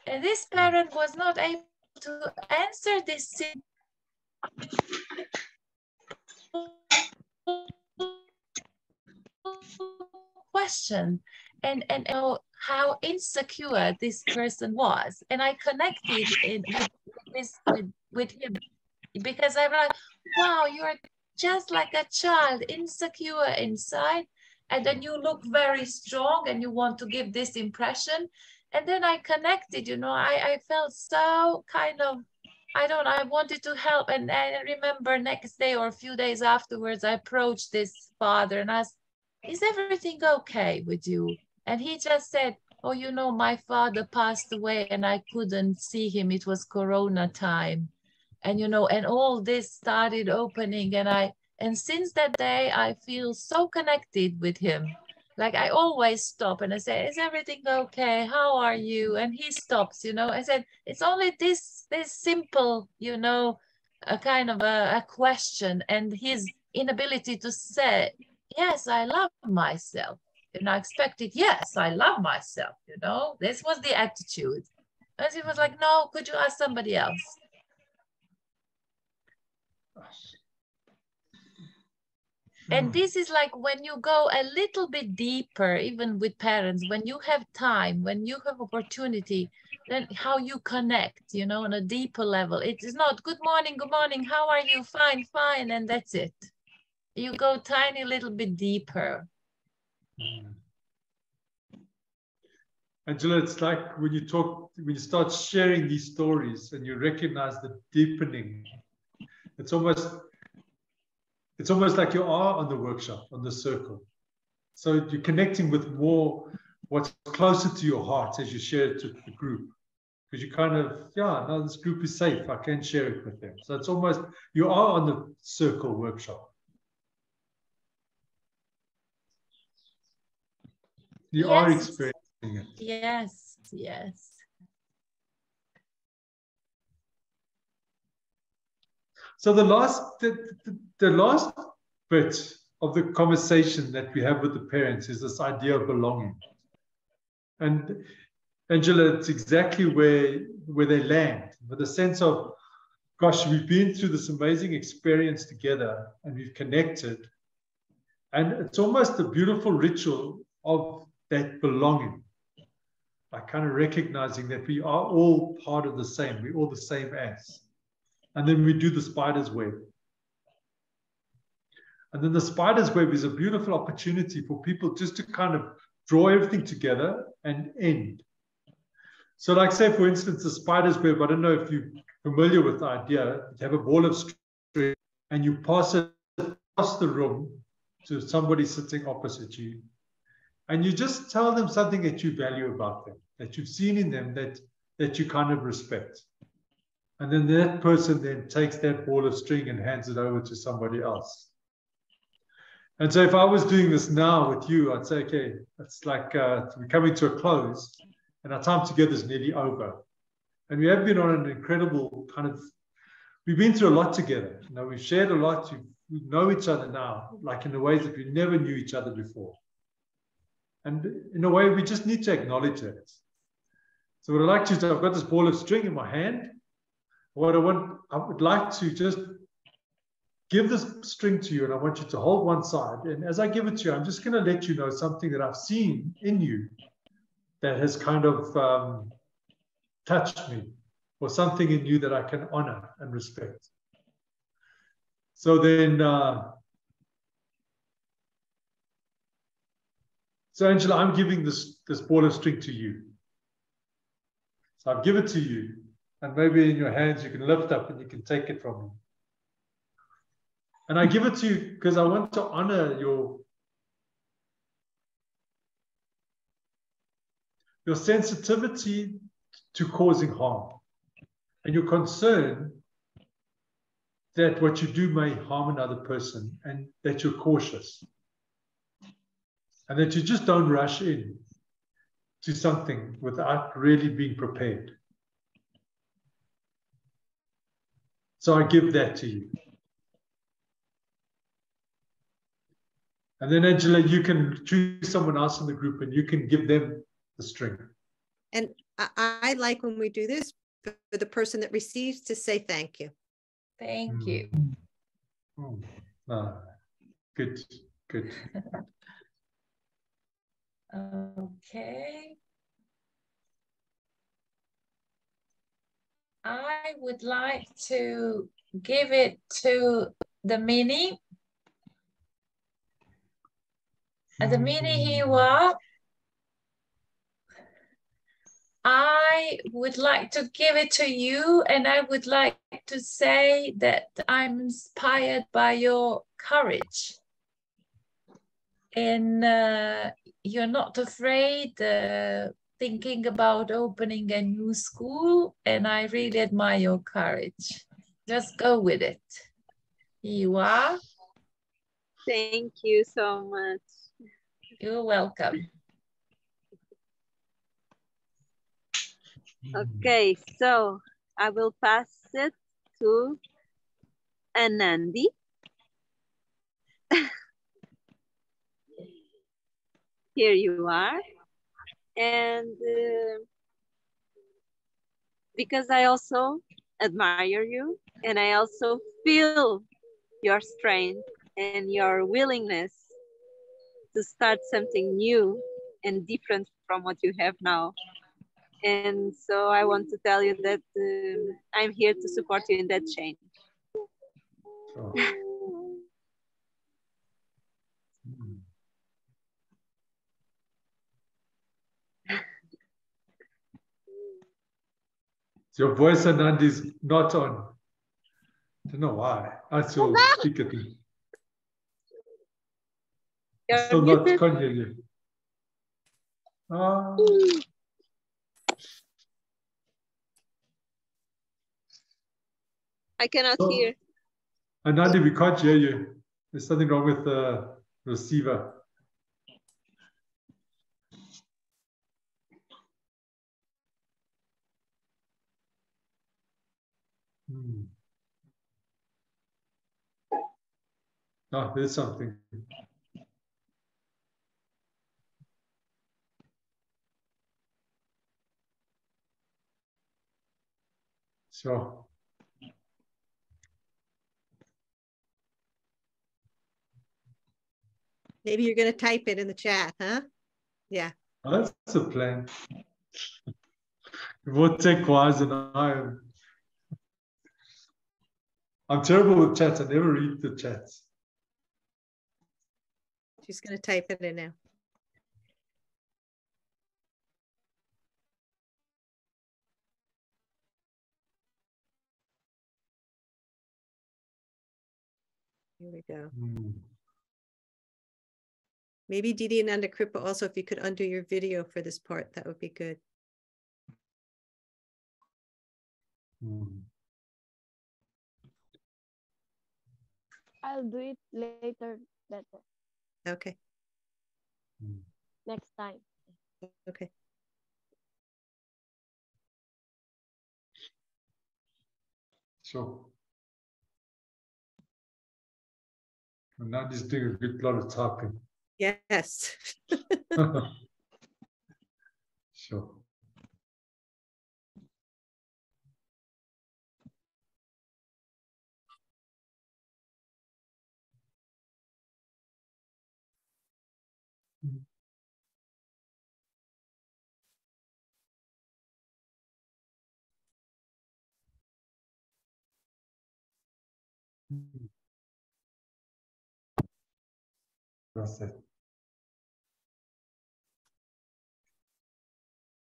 S8: And this parent was not able to answer this question, and you know, how insecure this person was. And I connected with him, because I realized, wow, you're just like a child, insecure inside. And then you look very strong and you want to give this impression. And then I connected, you know, I felt so kind of, I wanted to help. And I remember next day or a few days afterwards, I approached this father and asked, is everything okay with you? And he just said, oh, you know, my father passed away and I couldn't see him. It was Corona time. And, you know, and all this started opening. And since that day, I feel so connected with him. Like I always stop and I say, is everything okay? How are you? And he stops, you know. I said, it's only this simple, you know, a kind of a question, and his inability to say, yes, I love myself. And I expected, yes, I love myself, you know. This was the attitude. And he was like, no, could you ask somebody else? And this is like when you go a little bit deeper, even with parents, when you have time, when you have opportunity, then how you connect, you know, on a deeper level. It is not good morning, how are you? Fine, fine, and that's it. You go tiny little bit deeper.
S3: Angela, it's like when you start sharing these stories and you recognize the deepening, it's almost like you are on the workshop, on the circle. So you're connecting with more what's closer to your heart as you share it with the group. Because you kind of, yeah, no, this group is safe. I can share it with them. So it's almost, you are on the circle workshop. You are experiencing it.
S8: Yes, yes.
S3: So the last bit of the conversation that we have with the parents is this idea of belonging. And Angela, it's exactly where they land, with a sense of, gosh, we've been through this amazing experience together and we've connected. And it's almost a beautiful ritual of that belonging. Like kind of recognizing that we are all part of the same, we're all the same as. And then we do the spider's web. And then the spider's web is a beautiful opportunity for people just to kind of draw everything together and end. So like say, for instance, the spider's web, I don't know if you're familiar with the idea, you have a ball of string and you pass it across the room to somebody sitting opposite you. And you just tell them something that you value about them, that you've seen in them, that you kind of respect. And then that person then takes that ball of string and hands it over to somebody else. And so if I was doing this now with you, I'd say, okay, it's like we're coming to a close and our time together is nearly over. And we have been on an incredible kind of, we've been through a lot together. You know, we've shared a lot. We know each other now, like in the ways that we never knew each other before. And in a way, we just need to acknowledge that. So what I'd like to do, I've got this ball of string in my hand. What I would like to just give this string to you, and I want you to hold one side. And as I give it to you, I'm just going to let you know something that I've seen in you that has kind of touched me, or something in you that I can honor and respect. So then, so Angela, I'm giving this ball of string to you. So I'll give it to you, and maybe in your hands you can lift up and you can take it from me. And I give it to you because I want to honor your sensitivity to causing harm and your concern that what you do may harm another person, and that you're cautious and that you just don't rush in to something without really being prepared. So I give that to you. And then, Angela, you can choose someone else in the group and you can give them the string.
S2: And I like when we do this for the person that receives to say thank you.
S8: Thank you.
S3: Good, good.
S8: Okay. I would like to give it to the mini Adamini Hiwa, I would like to give it to you, and I would like to say that I'm inspired by your courage. And you're not afraid thinking about opening a new school, and I really admire your courage. Just go with it. You are.
S11: Thank you so much.
S8: You're welcome.
S11: Okay, so I will pass it to Anandi. Here you are. And because I also admire you, and I also feel your strength and your willingness to start something new and different from what you have now. And so I want to tell you that I'm here to support you in that change.
S3: Oh. Your voice, Anand, is not on. I don't know why. I still speak at me. Still not, can't hear you.
S11: I cannot hear.
S3: Anandi, we can't hear you. There's something wrong with the receiver. Oh, there's something. Sure.
S2: Maybe you're going to type it in the chat, huh? Yeah.
S3: Oh, that's the plan. More tech-wise than I am. I'm terrible with chats. I never read the chats.
S2: She's going to type it in now. Here we go. Maybe Didi and Nanda Kripa also, if you could undo your video for this part, that would be good.
S7: I'll do it later better.
S2: Okay.
S7: Next time.
S2: Okay.
S3: Sure. And now he's doing a good lot of typing.
S2: Yes.
S3: Sure. That's it.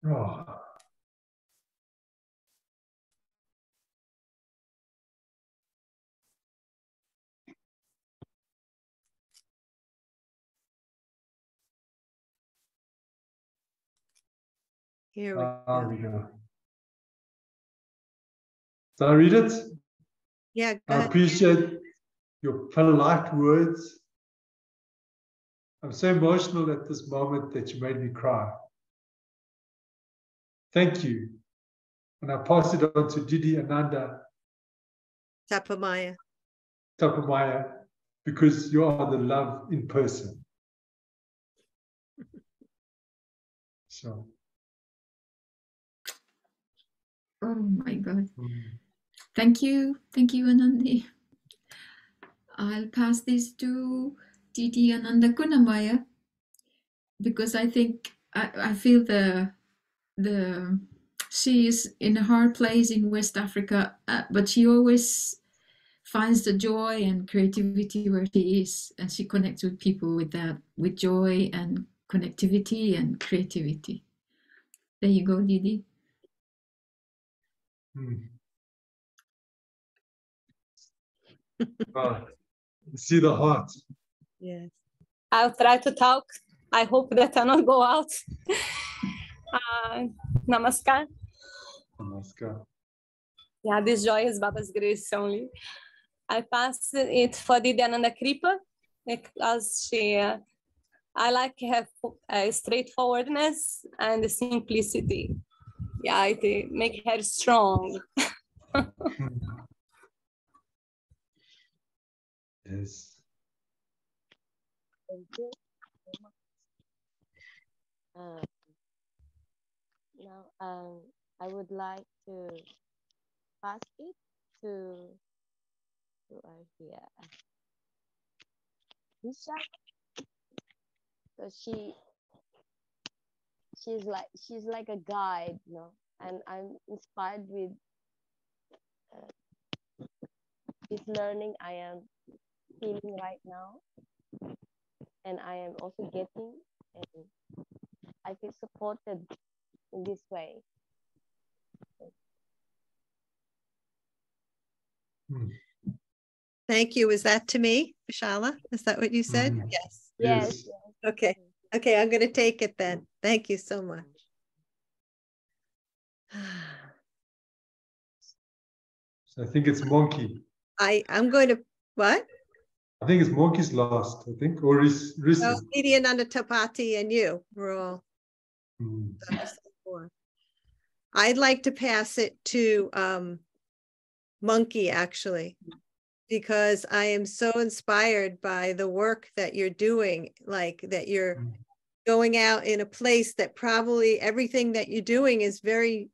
S3: Oh.
S2: Here we go.
S3: Did I read it?
S2: Yeah, go
S3: I
S2: ahead.
S3: appreciate your polite words. I'm so emotional at this moment that you made me cry. Thank you. And I pass it on to Didi Ananda
S2: Tapamaya.
S3: Tapamaya, because you are the love in person. So.
S6: Oh my God. Thank you, Anandi. I'll pass this to Didi Ananda Kunamaya because I think I feel she is in a hard place in West Africa, but she always finds the joy and creativity where she is, and she connects with people with that, with joy and connectivity and creativity. There you go, Didi.
S3: See the heart.
S2: Yes.
S13: I'll try to talk. I hope that I not go out. Namaskar.
S3: Namaskar.
S13: Yeah, this joy is Baba's grace only. I pass it for Didi Ananda Kripa because she, I like her straightforwardness and the simplicity. Yeah, it make her strong.
S3: Yes.
S7: Thank you. Now, I would like to pass it to here, Lisa. So she's like a guide, you know, and I'm inspired with this learning I am feeling right now, and I am also getting, and I feel supported in this way.
S2: Thank you. Is that to me, Vishala? Is that what you said? Yes.
S7: Yes.
S2: Okay. Okay, I'm going to take it then. Thank you so much.
S3: So I think it's Monkey.
S2: I'm going to, what?
S3: I think it's Monkey's last, I think, or is Risi?
S2: Oh, Didi Ananda Tapati and you. We're all. I'd like to pass it to Monkey, actually, because I am so inspired by the work that you're doing, like that you're going out in a place that probably everything that you're doing is very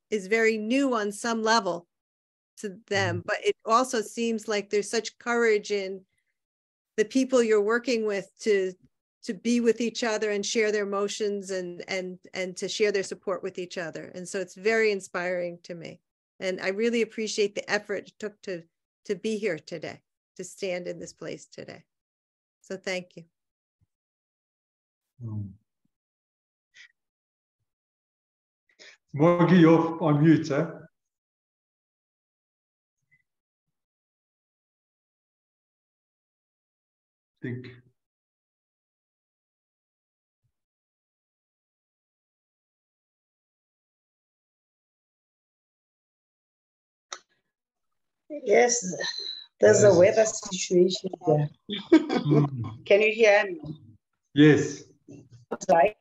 S2: new on some level to them, but it also seems like there's such courage in the people you're working with to be with each other and share their emotions and to share their support with each other. And so it's very inspiring to me. And I really appreciate the effort it took to be here today, to stand in this place today. So thank you.
S3: Monkey, you're on mute, eh? Think.
S5: Yes, there's a weather situation there. Can you hear me?
S3: Yes.
S5: I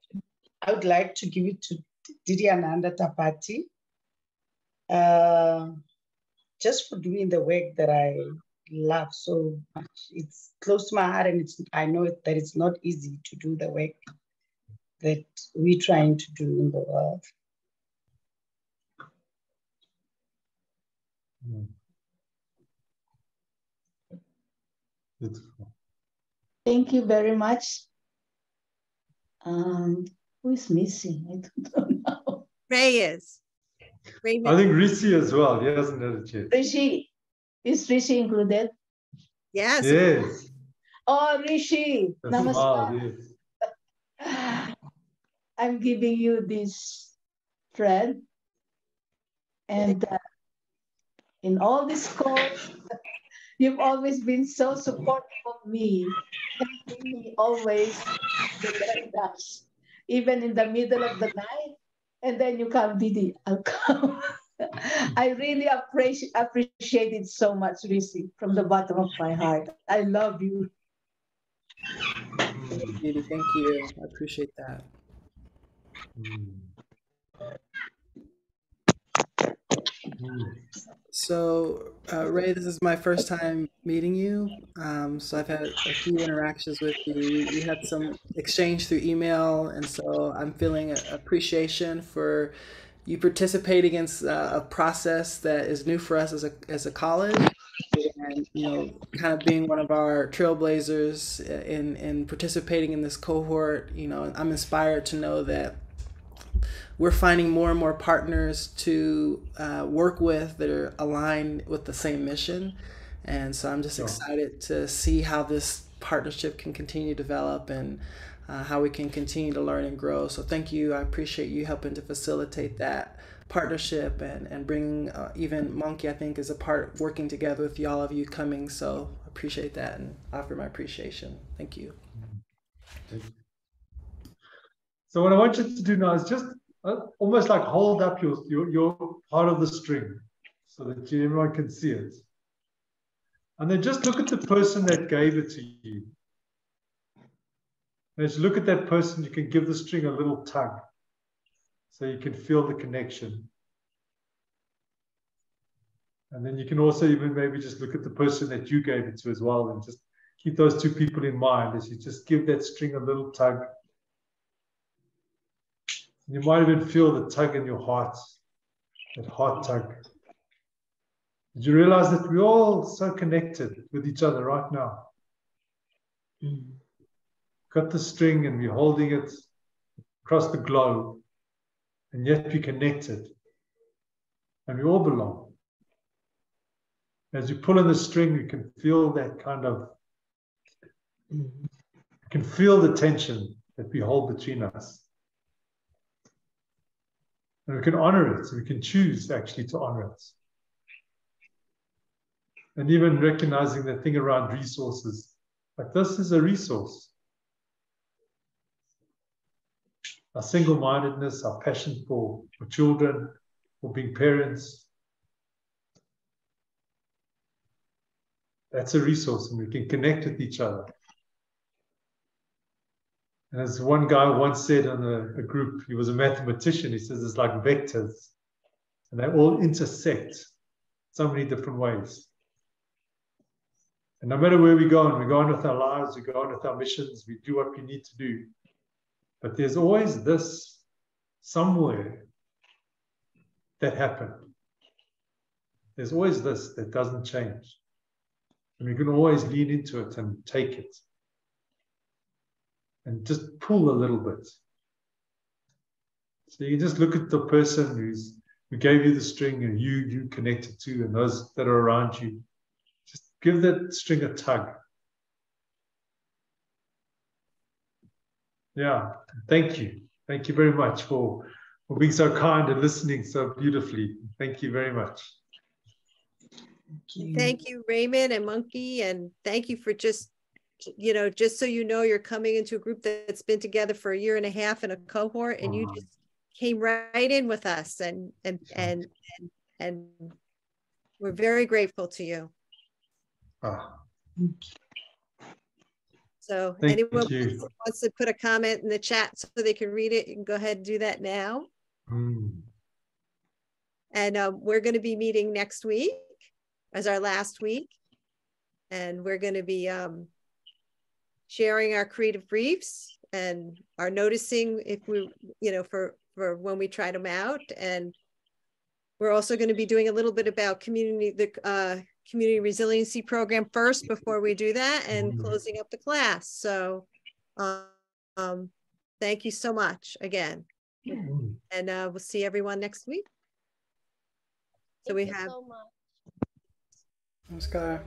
S5: would like to give it to Didi Ananda Tapati, just for doing the work that I love so much. It's close to my heart, and I know that it's not easy to do the work that we're trying to do in the world.
S4: Thank you very much. Who is missing? I don't know.
S2: Ray is.
S3: I think Rishi as well. He hasn't had a chance.
S4: Rishi. Is Rishi included?
S2: Yes.
S3: Yes.
S4: Oh, Rishi. Namaskar.
S3: Yes.
S4: I'm giving you this thread. And in all these calls, you've always been so supportive of me, helping me always the very best, even in the middle of the night. And then you come, Didi, I'll come. I really appreciate it so much, Risi, from the bottom of my heart. I love you.
S1: Didi, thank you. I appreciate that. So, Ray, this is my first time meeting you. So I've had a few interactions with you. We had some exchange through email, and so I'm feeling appreciation for you participating in a process that is new for us as a college, and kind of being one of our trailblazers in participating in this cohort. I'm inspired to know that we're finding more and more partners to work with that are aligned with the same mission. And so I'm just excited to see how this partnership can continue to develop and how we can continue to learn and grow. So thank you. I appreciate you helping to facilitate that partnership and bringing even Monkey, I think, is a part working together with all of you coming. So I appreciate that and offer my appreciation. Thank you.
S3: So what I want you to do now is just almost like hold up your part of the string so that everyone can see it. And then just look at the person that gave it to you. And as you look at that person, you can give the string a little tug so you can feel the connection. And then you can also even maybe just look at the person that you gave it to as well, and just keep those two people in mind as you just give that string a little tug. You might even feel the tug in your heart, that heart tug. Did you realize that we're all so connected with each other right now? Got the string and we're holding it across the globe, and yet we're connected, and we all belong. As you pull on the string, you can feel that kind of, you can feel the tension that we hold between us. And we can honor it, so we can choose actually to honor it. And even recognizing the thing around resources, like this is a resource. Our single-mindedness, our passion for children, for being parents, that's a resource, and we can connect with each other. And as one guy once said on a group, he was a mathematician, he says it's like vectors, and they all intersect so many different ways. And no matter where we go on with our lives, we go on with our missions, we do what we need to do. But there's always this somewhere that happened. There's always this that doesn't change. And we can always lean into it and take it. And just pull a little bit. So you can just look at the person who gave you the string and you connected to, and those that are around you. Just give that string a tug. Yeah, thank you. Thank you very much for being so kind and listening so beautifully. Thank you very much.
S2: Thank you, Raymond and Monkey, and thank you for just so you know, you're coming into a group that's been together for 1.5 years in a cohort, and you just came right in with us, and we're very grateful to you. So anyone wants to put a comment in the chat so they can read it, you can go ahead and do that now. And we're going to be meeting next week as our last week. And we're going to be sharing our creative briefs and our noticing if we, for when we try them out. And we're also going to be doing a little bit about the community resiliency program first before we do that, and closing up the class. So thank you so much again. And we'll see everyone next week. So we have
S1: Namaskar.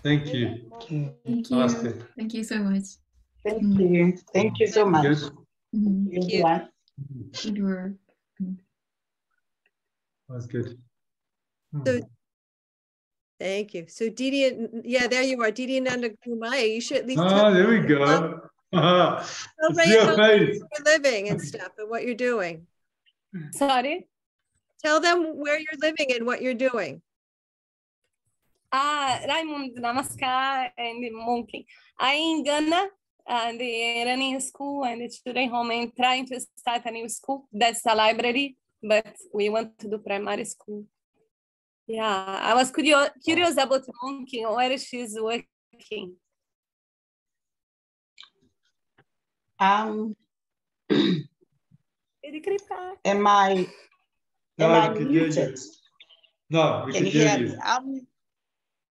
S5: Thank you.
S6: Thank you. Thank you so much.
S5: Thank you. Thank you so much.
S6: Thank
S2: you.
S6: Good work.
S3: That's good.
S2: So thank you. So Didi, yeah, there you are, Didi Nanda Kumaya. You should at least tell
S3: there we go.
S2: It's
S3: your face.
S2: Where you're living and stuff and what you're doing.
S13: Sorry?
S2: Tell them where you're living and what you're doing.
S13: Raymond, Namaskar, and Monkey. I'm in Ghana, and running a school and the children home and trying to start a new school. That's a library, but we want to do primary school. Yeah, I was curious about Monkey, where she's working.
S5: Am I muted?
S3: No, we can hear you.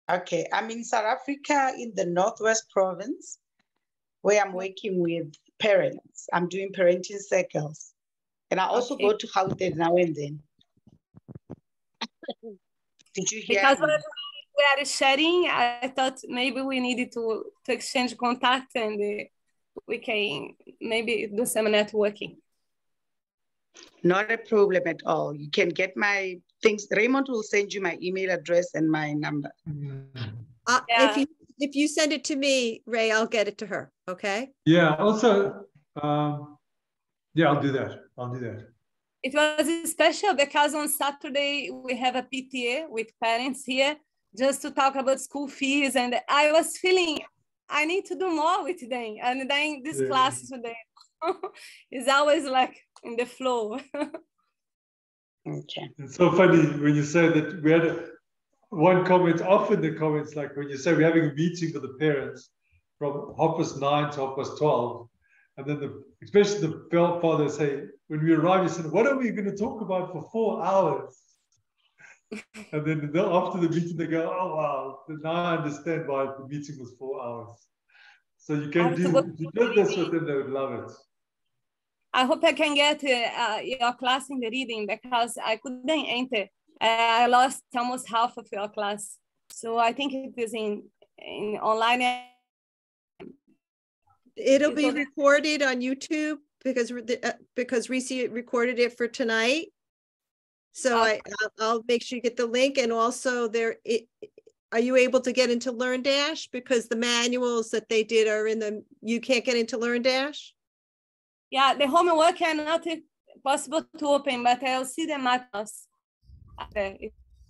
S5: Okay, I'm in South Africa in the Northwest Province, where I'm working with parents. I'm doing parenting circles. And I also go to Gauteng now and then. Did you hear
S13: Because
S5: me?
S13: we are sharing, I thought maybe we needed to exchange contact and we can maybe do some networking.
S5: Not a problem at all. You can get my things. Raymond will send you my email address and my number.
S13: Yeah.
S2: If you send it to me, Ray, I'll get it to her. Okay.
S3: Yeah. Also, yeah, I'll do that. I'll do that.
S13: It was special because on Saturday we have a PTA with parents here just to talk about school fees, and I was feeling I need to do more with them. And then this class today is always like in the flow.
S5: Okay.
S3: It's so funny when you say that. We had one comment, often the comments, like when you say we're having a meeting with the parents from 9:30 to 12:30, and then especially the fathers say, when we arrive, you said, what are we going to talk about for 4 hours? And then after the meeting, they go, oh, wow, now I understand why the meeting was 4 hours. So you can do, if you did this with them, they would love it.
S13: I hope I can get your class in the reading because I couldn't enter. I lost almost half of your class. So I think it is in online.
S2: It'll be recorded on YouTube because Reese recorded it for tonight. So I'll make sure you get the link. And also are you able to get into LearnDash? Because the manuals that they did are you can't get into LearnDash?
S13: Yeah, the homework are not possible to open, but I'll see the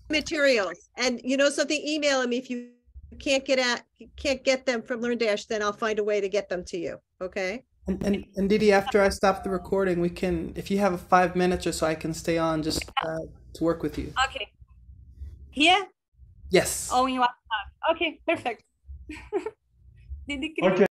S2: materials. And you know something, email them if you can't get them from LearnDash, then I'll find a way to get them to you. Okay.
S1: And Didi, after I stop the recording, we can, if you have 5 minutes or so, I can stay on just to work with you.
S13: Okay. Here?
S1: Yes.
S13: Oh, in WhatsApp. Okay, perfect.
S3: Okay.